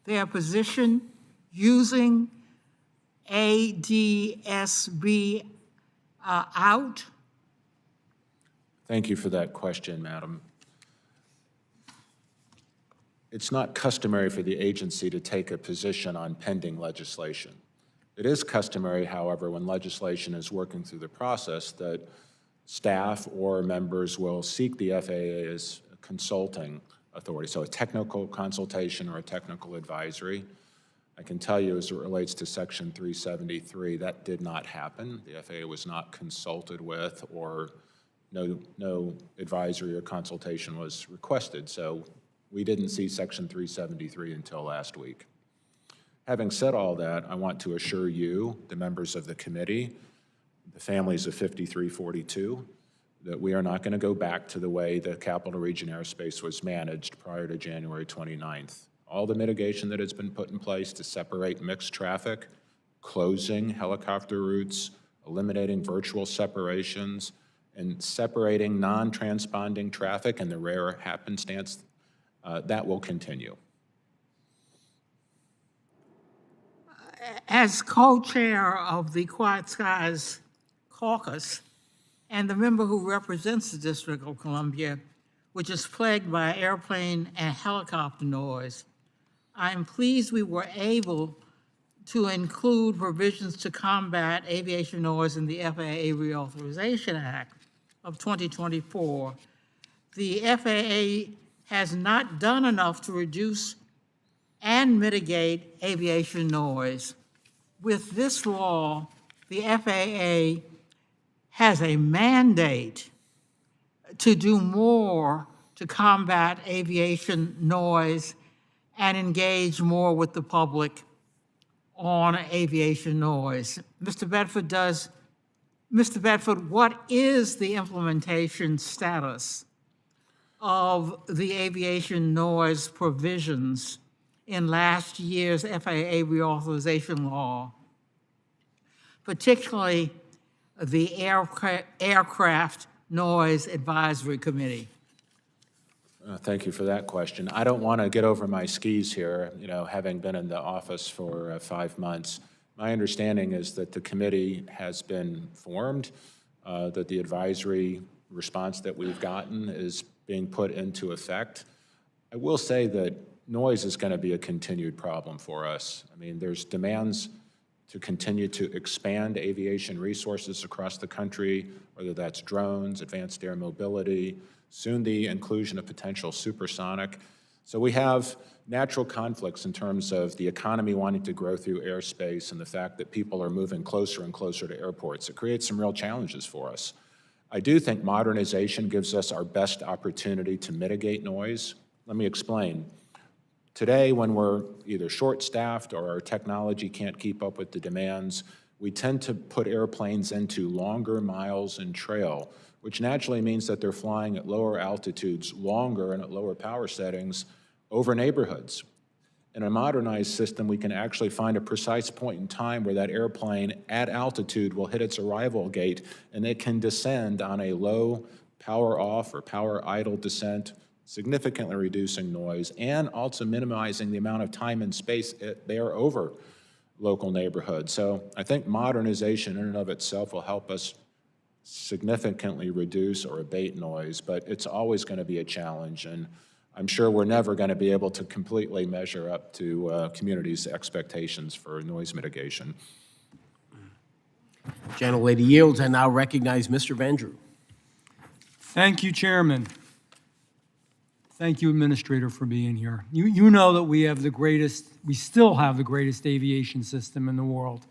their position using ADS-B out? Thank you for that question, madam. It's not customary for the agency to take a position on pending legislation. It is customary, however, when legislation is working through the process, that staff or members will seek the FAA's consulting authority, so a technical consultation or a technical advisory. I can tell you as it relates to Section 373, that did not happen. The FAA was not consulted with, or no advisory or consultation was requested. So we didn't see Section 373 until last week. Having said all that, I want to assure you, the members of the committee, the families of 5342, that we are not going to go back to the way the Capital Region airspace was managed prior to January 29th. All the mitigation that has been put in place to separate mixed traffic, closing helicopter routes, eliminating virtual separations, and separating non-transponding traffic in the rare happenstance, that will continue. As co-chair of the Quiet Skies Caucus and the member who represents the District of Columbia, which is plagued by airplane and helicopter noise, I am pleased we were able to include provisions to combat aviation noise in the FAA Reauthorization Act of 2024. The FAA has not done enough to reduce and mitigate aviation noise. With this law, the FAA has a mandate to do more to combat aviation noise and engage more with the public on aviation noise. Mr. Bedford, what is the implementation status of the aviation noise provisions in last year's FAA reauthorization law, particularly the Aircraft Noise Advisory Committee? Thank you for that question. I don't want to get over my skis here, having been in the office for 5 months. My understanding is that the committee has been formed, that the advisory response that we've gotten is being put into effect. I will say that noise is going to be a continued problem for us. I mean, there's demands to continue to expand aviation resources across the country, whether that's drones, advanced air mobility, soon the inclusion of potential supersonic. So we have natural conflicts in terms of the economy wanting to grow through airspace and the fact that people are moving closer and closer to airports. It creates some real challenges for us. I do think modernization gives us our best opportunity to mitigate noise. Let me explain. Today, when we're either short-staffed or our technology can't keep up with the demands, we tend to put airplanes into longer miles and trail, which naturally means that they're flying at lower altitudes longer and at lower power settings over neighborhoods. In a modernized system, we can actually find a precise point in time where that airplane at altitude will hit its arrival gate, and it can descend on a low power off or power idle descent, significantly reducing noise and also minimizing the amount of time and space they are over local neighborhoods. So I think modernization in and of itself will help us significantly reduce or abate noise, but it's always going to be a challenge, and I'm sure we're never going to be able to completely measure up to communities' expectations for noise mitigation. Gentlelady yields. I now recognize Mr. Vandrew. Thank you, Chairman. Thank you, Administrator, for being here. You know that we still have the greatest aviation system in the world,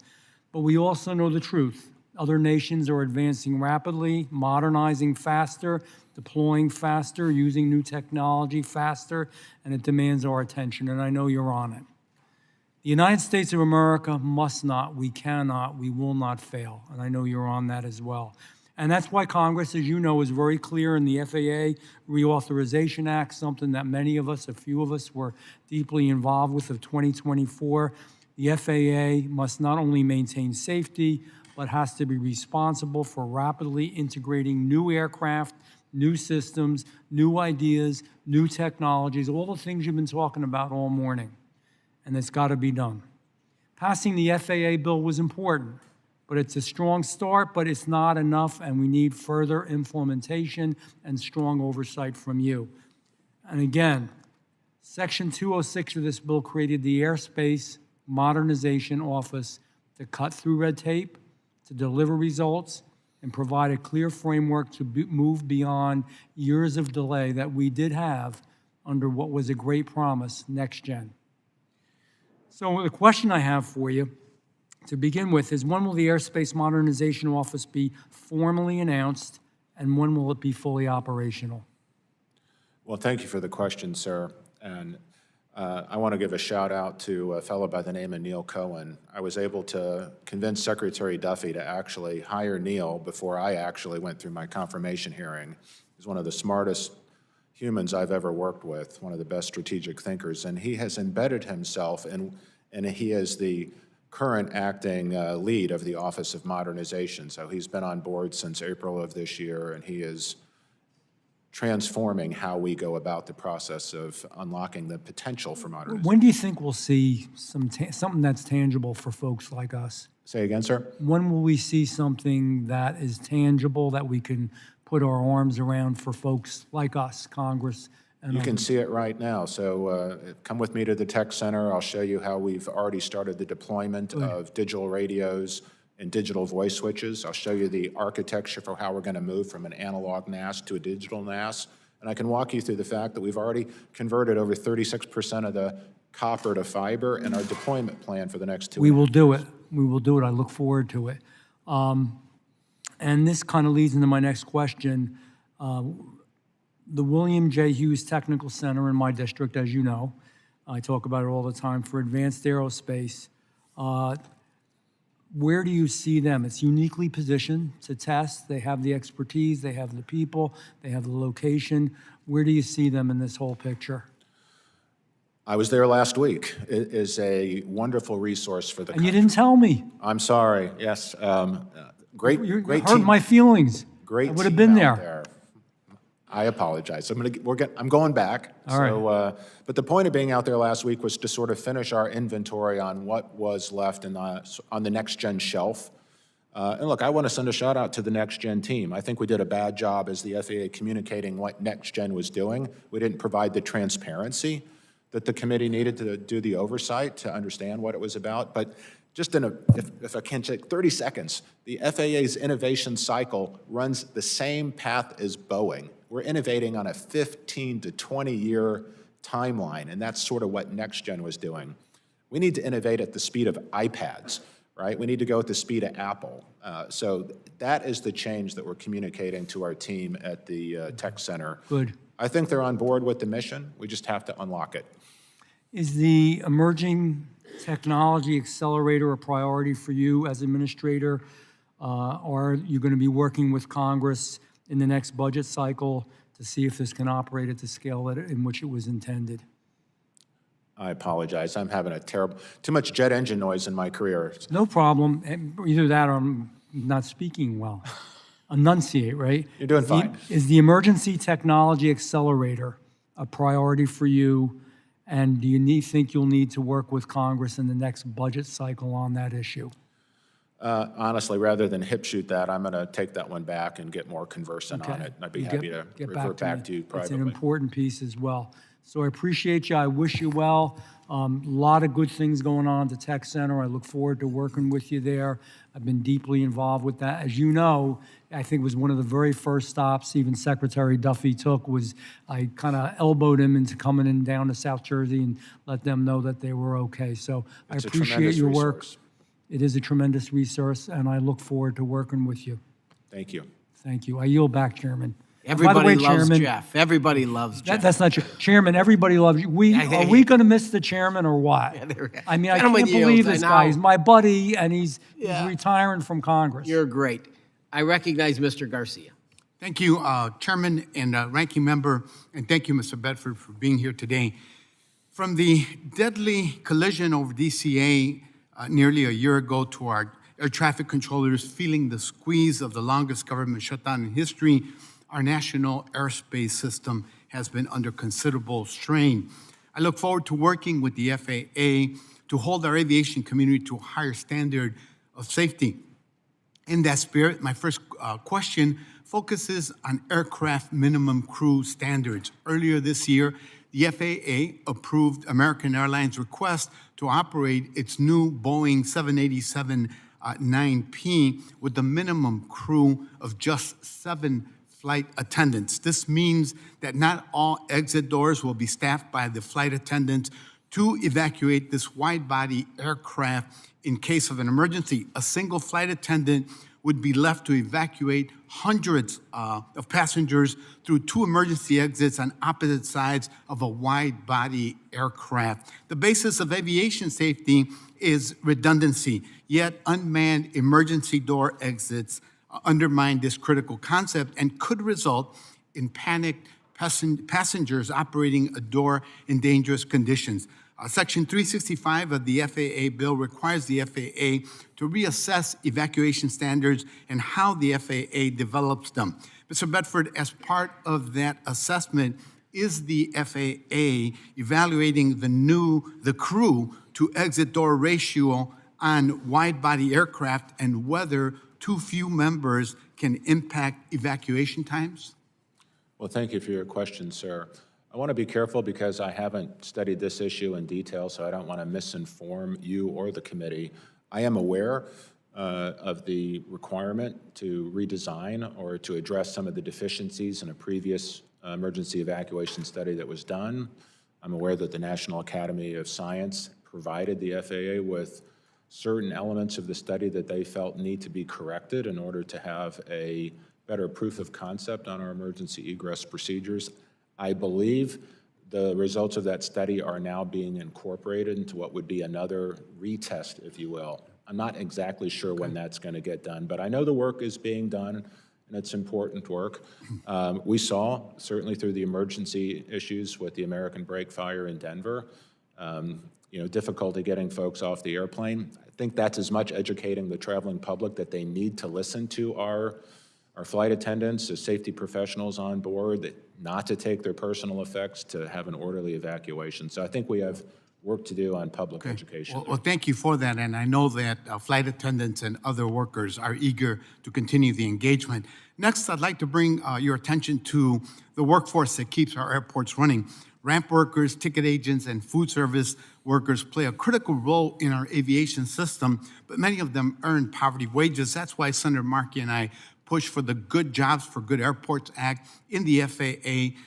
but we also know the truth. Other nations are advancing rapidly, modernizing faster, deploying faster, using new technology faster, and it demands our attention, and I know you're on it. The United States of America must not, we cannot, we will not fail, and I know you're on that as well. And that's why Congress, as you know, is very clear in the FAA Reauthorization Act, something that many of us, a few of us, were deeply involved with of 2024. The FAA must not only maintain safety, but has to be responsible for rapidly integrating new aircraft, new systems, new ideas, new technologies, all the things you've been talking about all morning. And it's got to be done. Passing the FAA bill was important, but it's a strong start, but it's not enough, and we need further implementation and strong oversight from you. And again, Section 206 of this bill created the Airspace Modernization Office to cut through red tape, to deliver results, and provide a clear framework to move beyond years of delay that we did have under what was a great promise, Next Gen. So the question I have for you to begin with is, when will the Airspace Modernization Office be formally announced, and when will it be fully operational? Well, thank you for the question, sir. And I want to give a shout out to a fellow by the name of Neil Cohen. I was able to convince Secretary Duffy to actually hire Neil before I actually went through my confirmation hearing. He's one of the smartest humans I've ever worked with, one of the best strategic thinkers, and he has embedded himself and he is the current acting lead of the Office of Modernization. So he's been on board since April of this year, and he is transforming how we go about the process of unlocking the potential for modernization. When do you think we'll see something that's tangible for folks like us? Say again, sir? When will we see something that is tangible that we can put our arms around for folks like us, Congress, and You can others? see it right now. So come with me to the tech center. I'll show you how we've already started the deployment of digital radios and digital voice switches. I'll show you the architecture for how we're going to move from an analog NAS to a digital NAS. And I can walk you through the fact that we've already converted over 36% of the copper to fiber, and our deployment plan for the next 2 We years. will do it. We will do it. I look forward to it. And this kind of leads into my next question. The William J. Hughes Technical Center in my district, as you know, I talk about it all the time, for advanced aerospace. Where do you see them? It's uniquely positioned to test. They have the expertise, they have the people, they have the location. Where do you see them in this whole picture? I was there last week. It is a wonderful resource for the And you didn't tell me. I'm sorry, yes. Great You great hurt team. my feelings. Great I would have team been out there. I apologize. I'm going back. All right. But the point of being out there last week was to sort of finish our inventory on what was left on the next-gen shelf. And look, I want to send a shout-out to the next-gen team. I think we did a bad job as the FAA communicating what next-gen was doing. We didn't provide the transparency that the committee needed to do the oversight to understand what it was about. But just if I can take 30 seconds, the FAA's innovation cycle runs the same path as Boeing. We're innovating on a 15 to 20-year timeline, and that's sort of what NextGen was doing. We need to innovate at the speed of iPads, right? We need to go at the speed of Apple. So that is the change that we're communicating to our team at the Tech Center. Good. I think they're on board with the mission. We just have to unlock it. Is the emerging technology accelerator a priority for you as administrator? Or are you going to be working with Congress in the next budget cycle to see if this can operate at the scale in which it was intended? I apologize. I'm having too much jet engine noise in my career. No problem. Either that or I'm not speaking well. Enunciate, right? You're doing fine. Is the emergency technology accelerator a priority for you? And do you think you'll need to work with Congress in the next budget cycle on that issue? Honestly, rather than hip shoot that, I'm going to take that one back and get more conversant on it. And I'd be happy to revert back to you It's an privately. important piece as well. So I appreciate you. I wish you well. A lot of good things going on at the Tech Center. I look forward to working with you there. I've been deeply involved with that. As you know, I think it was one of the very first stops even Secretary Duffy took was I kind of elbowed him into coming in down to South Jersey and let them know that they were okay. So I It's a appreciate tremendous your work. resource. It is a tremendous resource, and I look forward to working with you. Thank you. Thank you. I yield back, Chairman. Everybody By the way, loves Chairman, Jeff. Everybody loves Jeff. That's not true. Chairman, everybody loves you. Are we going to miss the chairman or what? I mean, I Gentlemen can't believe yields, this I guy. know. He's my buddy, and he's Yeah. retiring from Congress. You're great. I recognize Mr. Garcia. Thank you, Chairman and Ranking Member, and thank you, Mr. Bedford, for being here today. From the deadly collision over DCA nearly a year ago to our air traffic controllers feeling the squeeze of the longest government shutdown in history, our national airspace system has been under considerable strain. I look forward to working with the FAA to hold our aviation community to a higher standard of safety. In that spirit, my first question focuses on aircraft minimum crew standards. Earlier this year, the FAA approved American Airlines' request to operate its new Boeing 787-9P with a minimum crew of just 7 flight attendants. This means that not all exit doors will be staffed by the flight attendants to evacuate this wide-body aircraft in case of an emergency. A single flight attendant would be left to evacuate hundreds of passengers through 2 emergency exits on opposite sides of a wide-body aircraft. The basis of aviation safety is redundancy, yet unmanned emergency door exits undermine this critical concept and could result in panicked passengers operating a door in dangerous conditions. Section 365 of the FAA bill requires the FAA to reassess evacuation standards and how the FAA develops them. Mr. Bedford, as part of that assessment, is the FAA evaluating the crew to exit door ratio on wide-body aircraft and whether too few members can impact evacuation times? Well, thank you for your question, sir. I want to be careful because I haven't studied this issue in detail, so I don't want to misinform you or the committee. I am aware of the requirement to redesign or to address some of the deficiencies in a previous emergency evacuation study that was done. I'm aware that the National Academy of Science provided the FAA with certain elements of the study that they felt need to be corrected in order to have a better proof of concept on our emergency egress procedures. I believe the results of that study are now being incorporated into what would be another retest, if you will. I'm not exactly sure when that's going to get done, but I know the work is being done, and it's important work. We saw, certainly through the emergency issues with the American Brake fire in Denver, difficulty getting folks off the airplane. I think that's as much educating the traveling public that they need to listen to our flight attendants, the safety professionals on board, that not to take their personal effects, to have an orderly evacuation. So I think we have work to do on public education. Well, thank you for that, and I know that flight attendants and other workers are eager to continue the engagement. Next, I'd like to bring your attention to the workforce that keeps our airports running. Ramp workers, ticket agents, and food service workers play a critical role in our aviation system, but many of them earn poverty wages. That's why Senator Markey and I pushed for the Good Jobs for Good Airports Act in the FAA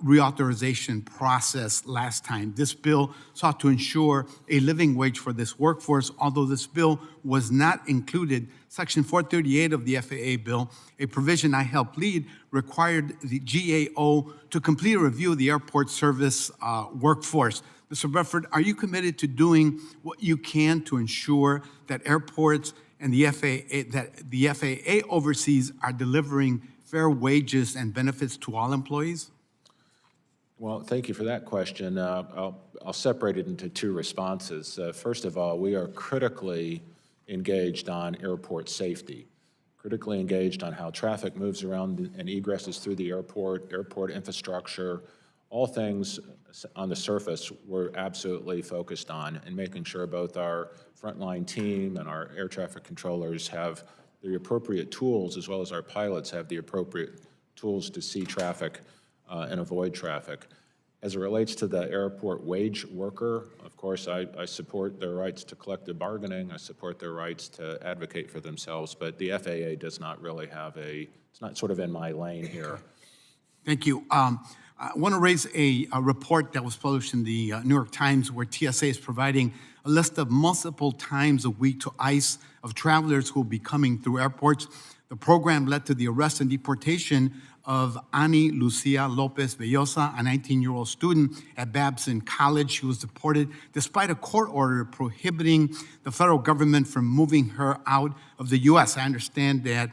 reauthorization process last time. This bill sought to ensure a living wage for this workforce. Although this bill was not included, Section 438 of the FAA bill, a provision I helped lead, required the GAO to complete a review of the airport service workforce. Mr. Bedford, are you committed to doing what you can to ensure that airports and the FAA oversees are delivering fair wages and benefits to all employees? Well, thank you for that question. I'll separate it into 2 responses. First of all, we are critically engaged on airport safety, critically engaged on how traffic moves around and egresses through the airport infrastructure, all things on the surface we're absolutely focused on, and making sure both our frontline team and our air traffic controllers have the appropriate tools, as well as our pilots have the appropriate tools to see traffic and avoid traffic. As it relates to the airport wage worker, of course, I support their rights to collective bargaining. I support their rights to advocate for themselves, but the FAA does not really have it's not sort of in my lane here. Thank you. I want to raise a report that was published in the New York Times where TSA is providing a list of multiple times a week to ICE of travelers who will be coming through airports. The program led to the arrest and deportation of Ani Lucia Lopez Bellosa, a 19-year-old student at Babson College. She was deported despite a court order prohibiting the federal government from moving her out of the U.S. I understand that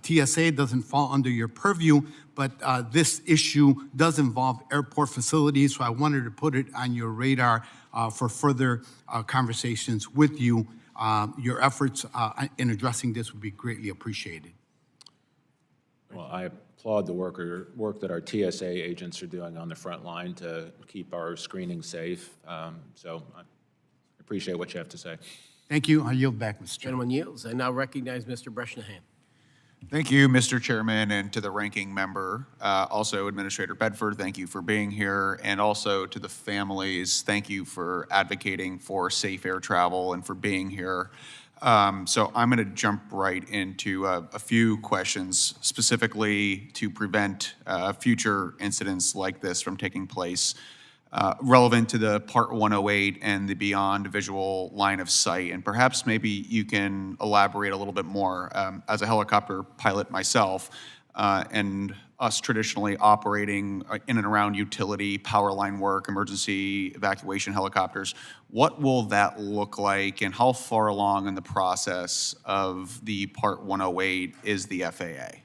TSA doesn't fall under your purview, but this issue does involve airport facilities, so I wanted to put it on your radar for further conversations with you. Your efforts in addressing this would be greatly appreciated. Well, I applaud the work that our TSA agents are doing on the front line to keep our screening safe. So I appreciate what you have to say. Thank you. I yield back, Mr. Chairman. Gentleman yields. I now recognize Mr. Bresnahan. Thank you, Mr. Chairman, and to the ranking member. Also, Administrator Bedford, thank you for being here. And also to the families, thank you for advocating for safe air travel and for being here. So I'm going to jump right into a few questions specifically to prevent future incidents like this from taking place. relevant to the Part 108 and the beyond visual line of sight. And perhaps maybe you can elaborate a little bit more. As a helicopter pilot myself, and us traditionally operating in and around utility, power line work, emergency evacuation helicopters, what will that look like, and how far along in the process of the Part 108 is the FAA?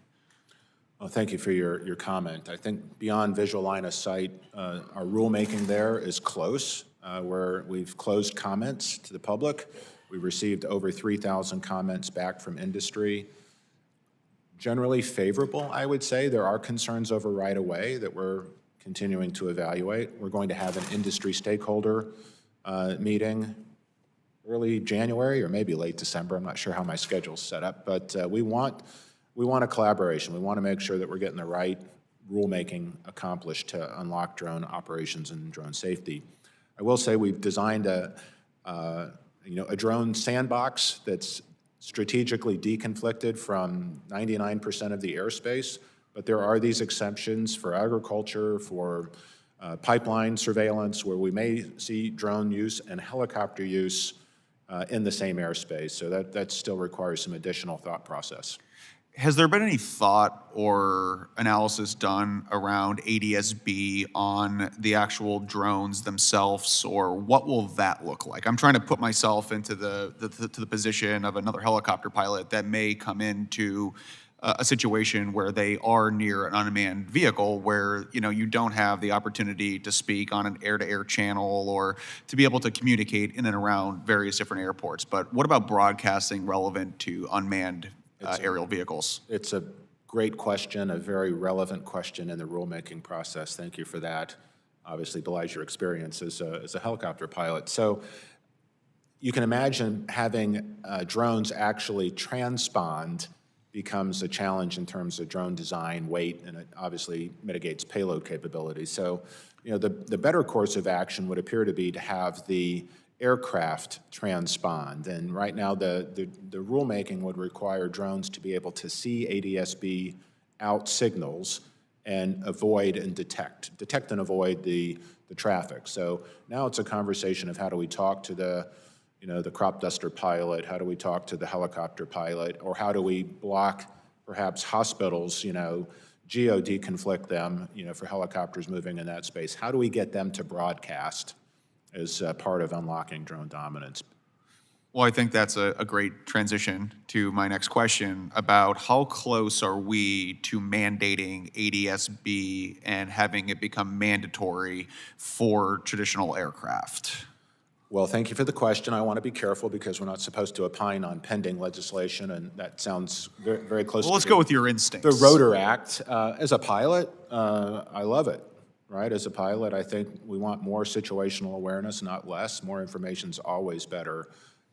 Well, thank you for your comment. I think beyond visual line of sight, our rulemaking there is close, where we've closed comments to the public. We received over 3,000 comments back from industry. Generally favorable, I would say. There are concerns over right-of-way that we're continuing to evaluate. We're going to have an industry stakeholder meeting early January or maybe late December. I'm not sure how my schedule's set up, but we want a collaboration. We want to make sure that we're getting the right rulemaking accomplished to unlock drone operations and drone safety. I will say we've designed a drone sandbox that's strategically deconflicted from 99% of the airspace, but there are these exceptions for agriculture, for pipeline surveillance, where we may see drone use and helicopter use in the same airspace. So that still requires some additional thought process. Has there been any thought or analysis done around ADS-B on the actual drones themselves, or what will that look like? I'm trying to put myself into the position of another helicopter pilot that may come into a situation where they are near an unmanned vehicle, where you don't have the opportunity to speak on an air-to-air channel or to be able to communicate in and around various different airports. But what about broadcasting relevant to unmanned aerial vehicles? It's a great question, a very relevant question in the rulemaking process. Thank you for that. Obviously belies your experience as a helicopter pilot. So you can imagine having drones actually transpond becomes a challenge in terms of drone design, weight, and it obviously mitigates payload capability. So the better course of action would appear to be to have the aircraft transpond. And right now, the rulemaking would require drones to be able to see ADS-B out signals and avoid and detect and avoid the traffic. So now it's a conversation of how do we talk to the crop duster pilot, how do we talk to the helicopter pilot, or how do we block perhaps hospitals, geo-deconflict them, for helicopters moving in that space. How do we get them to broadcast as part of unlocking drone dominance? Well, I think that's a great transition to my next question about how close are we to mandating ADS-B and having it become mandatory for traditional aircraft? Well, thank you for the question. I want to be careful because we're not supposed to opine on pending legislation, and that sounds very, very close to let's go with your instincts. The Rotor Act. As a pilot, I love it. Right? As a pilot, I think we want more situational awareness, not less. More information is always better.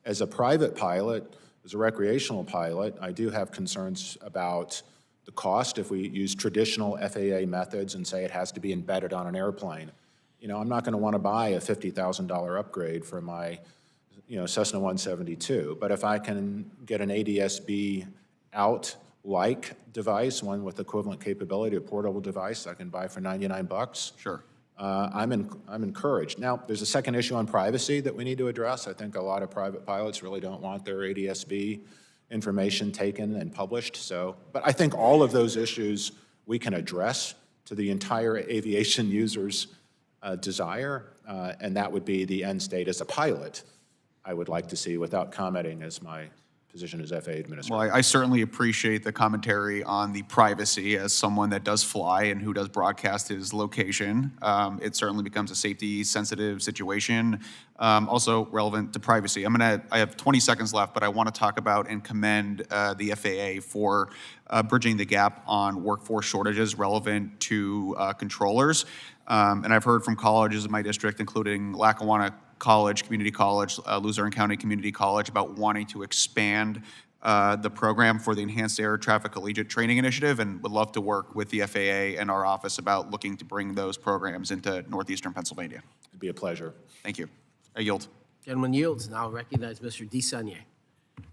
As a private pilot, as a recreational pilot, I do have concerns about the cost if we use traditional FAA methods and say it has to be embedded on an airplane. I'm not going to want to buy a $50,000 upgrade for my Cessna 172, but if I can get an ADS-B out-like device, one with equivalent capability, a portable device I can buy for $99. Sure. I'm encouraged. Now, there's a second issue on privacy that we need to address. I think a lot of private pilots really don't want their ADS-B information taken and published. But I think all of those issues we can address to the entire aviation user's desire, and that would be the end state as a pilot I would like to see without commenting as my position as FAA administrator. Well, I certainly appreciate the commentary on the privacy as someone that does fly and who does broadcast his location. It certainly becomes a safety-sensitive situation, also relevant to privacy. I have 20 seconds left, but I want to talk about and commend the FAA for bridging the gap on workforce shortages relevant to controllers. And I've heard from colleges in my district, including Lackawanna College, Community College, Luzerne County Community College, about wanting to expand the program for the Enhanced Air Traffic Collegiate Training Initiative, and would love to work with the FAA and our office about looking to bring those programs into northeastern Pennsylvania. It'd be a pleasure. Thank you. I yield. Gentleman yields, and I'll recognize Mr. DeSaunier.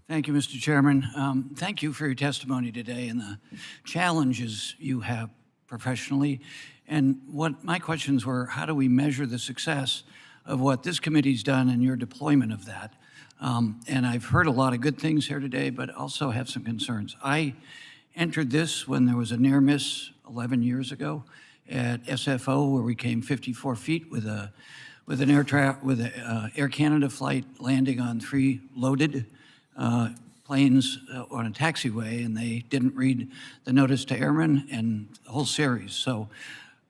Thank you, Mr. Chairman. Thank you for your testimony today and the challenges you have professionally And what my questions were, how do we measure the success of what this committee's done and your deployment of that? And I've heard a lot of good things here today, but also have some concerns. I entered this when there was a near miss 11 years ago at SFO, where we came 54 feet with an Air Canada flight landing on 3 loaded planes on a taxiway, and they didn't read the notice to airmen and the whole series. So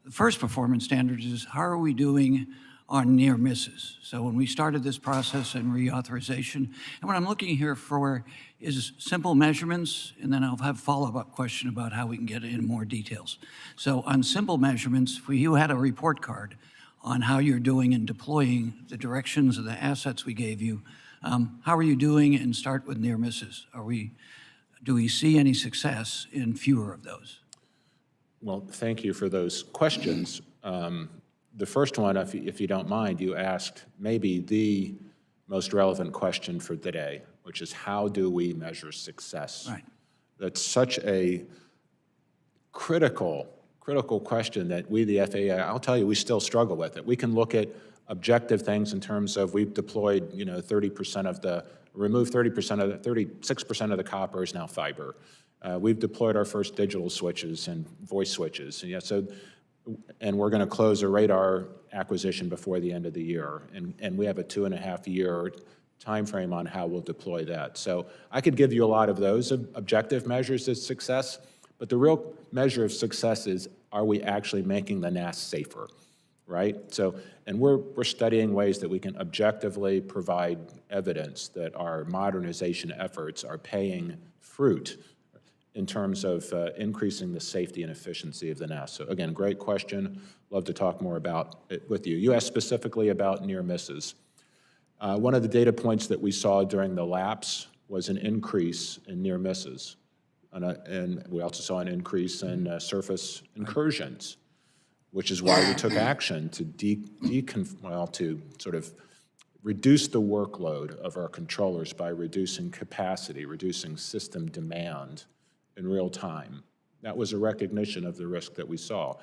the first performance standard is, how are we doing on near misses? So when we started this process and reauthorization, and what I'm looking here for is simple measurements, and then I'll have a follow-up question about how we can get into more details. So on simple measurements, if you had a report card on how you're doing in deploying the directions of the assets we gave you, how are you doing? And start with near misses. Do we see any success in fewer of those? Well, thank you for those questions. The first one, if you don't mind, you asked maybe the most relevant question for today, which is how do we measure success? Right. That's such a critical question that we, the FAA, I'll tell you, we still struggle with it. We can look at objective things in terms of we've deployed, 36% of the copper is now fiber. We've deployed our first digital switches and voice switches. And we're going to close a radar acquisition before the end of the year. And we have a 2.5-year time frame on how we'll deploy that. So I could give you a lot of those objective measures of success, but the real measure of success is, are we actually making the NAS safer, right? So, and we're studying ways that we can objectively provide evidence that our modernization efforts are paying fruit in terms of increasing the safety and efficiency of the NAS. So again, great question. Love to talk more about it with you. You asked specifically about near misses. One of the data points that we saw during the lapse was an increase in near misses. And we also saw an increase in surface incursions, which is why we took action to to sort of reduce the workload of our controllers by reducing capacity, reducing system demand in real time. That was a recognition of the risk that we saw.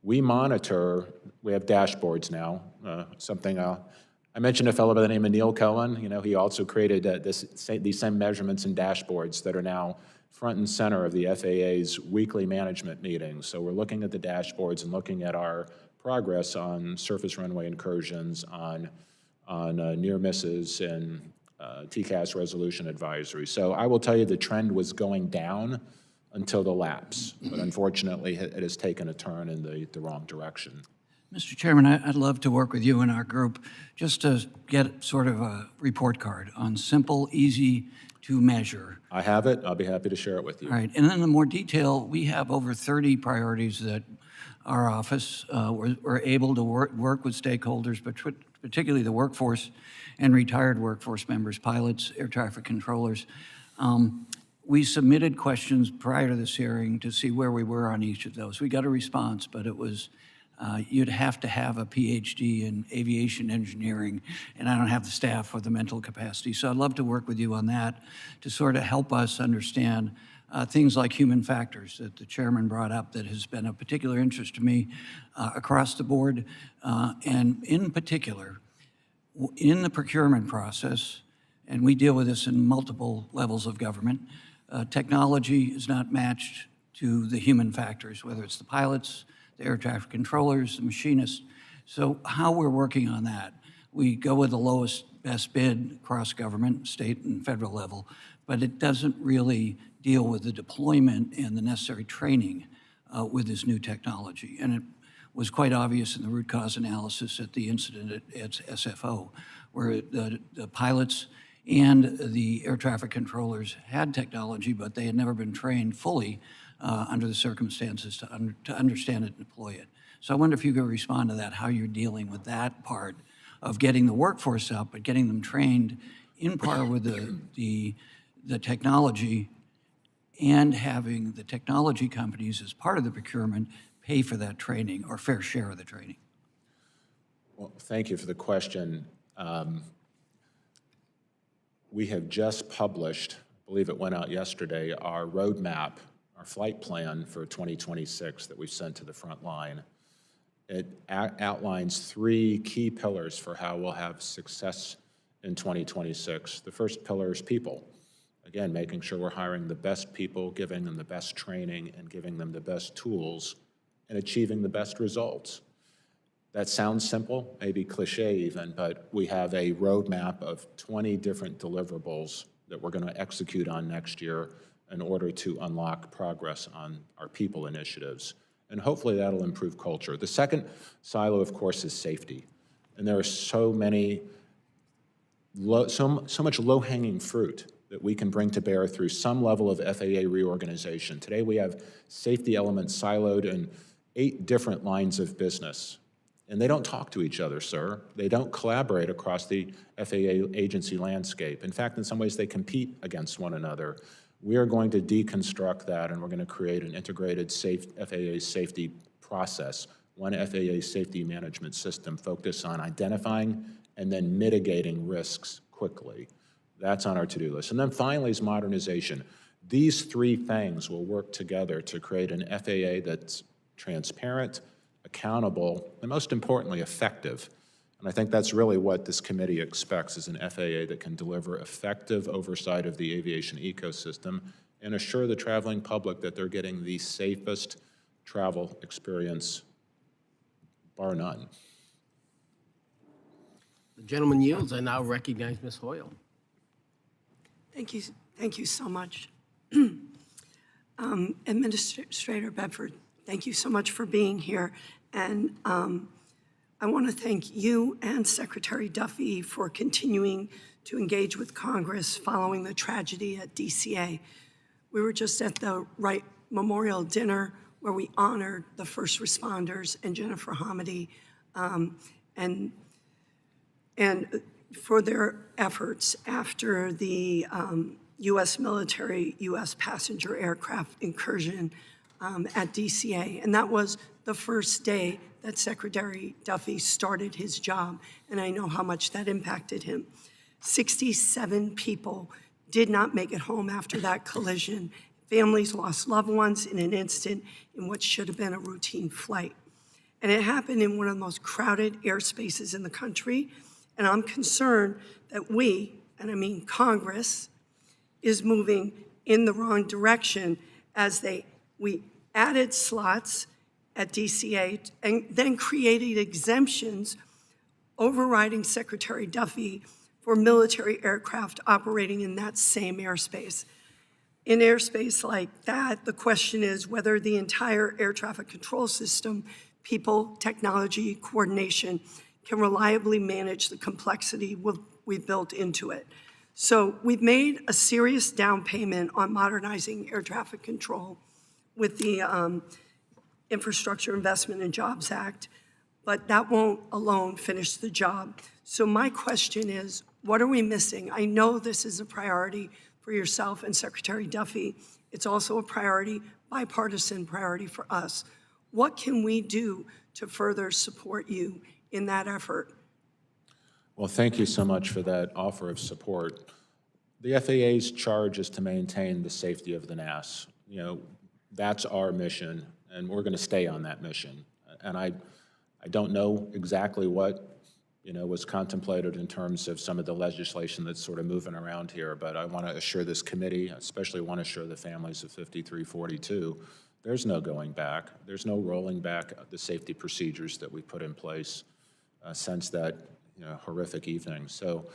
We monitor, we have dashboards now, I mentioned a fellow by the name of Neil Cohen. He also created these same measurements and dashboards that are now front and center of the FAA's weekly management meetings. So we're looking at the dashboards and looking at our progress on surface runway incursions, on near misses, and TCAS resolution advisory. So I will tell you the trend was going down until the lapse, but unfortunately it has taken a turn in the wrong direction. Mr. Chairman, I'd love to work with you and our group just to get sort of a report card on simple, easy to measure. I have it. I'll be happy to share it with you. All right. And then in more detail, we have over 30 priorities that our office we're able to work with stakeholders, but particularly the workforce and retired workforce members, pilots, air traffic controllers. We submitted questions prior to this hearing to see where we were on each of those. We got a response, but it was you'd have to have a PhD in aviation engineering, and I don't have the staff or the mental capacity. So I'd love to work with you on that to sort of help us understand things like human factors that the chairman brought up that has been of particular interest to me across the board, and in particular, in the procurement process, and we deal with this in multiple levels of government, technology is not matched to the human factors, whether it's the pilots, the air traffic controllers, the machinists. So how we're working on that, we go with the lowest best bid across government, state and federal level, but it doesn't really deal with the deployment and the necessary training with this new technology. And it was quite obvious in the root cause analysis at the incident at SFO, where the pilots and the air traffic controllers had technology, but they had never been trained fully under the circumstances to understand it and deploy it. So I wonder if you could respond to that, how you're dealing with that part of getting the workforce up, but getting them trained in par with the technology, and having the technology companies as part of the procurement pay for that training or fair share of the training. Well, thank you for the question. We have just published, I believe it went out yesterday, our roadmap, our flight plan for 2026 that we've sent to the front line. It outlines 3 key pillars for how we'll have success in 2026. The first pillar is people. Again, making sure we're hiring the best people, giving them the best training, and giving them the best tools, and achieving the best results. That sounds simple, maybe cliche even, but we have a roadmap of 20 different deliverables that we're going to execute on next year in order to unlock progress on our people initiatives. And hopefully that'll improve culture. The second silo, of course, is safety. And there are so much low-hanging fruit that we can bring to bear through some level of FAA reorganization. Today we have safety elements siloed in 8 different lines of business. And they don't talk to each other, sir. They don't collaborate across the FAA agency landscape. In fact, in some ways, they compete against one another. We are going to deconstruct that, and we're going to create an integrated FAA safety process, one FAA safety management system focused on identifying and then mitigating risks quickly. That's on our to-do list. And then finally is modernization. These 3 things will work together to create an FAA that's transparent, accountable, and most importantly, effective. And I think that's really what this committee expects, is an FAA that can deliver effective oversight of the aviation ecosystem and assure the traveling public that they're getting the safest travel experience, bar none. The gentleman yields. I now recognize Ms. Hoyle. Thank you so much. Administrator Bedford, thank you so much for being here. And I want to thank you and Secretary Duffy for continuing to engage with Congress following the tragedy at DCA. We were just at the Wright Memorial Dinner where we honored the first responders and Jennifer Hamady, and for their efforts after the U.S. military, U.S. passenger aircraft incursion at DCA. And that was the first day that Secretary Duffy started his job, and I know how much that impacted him. 67 people did not make it home after that collision. Families lost loved ones in an instant in what should have been a routine flight. And it happened in one of the most crowded airspaces in the country. And I'm concerned that we, and I mean Congress, is moving in the wrong direction as we added slots at DCA and then created exemptions overriding Secretary Duffy for military aircraft operating in that same airspace. In airspace like that, the question is whether the entire air traffic control system, people, technology, coordination, can reliably manage the complexity we've built into it. So we've made a serious down payment on modernizing air traffic control with the Infrastructure Investment and Jobs Act, but that won't alone finish the job. So my question is, what are we missing? I know this is a priority for yourself and Secretary Duffy. It's also a priority, bipartisan priority for us. What can we do to further support you in that effort? Well, thank you so much for that offer of support. The FAA's charge is to maintain the safety of the NAS. You know, that's our mission, and we're going to stay on that mission. And I don't know exactly what, was contemplated in terms of some of the legislation that's sort of moving around here, but I want to assure this committee, especially want to assure the families of 5342, there's no going back. There's no rolling back the safety procedures that we put in place since that horrific evening. So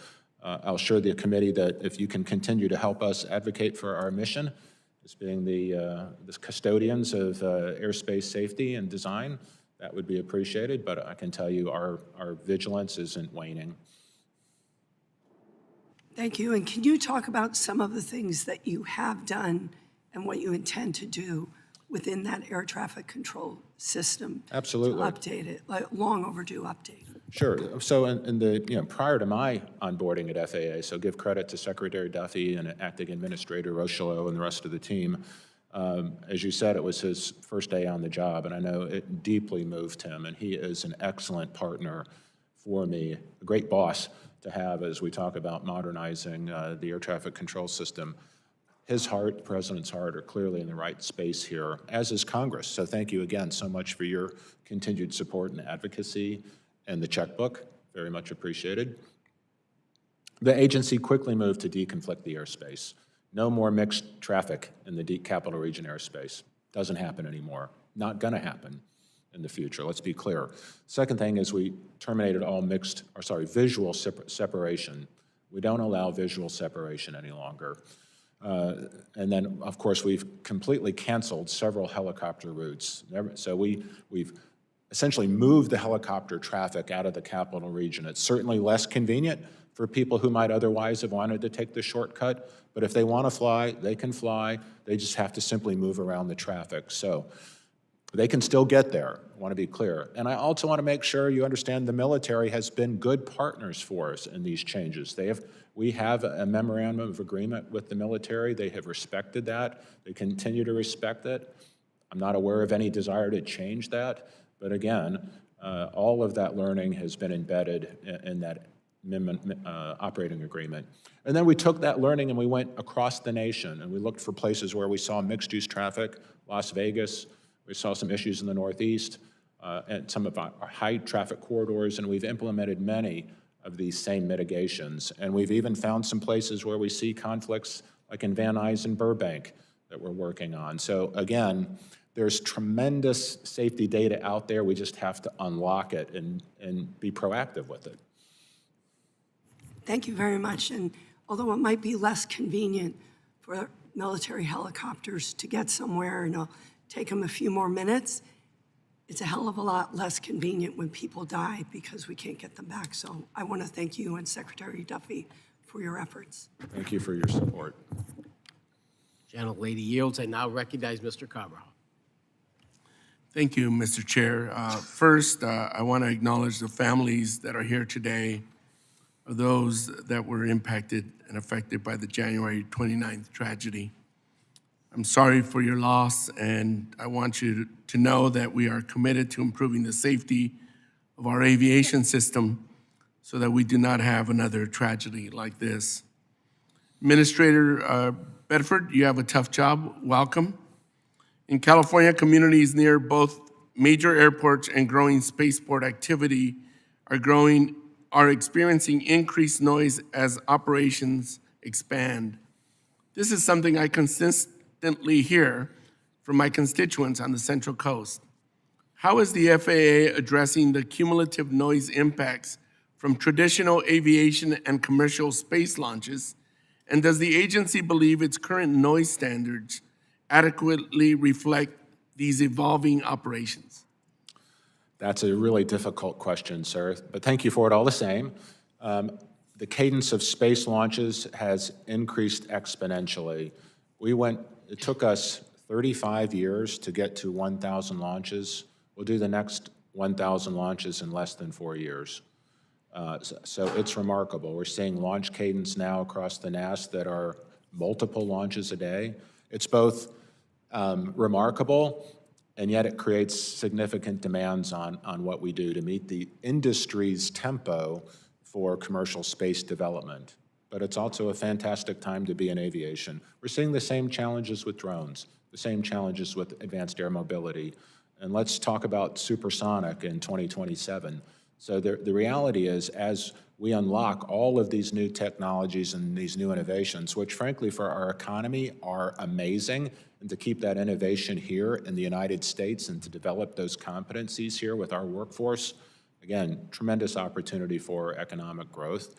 I'll assure the committee that if you can continue to help us advocate for our mission as being the custodians of airspace safety and design, that would be appreciated, but I can tell you our vigilance isn't waning. Thank you. And can you talk about some of the things that you have done and what you intend to do within that air traffic control system? Absolutely. To update it, like long overdue update. Sure. So in the prior to my onboarding at FAA, so give credit to Secretary Duffy and Acting Administrator Rochelot and the rest of the team. As you said, it was his first day on the job, and I know it deeply moved him, and he is an excellent partner for me, a great boss to have as we talk about modernizing the air traffic control system. his heart, the president's heart, are clearly in the right space here, as is Congress. So thank you again so much for your continued support and advocacy and the checkbook. Very much appreciated. The agency quickly moved to deconflict the airspace. No more mixed traffic in the Capital Region airspace. Doesn't happen anymore. Not going to happen in the future. Let's be clear. Second thing is we terminated all visual separation. We don't allow visual separation any longer. And then, of course, we've completely canceled several helicopter routes. So we've essentially moved the helicopter traffic out of the Capital Region. It's certainly less convenient for people who might otherwise have wanted to take the shortcut, but if they want to fly, they can fly. They just have to simply move around the traffic. So they can still get there, I want to be clear. And I also want to make sure you understand the military has been good partners for us in these changes. We have a memorandum of agreement with the military. They have respected that. They continue to respect it. I'm not aware of any desire to change that. But again, all of that learning has been embedded in that operating agreement. And then we took that learning and we went across the nation and we looked for places where we saw mixed-use traffic, Las Vegas. We saw some issues in the Northeast and some of our high traffic corridors, and we've implemented many of these same mitigations. And we've even found some places where we see conflicts, like in Van Nuys and Burbank, that we're working on. So again, there's tremendous safety data out there. We just have to unlock it and be proactive with it. Thank you very much. And although it might be less convenient for military helicopters to get somewhere and take them a few more minutes, it's a hell of a lot less convenient when people die because we can't get them back. So I want to thank you and Secretary Duffy for your efforts. Thank you for your support. Gentlelady yields. I now recognize Mr. Cabral. Thank you, Mr. Chair. First, I want to acknowledge the families that are here today, of those that were impacted and affected by the January 29th tragedy. I'm sorry for your loss, and I want you to know that we are committed to improving the safety of our aviation system so that we do not have another tragedy like this. Administrator Bedford, you have a tough job. Welcome. In California, communities near both major airports and growing spaceport activity are experiencing increased noise as operations expand. This is something I consistently hear from my constituents on the Central Coast. How is the FAA addressing the cumulative noise impacts from traditional aviation and commercial space launches? And does the agency believe its current noise standards adequately reflect these evolving operations? That's a really difficult question, sir, but thank you for it all the same. The cadence of space launches has increased exponentially. It took us 35 years to get to 1,000 launches. We'll do the next 1,000 launches in less than 4 years. So it's remarkable. We're seeing launch cadence now across the NAS that are multiple launches a day. It's both remarkable, and yet it creates significant demands on what we do to meet the industry's tempo for commercial space development. But it's also a fantastic time to be in aviation. We're seeing the same challenges with drones, the same challenges with advanced air mobility. And let's talk about supersonic in 2027. So the reality is, as we unlock all of these new technologies and these new innovations, which frankly for our economy are amazing, and to keep that innovation here in the United States and to develop those competencies here with our workforce, again, tremendous opportunity for economic growth.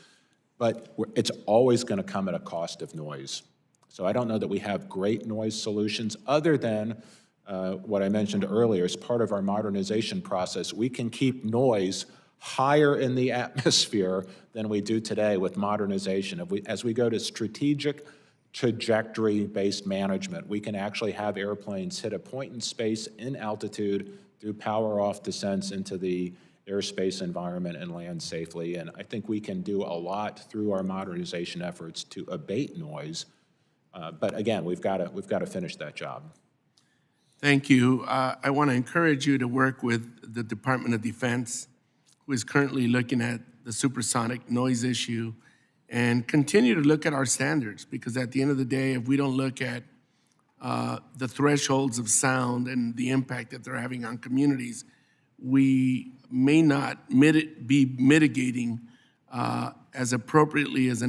But it's always going to come at a cost of noise. So I don't know that we have great noise solutions other than what I mentioned earlier. As part of our modernization process, we can keep noise higher in the atmosphere than we do today with modernization. As we go to strategic trajectory-based management, we can actually have airplanes hit a point in space in altitude, do power-off descents into the airspace environment and land safely. And I think we can do a lot through our modernization efforts to abate noise. But again, we've got to finish that job. Thank you. I want to encourage you to work with the Department of Defense, who is currently looking at the supersonic noise issue and continue to look at our standards, because at the end of the day, if we don't look at the thresholds of sound and the impact that they're having on communities, we may not be mitigating as appropriately as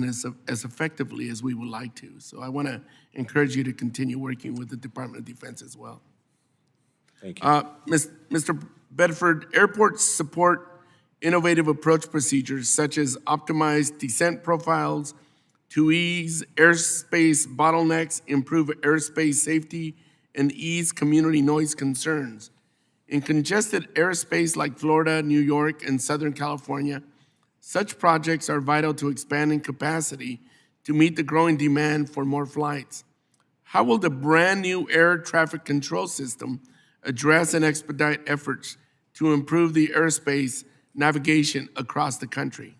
effectively as we would like to. So I want to encourage you to continue working with the Department of Defense as well. Thank you. Mr. Bedford, airports support innovative approach procedures such as optimized descent profiles to ease airspace bottlenecks, improve airspace safety, and ease community noise concerns. In congested airspace like Florida, New York, and Southern California, such projects are vital to expanding capacity to meet the growing demand for more flights. How will the brand-new air traffic control system address and expedite efforts to improve the airspace navigation across the country?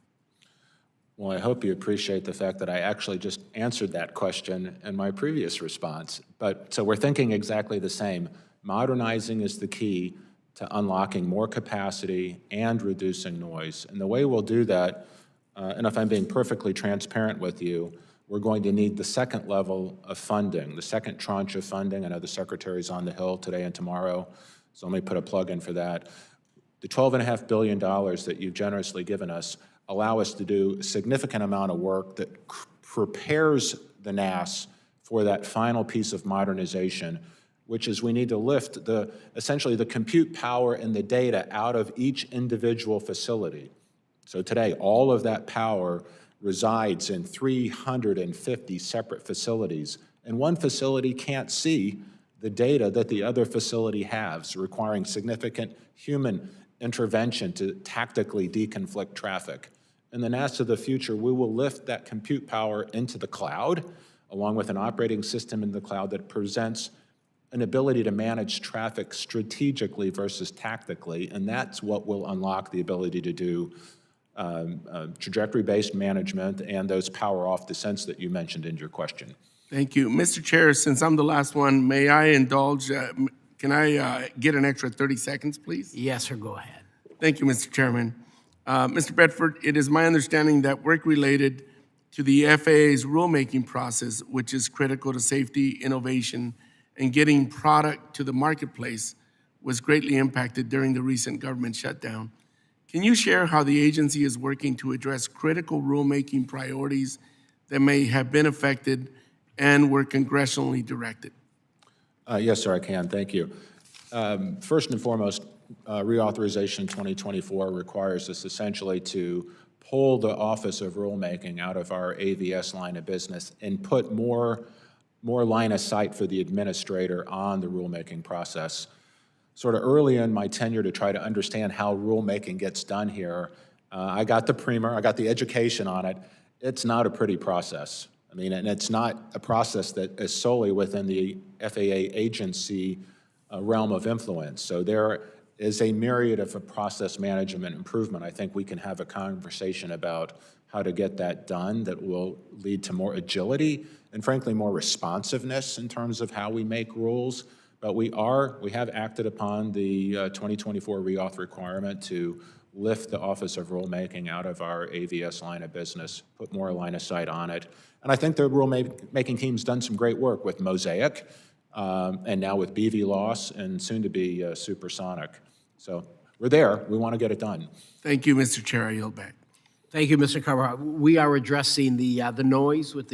Well, I hope you appreciate the fact that I actually just answered that question in my previous response. So we're thinking exactly the same. Modernizing is the key to unlocking more capacity and reducing noise. And the way we'll do that, and if I'm being perfectly transparent with you, we're going to need the second level of funding, the second tranche of funding. I know the Secretary's on the Hill today and tomorrow, so let me put a plug in for that. The $12.5 billion that you've generously given us allow us to do a significant amount of work that prepares the NAS for that final piece of modernization, which is we need to lift essentially the compute power and the data out of each individual facility. So today, all of that power resides in 350 separate facilities, and one facility can't see the data that the other facility has, requiring significant human intervention to tactically deconflict traffic. In the NAS of the future, we will lift that compute power into the cloud, along with an operating system in the cloud that presents an ability to manage traffic strategically versus tactically, and that's what will unlock the ability to do trajectory-based management and those power-off descents that you mentioned in your question. Thank you. Mr. Chair, since I'm the last one, may I indulge, can I get an extra 30 seconds, please? Yes, sir, go ahead. Thank you, Mr. Chairman. Mr. Bedford, it is my understanding that work related to the FAA's rulemaking process, which is critical to safety, innovation, and getting product to the marketplace, was greatly impacted during the recent government shutdown. Can you share how the agency is working to address critical rulemaking priorities that may have been affected and were congressionally directed? Yes, sir, I can. Thank you. First and foremost, reauthorization 2024 requires us essentially to pull the Office of Rulemaking out of our AVS line of business and put more line of sight for the administrator on the rulemaking process. Sort of early in my tenure to try to understand how rulemaking gets done here, I got the primer, I got the education on it. It's not a pretty process. I mean, and it's not a process that is solely within the FAA agency realm of influence. So there is a myriad of a process management improvement. I think we can have a conversation about how to get that done that will lead to more agility and frankly more responsiveness in terms of how we make rules. But we have acted upon the 2024 reauth requirement to lift the Office of Rulemaking out of our AVS line of business, put more line of sight on it. And I think the rulemaking team's done some great work with Mosaic, and now with BVLOS, and soon to be Supersonic. So we're there. We want to get it done. Thank you, Mr. Chair. I yield back. Thank you, Mr. Carvajal. We are addressing the noise with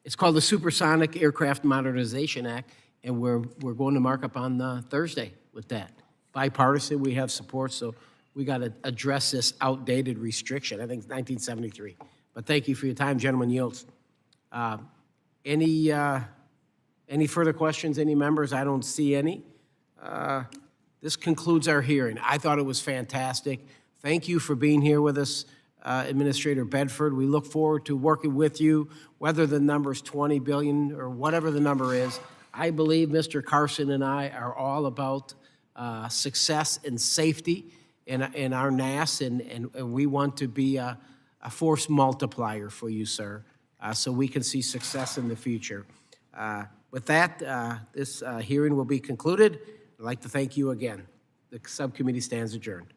it's called the Supersonic Aircraft Modernization Act, and we're going to mark up on Thursday with that. Bipartisan, we have support, so we got to address this outdated restriction. I think it's 1973. But thank you for your time, gentlemen. Yields. Any further questions, any members? I don't see any. This concludes our hearing. I thought it was fantastic. Thank you for being here with us, Administrator Bedford. We look forward to working with you, whether the number is 20 billion or whatever the number is. I believe Mr. Carson and I are all about success and safety in our NAS, and we want to be a force multiplier for you, sir, so we can see success in the future. With that, this hearing will be concluded. I'd like to thank you again. The subcommittee stands adjourned.